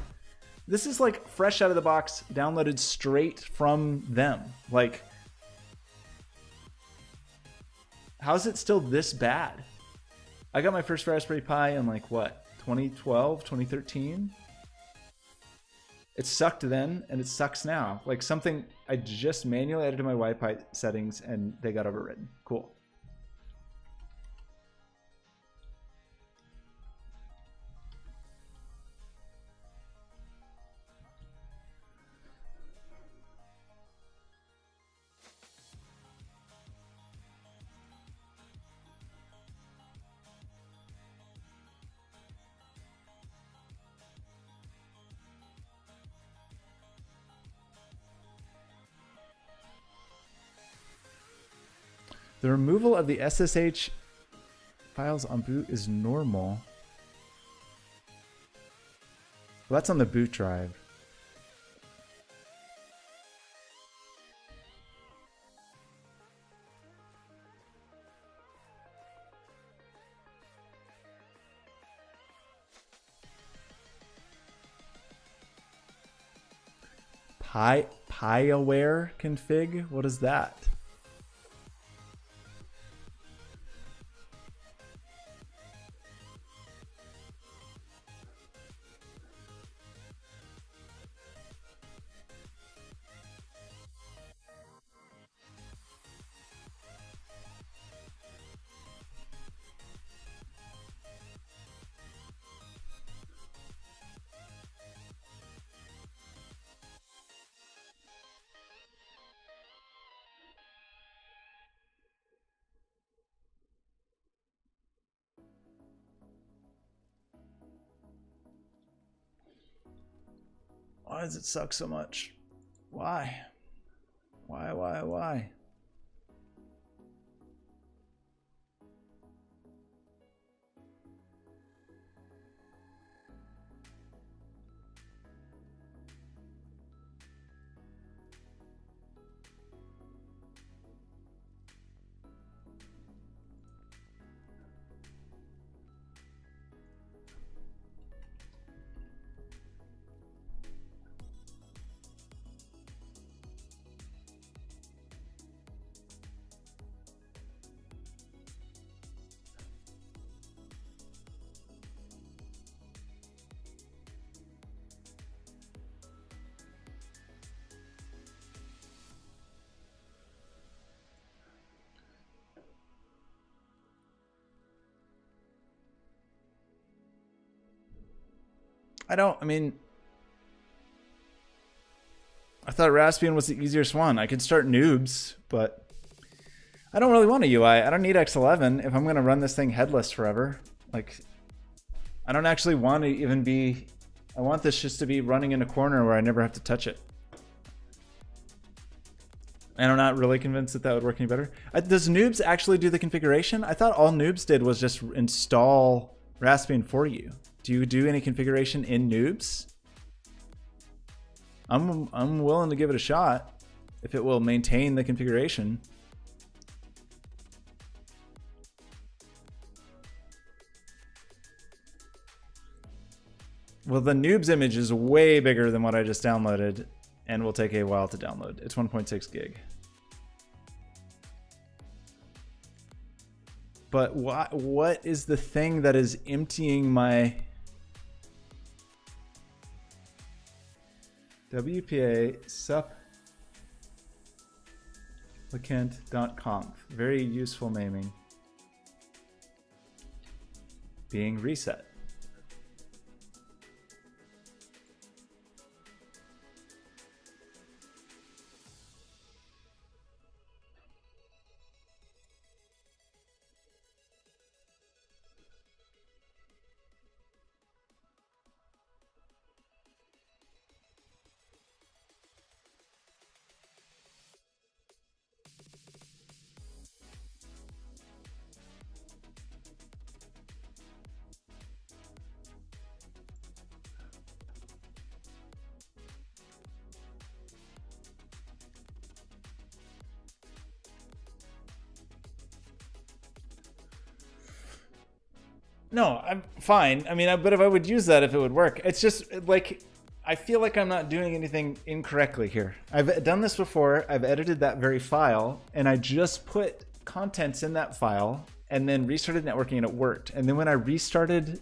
This is like fresh out of the box, downloaded straight from them. Like, how's it still this bad? I got my first Raspberry Pi in like what, 2012, 2013? It sucked then and it sucks now. Like something, I just manually edited my Wi-Fi settings and they got overridden. Cool. The removal of the SSH files on boot is normal. Well, that's on the boot drive. PiAware config? What is that? Why does it suck so much? Why? Why? I mean, I thought Raspbian was the easiest one. I could start noobs, but I don't really want a UI. I don't need X11 if I'm going to run this thing headless forever. Like, I don't actually want to even be... I want this just to be running in a corner where I never have to touch it. And I'm not really convinced that that would work any better. Does Noobs actually do the configuration? I thought all Noobs did was just install Raspbian for you. Do you do any configuration in Noobs? I'm willing to give it a shot if it will maintain the configuration. Well, the Noobs image is way bigger than what I just downloaded and will take a while to download. It's 1.6 gig. But what is the thing that is emptying my WPA supplicant.conf? Very useful naming. Being reset. No, I'm fine. I mean, but if I would use that, if it would work. It's just like, I feel like I'm not doing anything incorrectly here. I've done this before. I've edited that very file, and I just put contents in that file and then restarted networking, and it worked. And then when I restarted,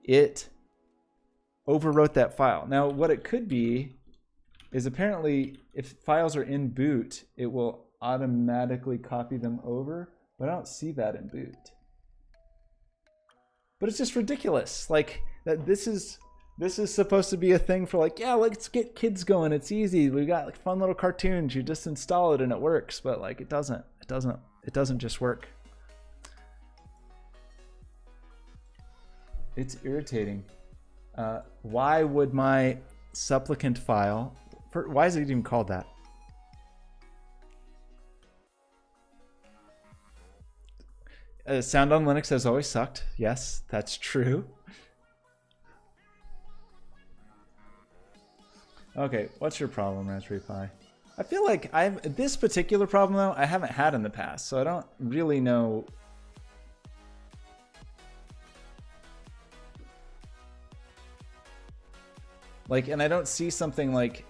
it overwrote that file. Now, what it could be is apparently if files are in boot, it will automatically copy them over. But I don't see that in boot. But it's just ridiculous. Like that this is supposed to be a thing for like, yeah, let's get kids going. It's easy. We got like fun little cartoons. You just install it and it works. But like it doesn't just work. It's irritating. Why would my supplicant file, why is it even called that? Sound on Linux has always sucked. Yes, that's true. Okay, what's your problem, Raspberry Pi? I feel like this particular problem though, I haven't had in the past, so I don't really know. Like, and I don't see something like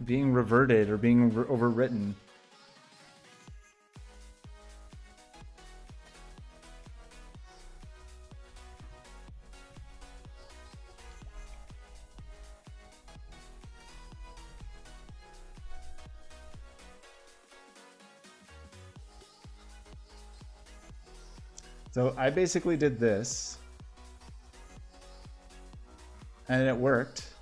being reverted or being overwritten. So I basically did this, and it worked.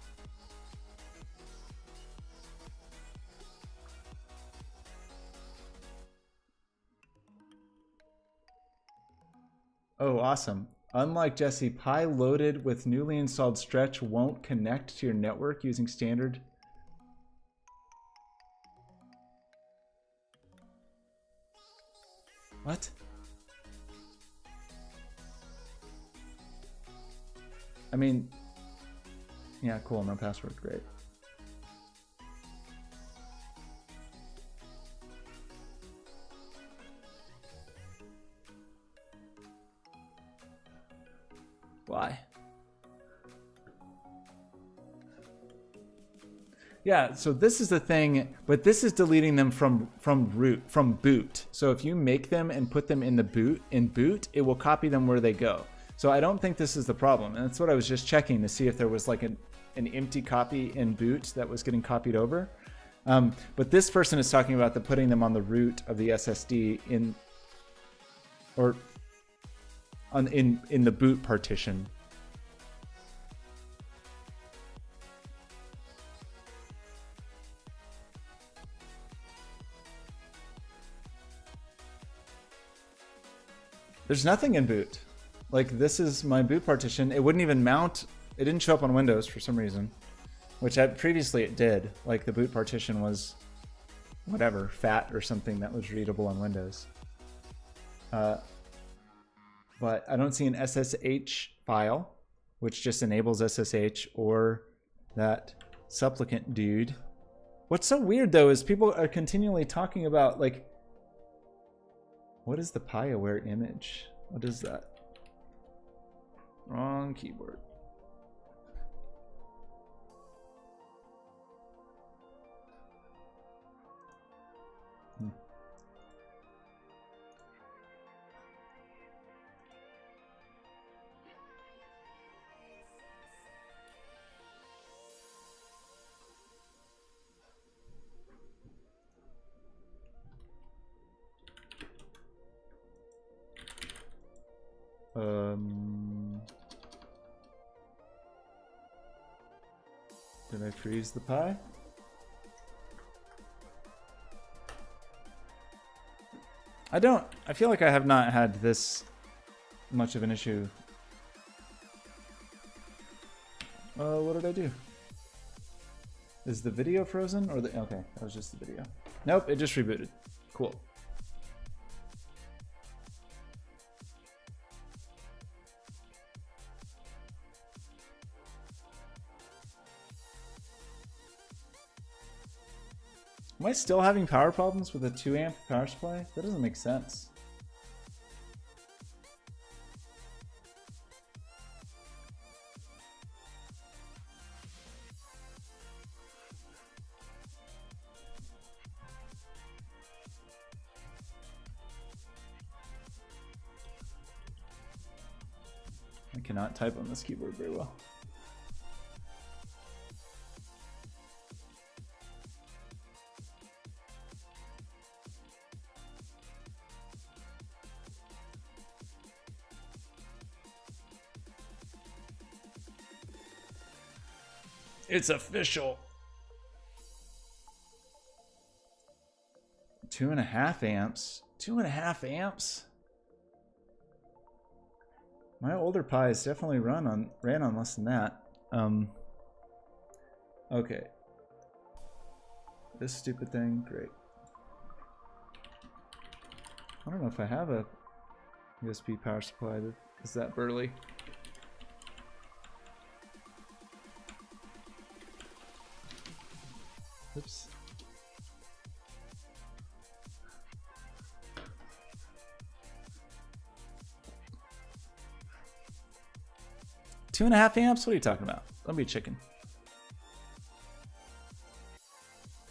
Oh, awesome. Unlike Jesse, Pi loaded with newly installed Stretch won't connect to your network using standard. What? I mean, yeah, cool, no password, great. Why? Yeah, so this is the thing, but this is deleting them from boot. So if you make them and put them in the boot, it will copy them where they go. So I don't think this is the problem. And that's what I was just checking to see if there was like an empty copy in boot that was getting copied over. But this person is talking about putting them on the root of the SSD in, or in the boot partition. There's nothing in boot. Like, this is my boot partition. It wouldn't even mount. It didn't show up on Windows for some reason, which previously it did. Like, the boot partition was whatever, fat or something that was readable on Windows. But I don't see an SSH file, which just enables SSH, or that supplicant dude. What's so weird though is people are continually talking about, like, what is the PieAware image? What is that? Wrong keyboard. Did I freeze the pie? I feel like I have not had this much of an issue. What did I do? Is the video frozen or the, okay, that was just the video. Nope, it just rebooted. Cool. Am I still having power problems with a 2 amp power supply? That doesn't make sense. I cannot type on this keyboard very well. It's official. 2.5 amps. 2.5 amps. My older Pies definitely ran on less than that. Okay. This stupid thing, great. I don't know if I have a USB power supply that is that burly. Oops. Two and a half amps? What are you talking about? Don't be a chicken.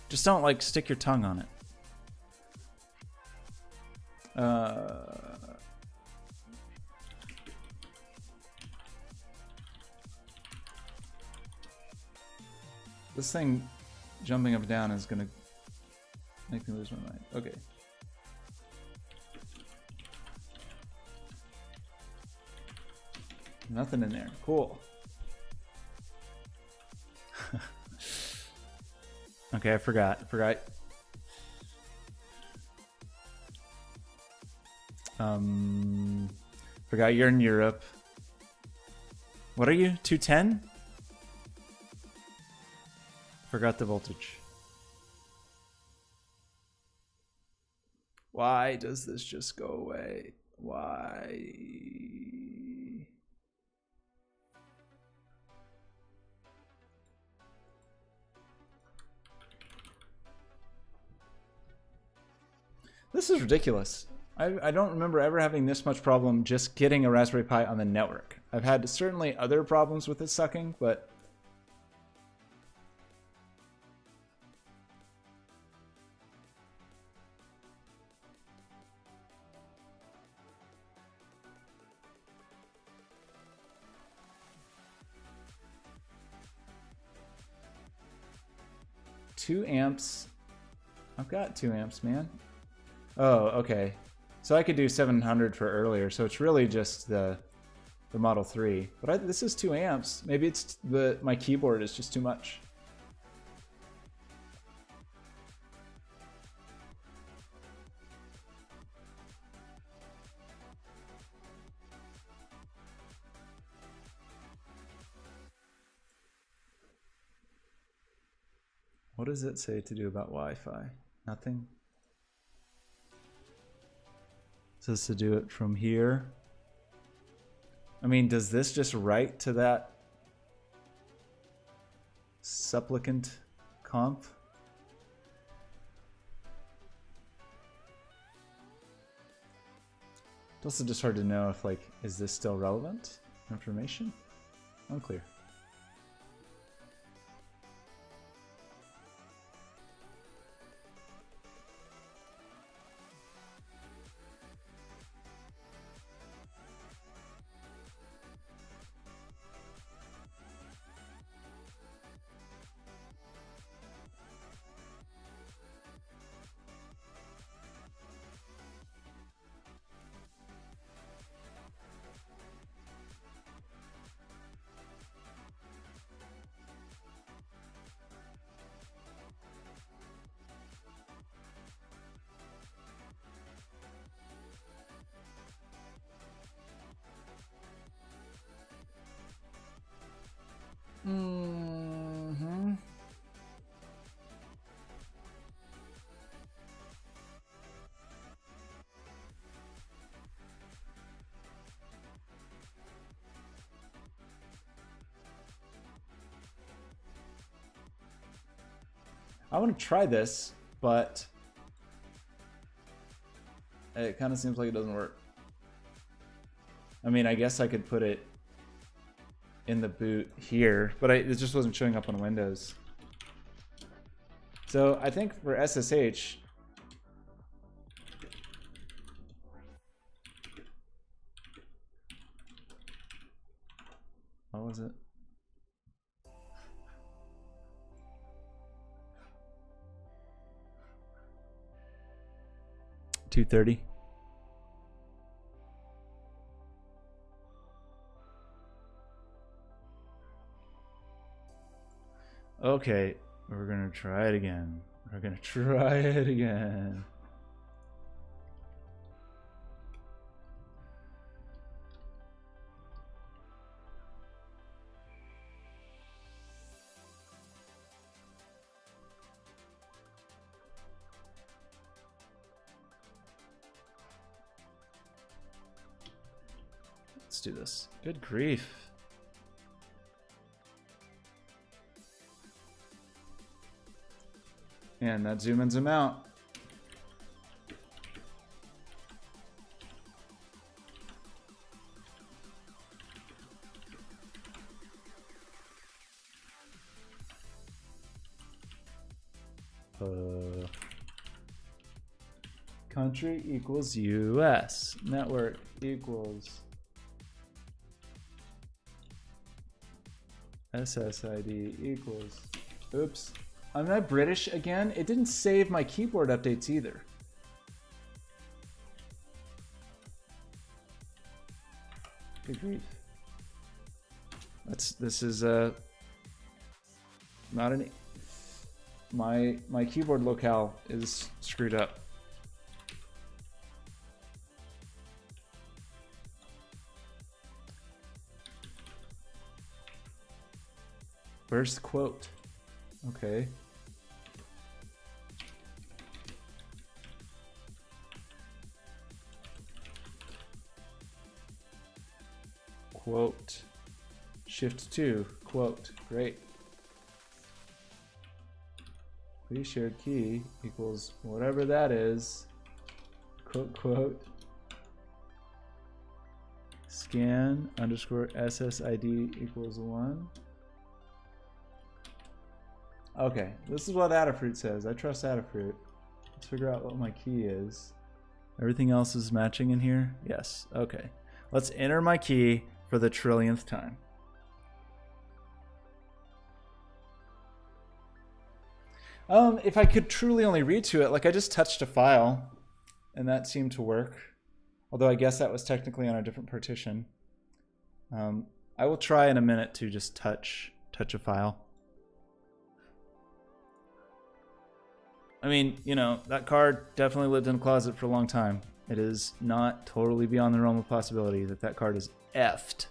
Just don't, like, stick your tongue on it. This thing jumping up and down is gonna make me lose my mind. Okay. Nothing in there. Cool. Okay, I forgot. Forgot you're in Europe. What are you? 210? Forgot the voltage. Why does this just go away? Why? This is ridiculous. I don't remember ever having this much problem just getting a Raspberry Pi on the network. I've had certainly other problems with it sucking, but $2 amps. I've got 2 amps, man. Oh, okay. So I could do 700 for earlier. So it's really just the Model 3. But this is 2 amps. Maybe it's my keyboard is just too much. What does it say to do about Wi-Fi? Nothing. It says to do it from here. I mean, does this just write to that supplicant conf? It's also just hard to know if, like, is this still relevant information? Unclear. I want to try this, but it kind of seems like it doesn't work. I mean, I guess I could put it in the boot here, but it just wasn't showing up on Windows. So I think for SSH, what was it? $230. Okay, we're gonna try it again. We're gonna try it again. Let's do this. Good grief. And that zoom in, zoom out. Country equals US. Network equals SSID equals. Oops. Am I British again? It didn't save my keyboard updates either. Good grief. This is not an my keyboard locale is screwed up. Where's the quote? Okay. Quote. Shift 2. Quote. Great. Please shared key equals whatever that is. Quote, quote. Scan underscore SSID equals 1. Okay, this is what Adafruit says. I trust Adafruit. Let's figure out what my key is. Everything else is matching in here? Yes, okay. Let's enter my key for the trillionth time. If I could truly only read to it, like I just touched a file and that seemed to work. Although I guess that was technically on a different partition. I will try in a minute to just touch a file. I mean, you know, that card definitely lived in a closet for a long time. It is not totally beyond the realm of possibility that that card is effed.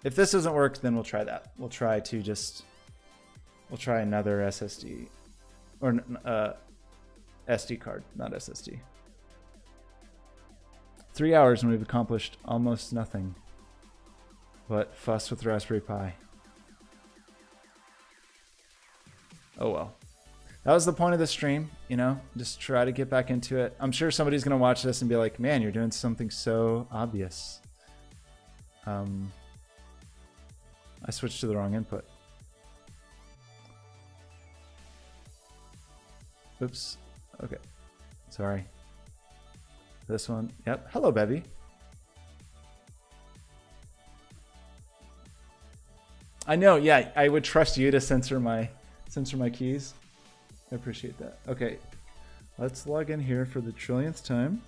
If this doesn't work, then we'll try that. We'll try another SSD. Or SD card, not SSD. 3 hours and we've accomplished almost nothing but fuss with Raspberry Pi. Oh well. That was the point of the stream, you know? Just try to get back into it. I'm sure somebody's gonna watch this and be like, man, you're doing something so obvious. I switched to the wrong input. Oops. Okay. Sorry. This one. Yep. Hello, baby. I know. Yeah, I would trust you to censor my keys. I appreciate that. Okay. Let's log in here for the trillionth time.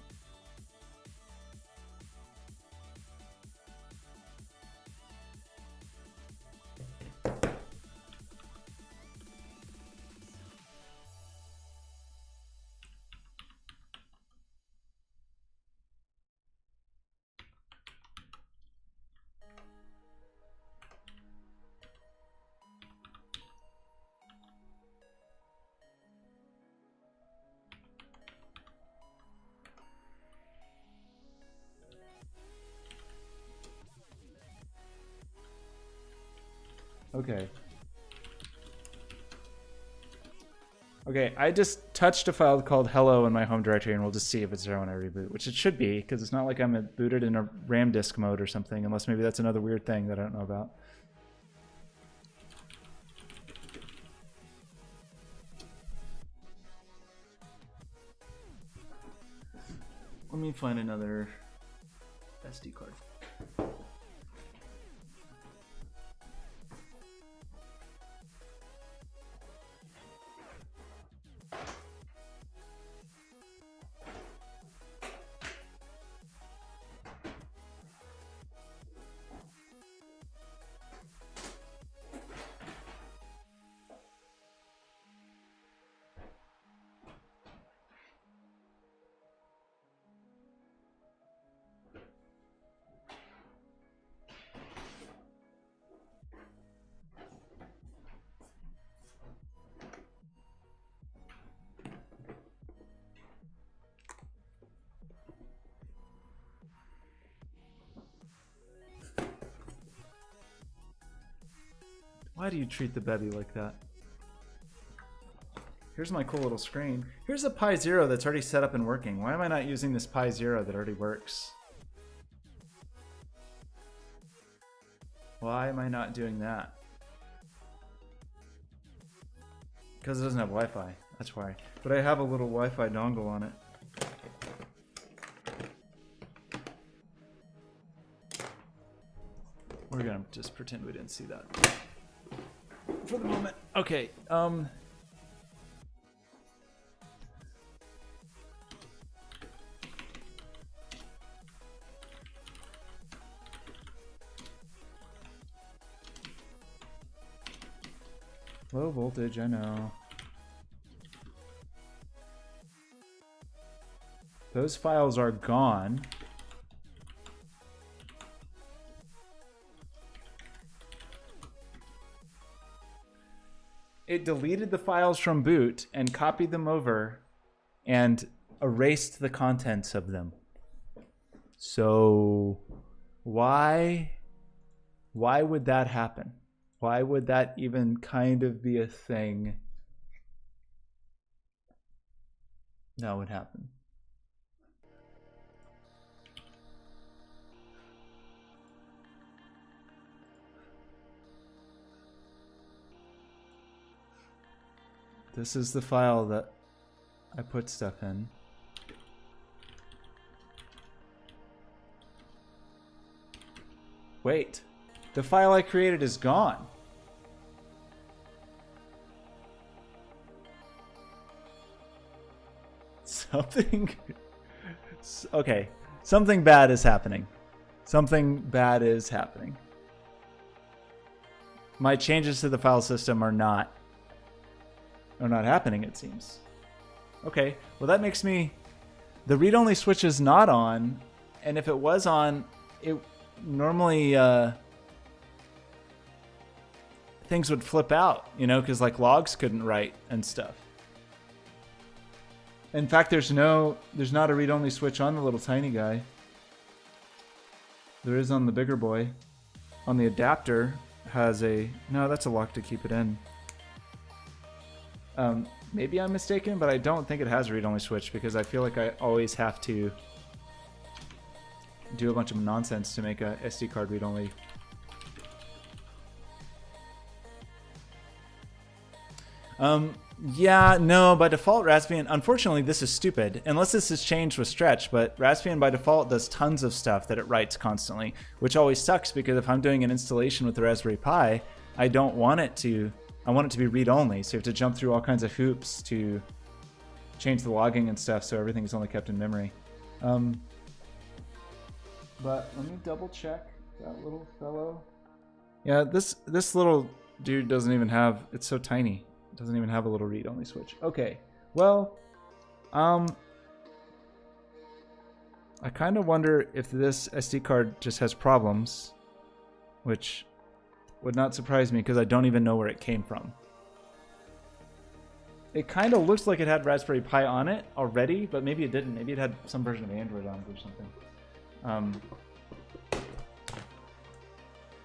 Okay. Okay, I just touched a file called hello in my home directory, and we'll just see if it's there when I reboot, which it should be, because it's not like I'm booted in a RAM disk mode or something, unless maybe that's another weird thing that I don't know about. Let me find another SD card. Why do you treat the baby like that? Here's my cool little screen. Here's a Pi Zero that's already set up and working. Why am I not using this Pi Zero that already works? Why am I not doing that? Because it doesn't have Wi-Fi. That's why. But I have a little Wi-Fi dongle on it. We're gonna just pretend we didn't see that for the moment. Okay, low voltage, I know. Those files are gone. It deleted the files from boot and copied them over and erased the contents of them. So why would that happen? Why would that even kind of be a thing that would happen? This is the file that I put stuff in. Wait, the file I created is gone. Something. Okay. Something bad is happening. Something bad is happening. My changes to the file system are not happening, it seems. Okay. Well, that makes me... The read-only switch is not on. And if it was on, it normally... things would flip out, you know, because like logs couldn't write and stuff. In fact, there's not a read-only switch on the little tiny guy. There is on the bigger boy. On the adapter has a... No, that's a lock to keep it in. Maybe I'm mistaken, but I don't think it has a read-only switch because I feel like I always have to do a bunch of nonsense to make a SD card read-only. Yeah, no, by default, Raspbian, unfortunately, this is stupid, unless this has changed with Stretch, but Raspbian by default does tons of stuff that it writes constantly, which always sucks because if I'm doing an installation with the Raspberry Pi, I want it to be read-only, so you have to jump through all kinds of hoops to change the logging and stuff, so everything's only kept in memory. But let me double check that little fellow. Yeah, this little dude doesn't even have, it's so tiny. It doesn't even have a little read-only switch. Okay, well, I kind of wonder if this SD card just has problems, which would not surprise me because I don't even know where it came from. It kind of looks like it had Raspberry Pi on it already, but maybe it didn't. Maybe it had some version of Android on it or something.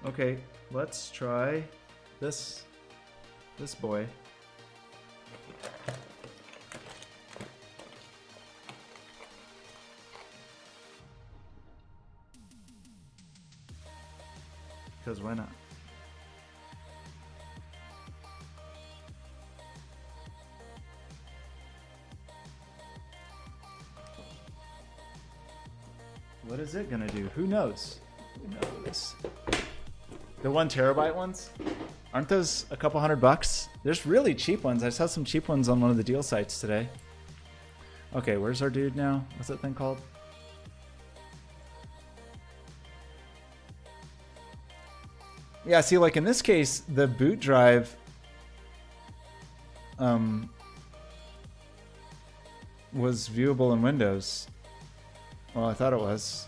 Okay, let's try this boy. Because why not? What is it gonna do? Who knows? Who knows? The 1 terabyte ones? Aren't those a couple $100? There's really cheap ones. I saw some cheap ones on one of the deal sites today. Okay, where's our dude now? What's that thing called? Yeah, see, like in this case, the boot drive was viewable in Windows. Well, I thought it was.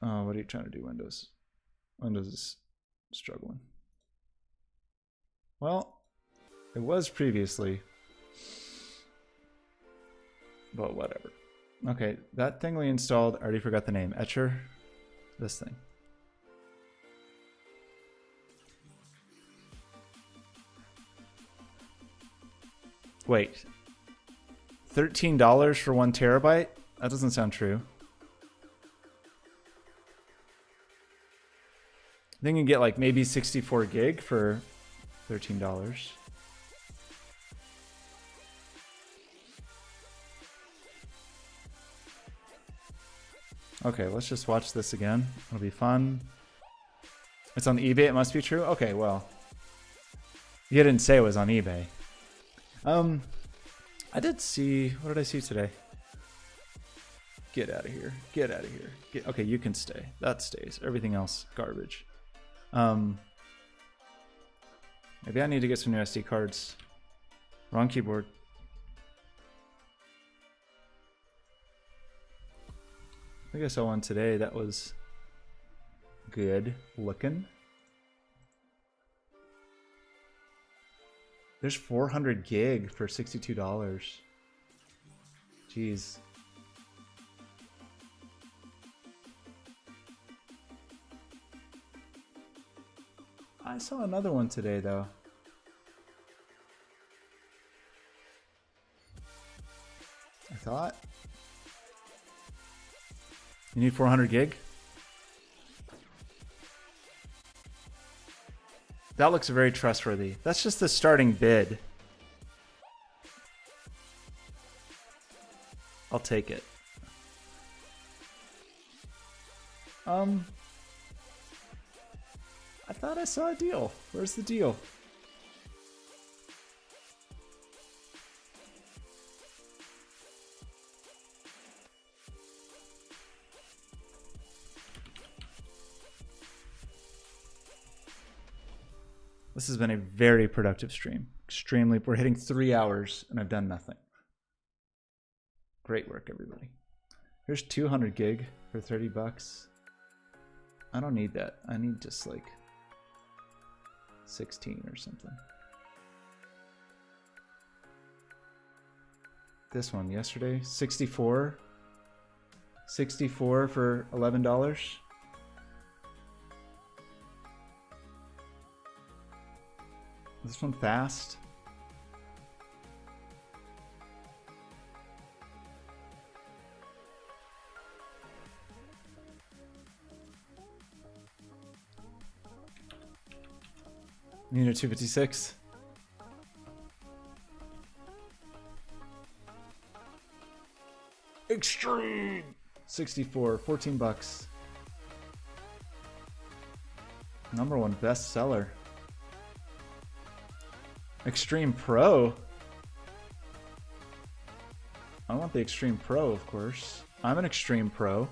Oh, what are you trying to do, Windows? Windows is struggling. Well, it was previously. But whatever. Okay, that thing we installed, I already forgot the name. Etcher? This thing. Wait. $13 for 1 terabyte? That doesn't sound true. I think you can get like maybe 64 gig for $13. Okay, let's just watch this again. It'll be fun. It's on eBay, it must be true? Okay, well. You didn't say it was on eBay. I did see, what did I see today? Get out of here. Get out of here. Okay, you can stay. That stays. Everything else, garbage. Maybe I need to get some new SD cards. Wrong keyboard. I think I saw one today that was good looking. There's 400 gig for $62. Jeez. I saw another one today though. I thought. You need 400 gig? That looks very trustworthy. That's just the starting bid. I'll take it. I thought I saw a deal. Where's the deal? This has been a very productive stream. Extremely. We're hitting 3 hours and I've done nothing. Great work, everybody. Here's 200 gig for 30 bucks. I don't need that. I need just like 16 or something. This one yesterday, 64. 64 for $11. This one fast. Nino 256. Extreme 64, 14 bucks. #1 bestseller. Extreme Pro. I want the Extreme Pro, of course. I'm an Extreme Pro.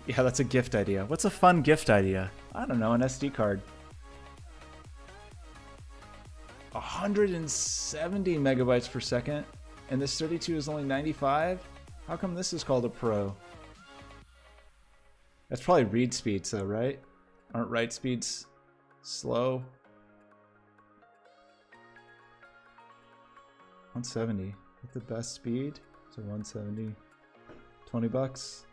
Yeah, that's a gift idea. What's a fun gift idea? I don't know, an SD card. 170 megabytes per second, and this 32 is only 95? How come this is called a Pro? That's probably read speeds though, right? Aren't write speeds slow? 170 with the best speed, so 170, 20 bucks.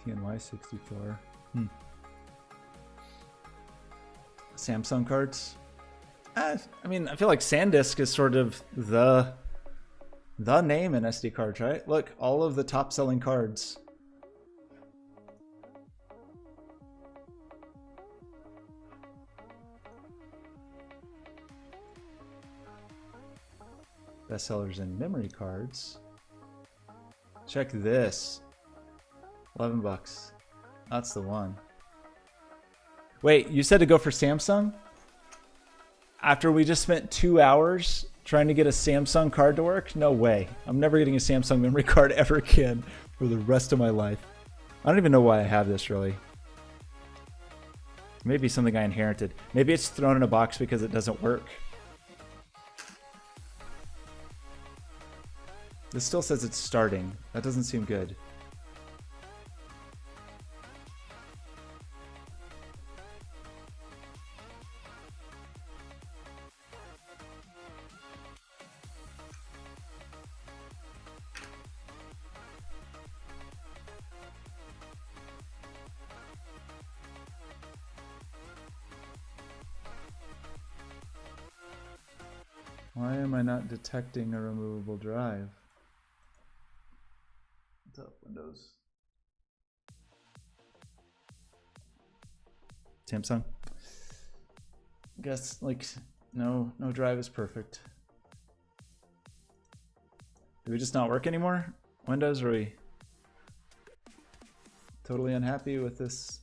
PNY 64. Samsung cards. I mean, I feel like SanDisk is sort of the name in SD cards, right? Look, all of the top selling cards. Bestsellers in memory cards. Check this. 11 bucks. That's the one. Wait, you said to go for Samsung? After we just spent 2 hours trying to get a Samsung card to work? No way. I'm never getting a Samsung memory card ever again for the rest of my life. I don't even know why I have this, really. Maybe something I inherited. Maybe it's thrown in a box because it doesn't work. This still says it's starting. That doesn't seem good. Why am I not detecting a removable drive? What's up, Windows? Samsung? Guess like no drive is perfect. Do we just not work anymore? Windows, are we totally unhappy with this?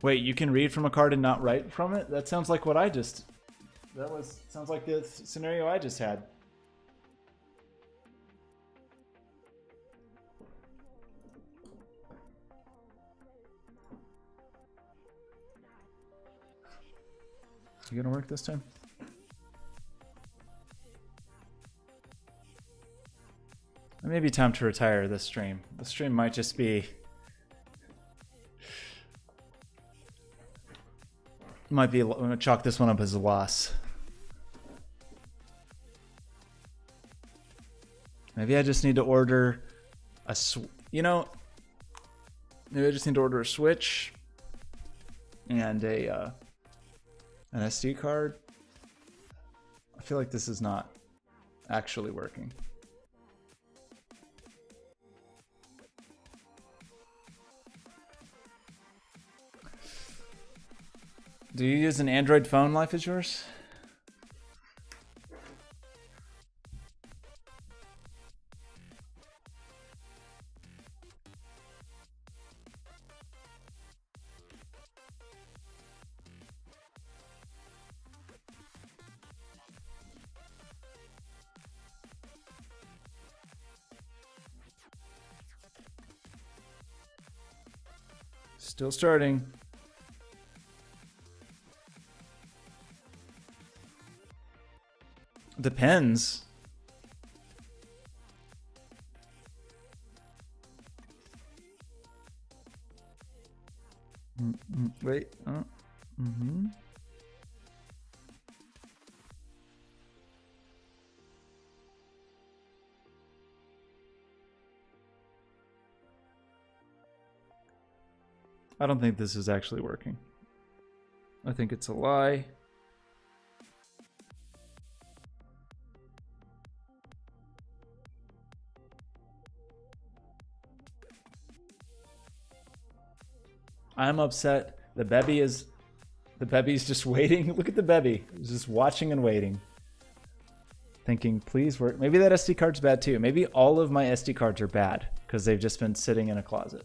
Wait, you can read from a card and not write from it? That sounds like what I just... sounds like the scenario I just had. You gonna work this time? It may be time to retire this stream. The stream might just be... I'm gonna chalk this one up as a loss. Maybe I just need to order a maybe I just need to order a Switch and an SD card. I feel like this is not actually working. Do you use an Android phone, Life is Yours? Still starting. Depends. Wait. I don't think this is actually working. I think it's a lie. I'm upset. The baby's just waiting. Look at the baby. He's just watching and waiting. Thinking, please work. Maybe that SD card's bad too. Maybe all of my SD cards are bad because they've just been sitting in a closet.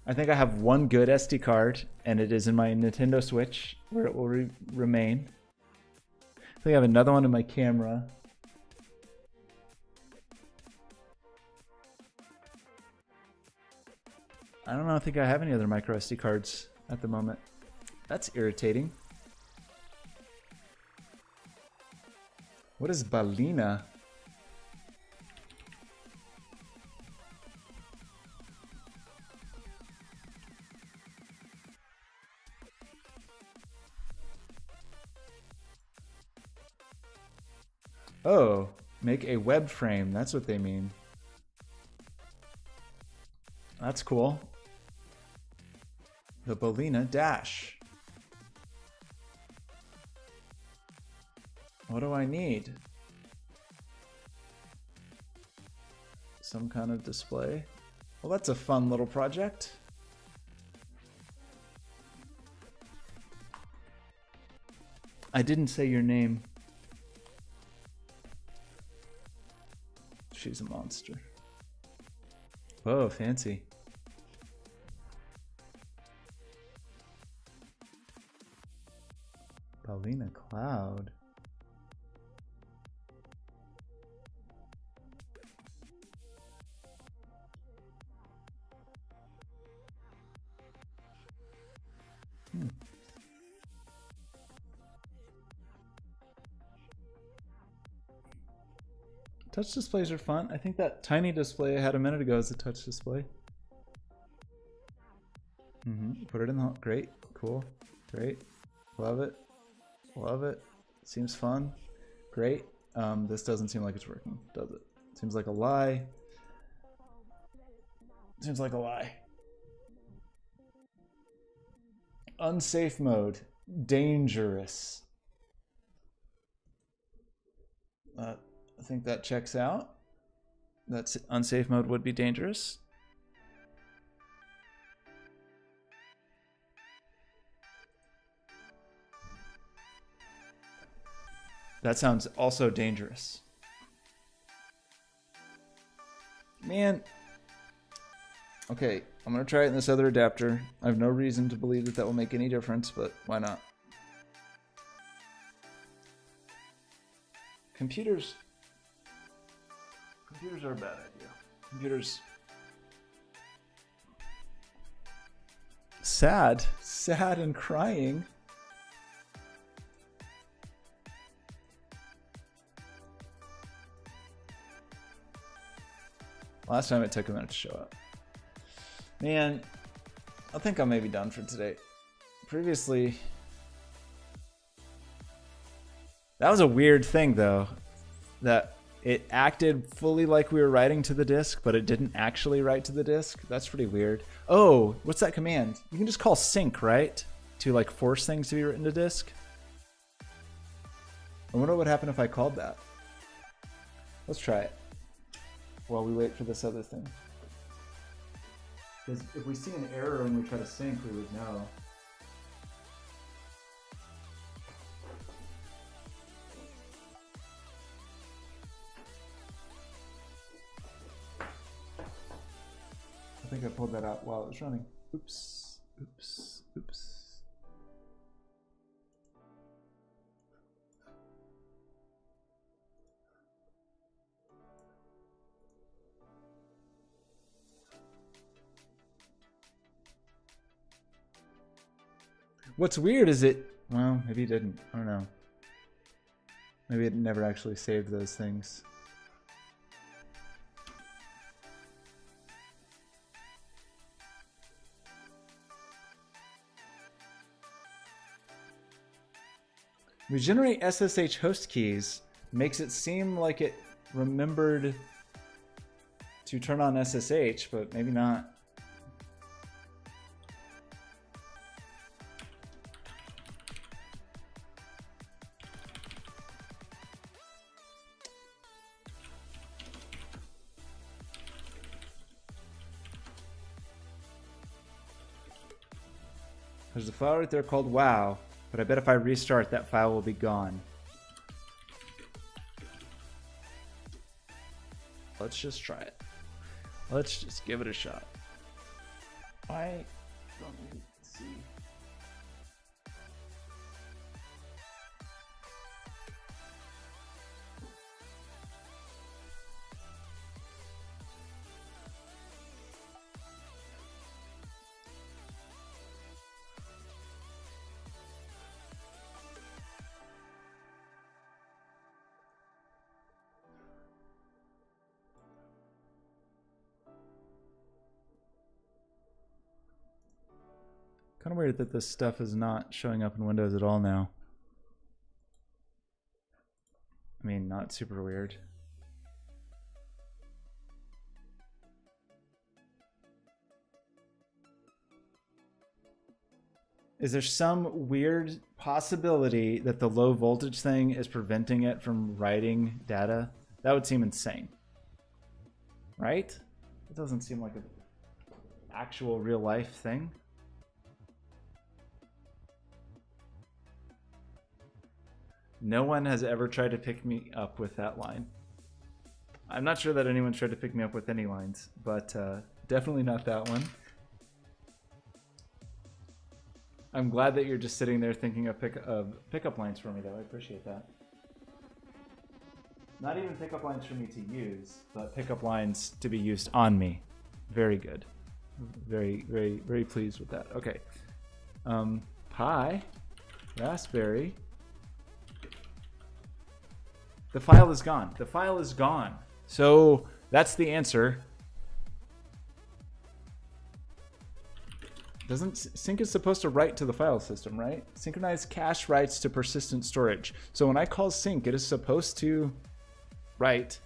I think I have one good SD card, and it is in my Nintendo Switch, where it will remain. I think I have another one in my camera. I don't know, I think I have any other micro SD cards at the moment. That's irritating. What is Balina? Oh, make a web frame. That's what they mean. That's cool. The Balina Dash. What do I need? Some kind of display. Well, that's a fun little project. I didn't say your name. She's a monster. Whoa, fancy. Balina Cloud. Touch displays are fun. I think that tiny display I had a minute ago is a touch display. Put it in the great, cool, great, love it, love it. Seems fun, great. This doesn't seem like it's working, does it? Seems like a lie. Seems like a lie. Unsafe mode, dangerous. I think that checks out. That's unsafe mode would be dangerous. That sounds also dangerous. Man. Okay, I'm gonna try it in this other adapter. I have no reason to believe that that will make any difference, but why not? Computers are a bad idea. Computers. Sad and crying. Last time it took a minute to show up. Man, I think I may be done for today. Previously, that was a weird thing though, that it acted fully like we were writing to the disk, but it didn't actually write to the disk. That's pretty weird. Oh, what's that command? You can just call sync, right? To like force things to be written to disk. I wonder what would happen if I called that. Let's try it while we wait for this other thing. Because if we see an error when we try to sync, we would know. I think I pulled that out while it was running. Oops, oops, oops. What's weird is it, well, maybe it didn't. I don't know. Maybe it never actually saved those things. Regenerate SSH host keys makes it seem like it remembered to turn on SSH, but maybe not. There's a file right there called wow, but I bet if I restart, that file will be gone. Let's just try it. Let's just give it a shot. I don't need to see. Kind of weird that this stuff is not showing up in Windows at all now. I mean, not super weird. Is there some weird possibility that the low voltage thing is preventing it from writing data? That would seem insane. Right? It doesn't seem like an actual real life thing. No one has ever tried to pick me up with that line. I'm not sure that anyone's tried to pick me up with any lines, but definitely not that one. I'm glad that you're just sitting there thinking of pickup lines for me, though. I appreciate that. Not even pickup lines for me to use, but pickup lines to be used on me. Very good. Very, very, very pleased with that. Okay. Pie, raspberry. The file is gone. The file is gone. So that's the answer. Doesn't sync is supposed to write to the file system, right? Synchronized cache writes to persistent storage. So when I call sync, it is supposed to write.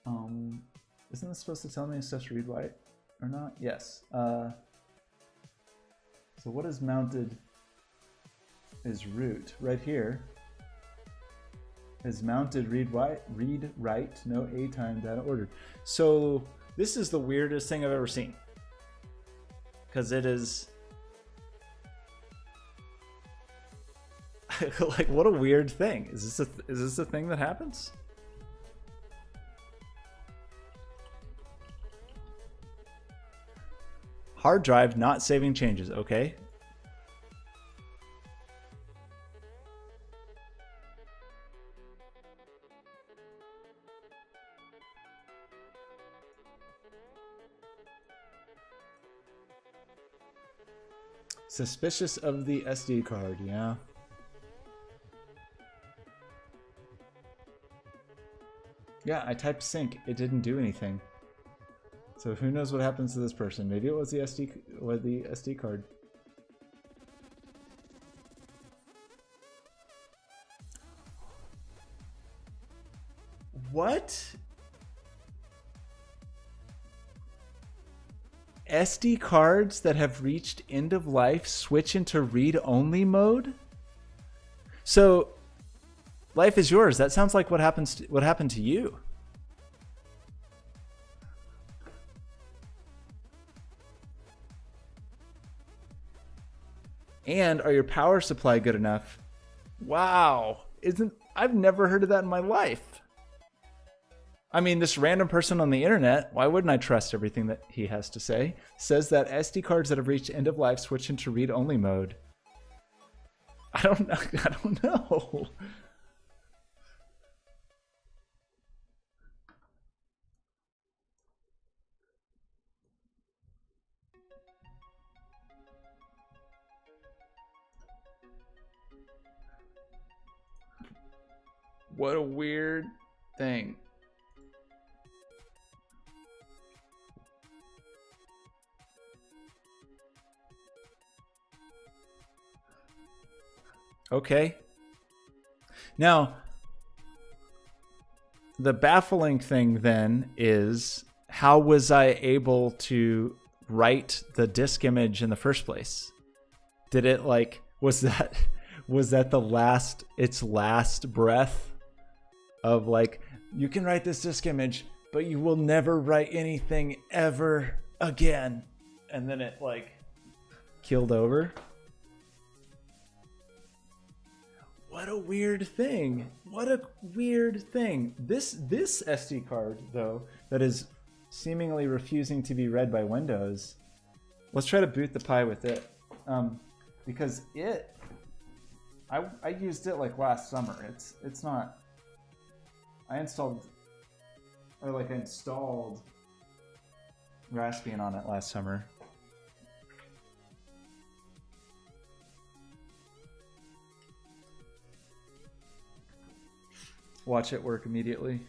Isn't this supposed to tell me stuff's read write or not? Yes. So what is mounted is root right here. Is mounted read write, no A time data ordered. So this is the weirdest thing I've ever seen. Because it is like, what a weird thing. Is this a thing that happens? Hard drive not saving changes, okay. Suspicious of the SD card, yeah. Yeah, I typed sync. It didn't do anything. So who knows what happens to this person? Maybe it was the SD card. What? SD cards that have reached end of life switch into read-only mode? So Life is yours. That sounds like what happened to you. And are your power supply good enough? Wow. I've never heard of that in my life. I mean, this random person on the internet, why wouldn't I trust everything that he has to say? Says that SD cards that have reached end of life switch into read-only mode. I don't know. What a weird thing. Okay. Now, the baffling thing then is, how was I able to write the disk image in the first place? Did it was that its last breath of you can write this disk image, but you will never write anything ever again, and then it keeled over? What a weird thing. What a weird thing. This SD card, though, that is seemingly refusing to be read by Windows. Let's try to boot the Pi with it. Because I used it last summer. It's not. I installed Raspbian on it last summer. Watch it work immediately.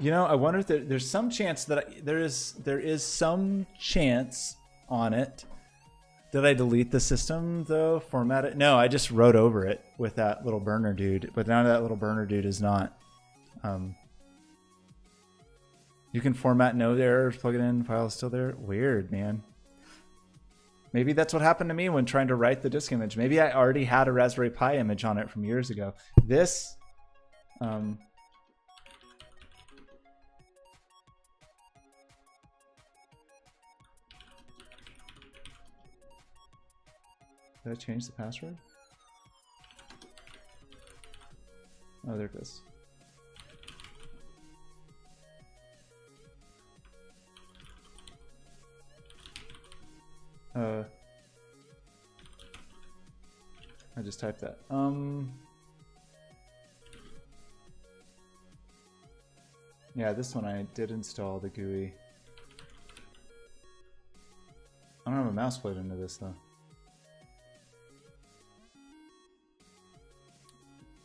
You know, I wonder if there's some chance that there is some chance on it. Did I delete the system though? Format it? No, I just wrote over it with that little burner dude. But now that little burner dude is not. You can format no errors, plug it in, file is still there. Weird, man. Maybe that's what happened to me when trying to write the disk image. Maybe I already had a Raspberry Pi image on it from years ago. This, did I change the password? Oh, there it goes. I just typed that. Yeah, this one I did install the GUI. I don't have a mouse plate into this though.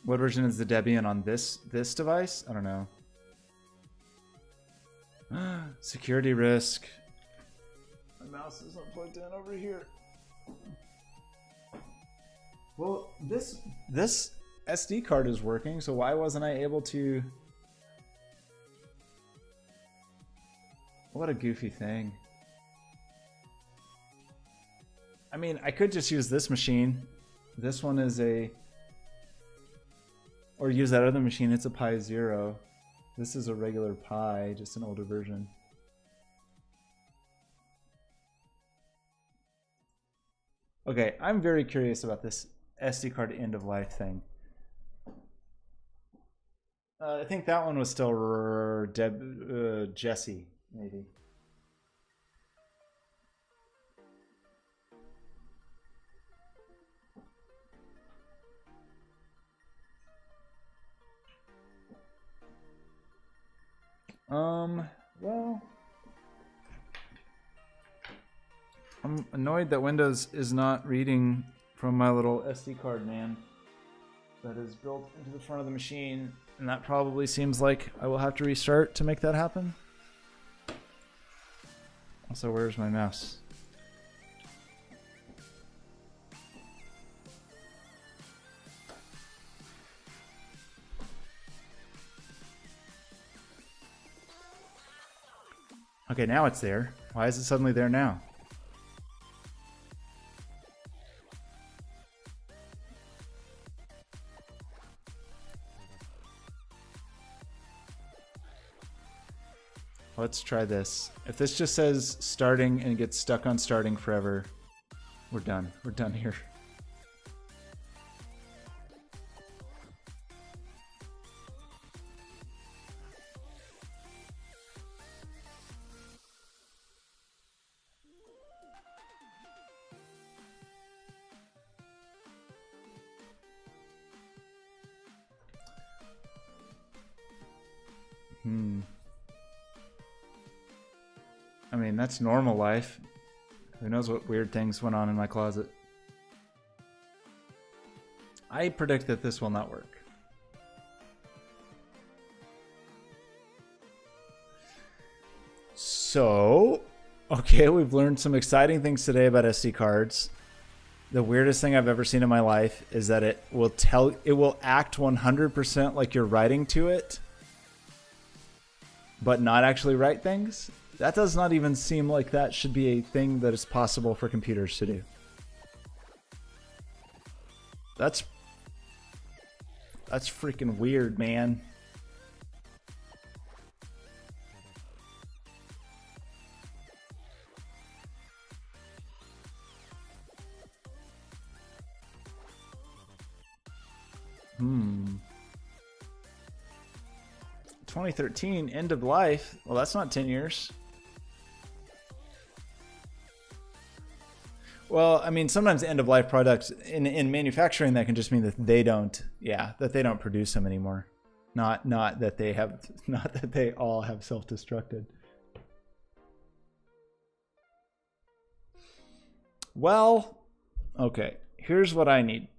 What version is the Debian on this device? I don't know. Security risk. My mouse isn't plugged in over here. Well, this SD card is working, so why wasn't I able to? What a goofy thing. I mean, I could just use this machine. This one is or use that other machine. It's a Pi Zero. This is a regular Pi, just an older version. Okay, I'm very curious about this SD card end of life thing. I think that one was still Jesse, maybe. Well, I'm annoyed that Windows is not reading from my little SD card, man. That is built into the front of the machine, and that probably seems like I will have to restart to make that happen. Also, where's my mouse? Okay, now it's there. Why is it suddenly there now? Let's try this. If this just says starting and gets stuck on starting forever, we're done. We're done here. I mean, that's normal life. Who knows what weird things went on in my closet. I predict that this will not work. So, okay, we've learned some exciting things today about SD cards. The weirdest thing I've ever seen in my life is that it will act 100% like you're writing to it, but not actually write things. That does not even seem like that should be a thing that is possible for computers to do. That's freaking weird, man. Hmm. 2013, end of life. Well, that's not 10 years. Well, I mean, sometimes end-of-life products in manufacturing, that can just mean that they don't, that they don't produce them anymore. Not that they all have self-destructed. Well, okay. Here's what I need.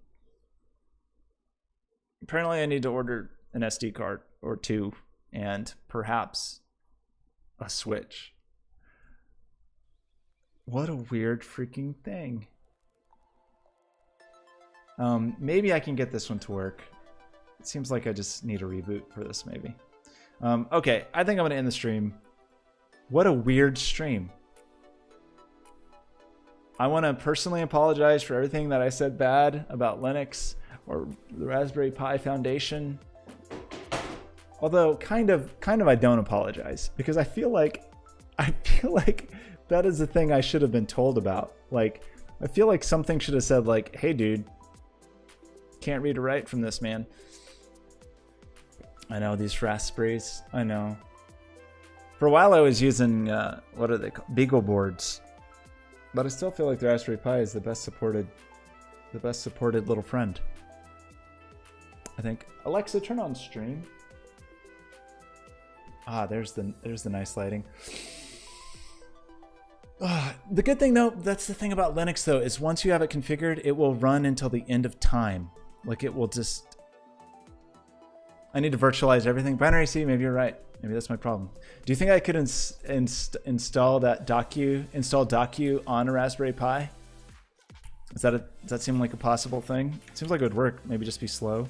Apparently, I need to order an SD card or two, and perhaps a Switch. What a weird freaking thing. Maybe I can get this one to work. It seems like I just need a reboot for this, maybe. Okay, I think I'm gonna end the stream. What a weird stream. I want to personally apologize for everything that I said bad about Linux or the Raspberry Pi Foundation. Although kind of I don't apologize, because I feel like that is the thing I should have been told about. Like, I feel like something should have said, like, hey dude, can't read or write from this, man. I know, these Raspberries, I know. For a while I was using, what are they called? Beagle boards. But I still feel like the Raspberry Pi is the best supported little friend. I think. Alexa, turn on stream. Ah, there's the nice lighting. The good thing though, that's the thing about Linux though, is once you have it configured, it will run until the end of time. Like, it will just... I need to virtualize everything. Binary C, maybe you're right. Maybe that's my problem. Do you think I could install Docu on a Raspberry Pi? Does that seem like a possible thing? It seems like it would work. Maybe just be slow.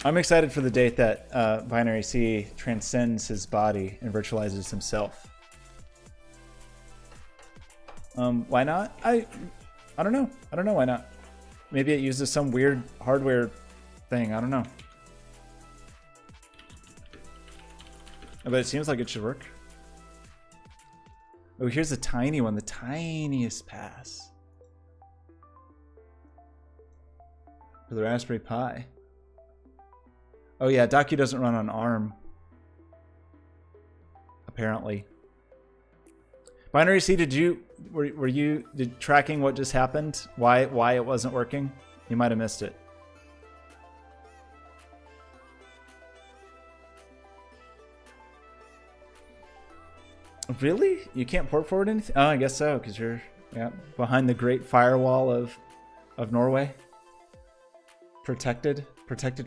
I'm excited for the date that Binary C transcends his body and virtualizes himself. Why not? I don't know. I don't know why not. Maybe it uses some weird hardware thing. I don't know. But it seems like it should work. Oh, here's a tiny one. The tiniest pass. For the Raspberry Pi. Oh yeah, Docu doesn't run on ARM. Apparently. Binary C, were you tracking what just happened? Why it wasn't working? You might have missed it. Really? You can't port forward anything? Oh, I guess so, because you're behind the great firewall of Norway. Protected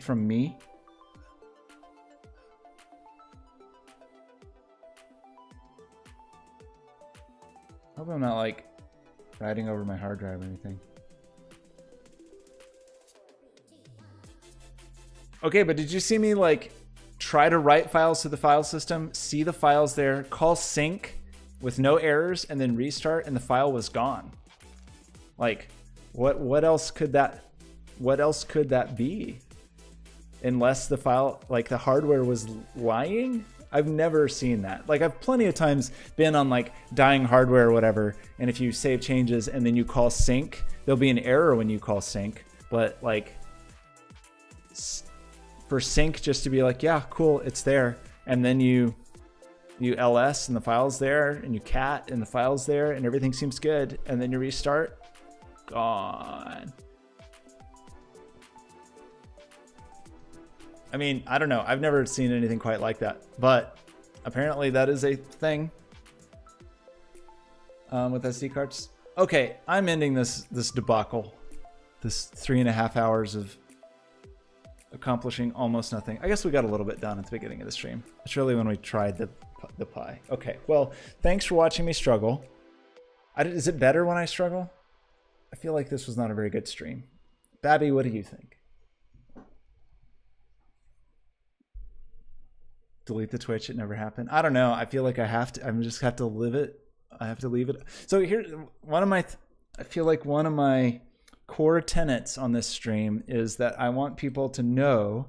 from me. I hope I'm not like riding over my hard drive or anything. Okay, but did you see me like try to write files to the file system, see the files there, call sync with no errors, and then restart, and the file was gone? Like, what else could that be? Unless the file, like the hardware was lying? I've never seen that. Like, I've plenty of times been on like dying hardware or whatever, and if you save changes and then you call sync, there'll be an error when you call sync. But like, for sync just to be like, yeah, cool, it's there, and then you ls and the file's there, and you cat and the file's there, and everything seems good, and then you restart, gone. I mean, I don't know. I've never seen anything quite like that, but apparently that is a thing with SD cards. Okay, I'm ending this debacle, this 3.5 hours of accomplishing almost nothing. I guess we got a little bit done at the beginning of the stream. It's really when we tried the pie. Okay, well, thanks for watching me struggle. Is it better when I struggle? I feel like this was not a very good stream. Babby, what do you think? Delete the Twitch, it never happened. I don't know. I feel like I just have to live it. I have to leave it. So here, I feel like one of my core tenets on this stream is that I want people to know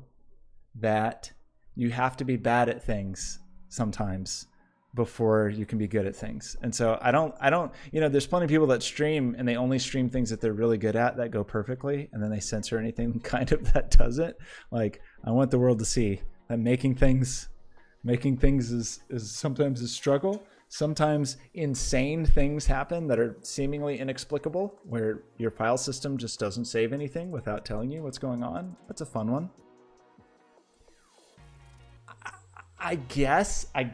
that you have to be bad at things sometimes before you can be good at things. And so I don't, you know, there's plenty of people that stream and they only stream things that they're really good at that go perfectly, and then they censor anything kind of that doesn't. Like, I want the world to see that making things is sometimes a struggle. Sometimes insane things happen that are seemingly inexplicable, where your file system just doesn't save anything without telling you what's going on. That's a fun one. I guess I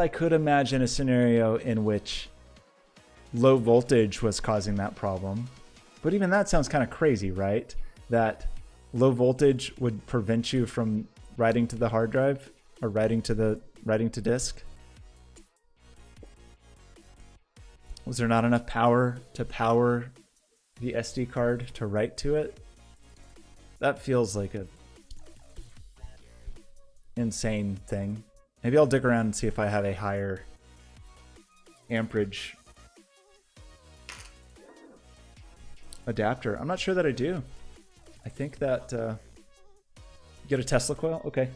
could imagine a scenario in which low voltage was causing that problem. But even that sounds kind of crazy, right? That low voltage would prevent you from writing to the hard drive or writing to disk. Was there not enough power to power the SD card to write to it? That feels like a insane thing. Maybe I'll dig around and see if I have a higher amperage adapter. I'm not sure that I do. I think that get a Tesla coil. Okay.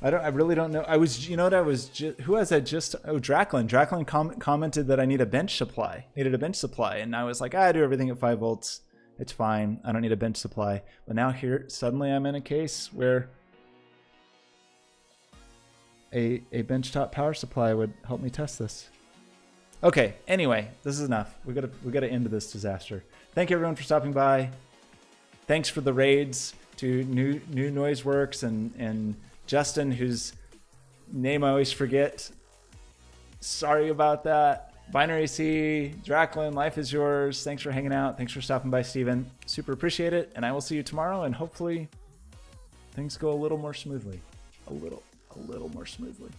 I really don't know. Who has that just? Oh, Draclin. Draclin commented that I need a bench supply. Needed a bench supply, and I was like, I do everything at 5 volts. It's fine. I don't need a bench supply. But now here, suddenly I'm in a case where a benchtop power supply would help me test this. Okay. Anyway, this is enough. We gotta end this disaster. Thank you everyone for stopping by. Thanks for the raids to New Noiseworks and Justin, whose name I always forget. Sorry about that. Binary C, Draclin, life is yours. Thanks for hanging out. Thanks for stopping by, Steven. Super appreciate it. And I will see you tomorrow, and hopefully things go a little more smoothly. A little more smoothly.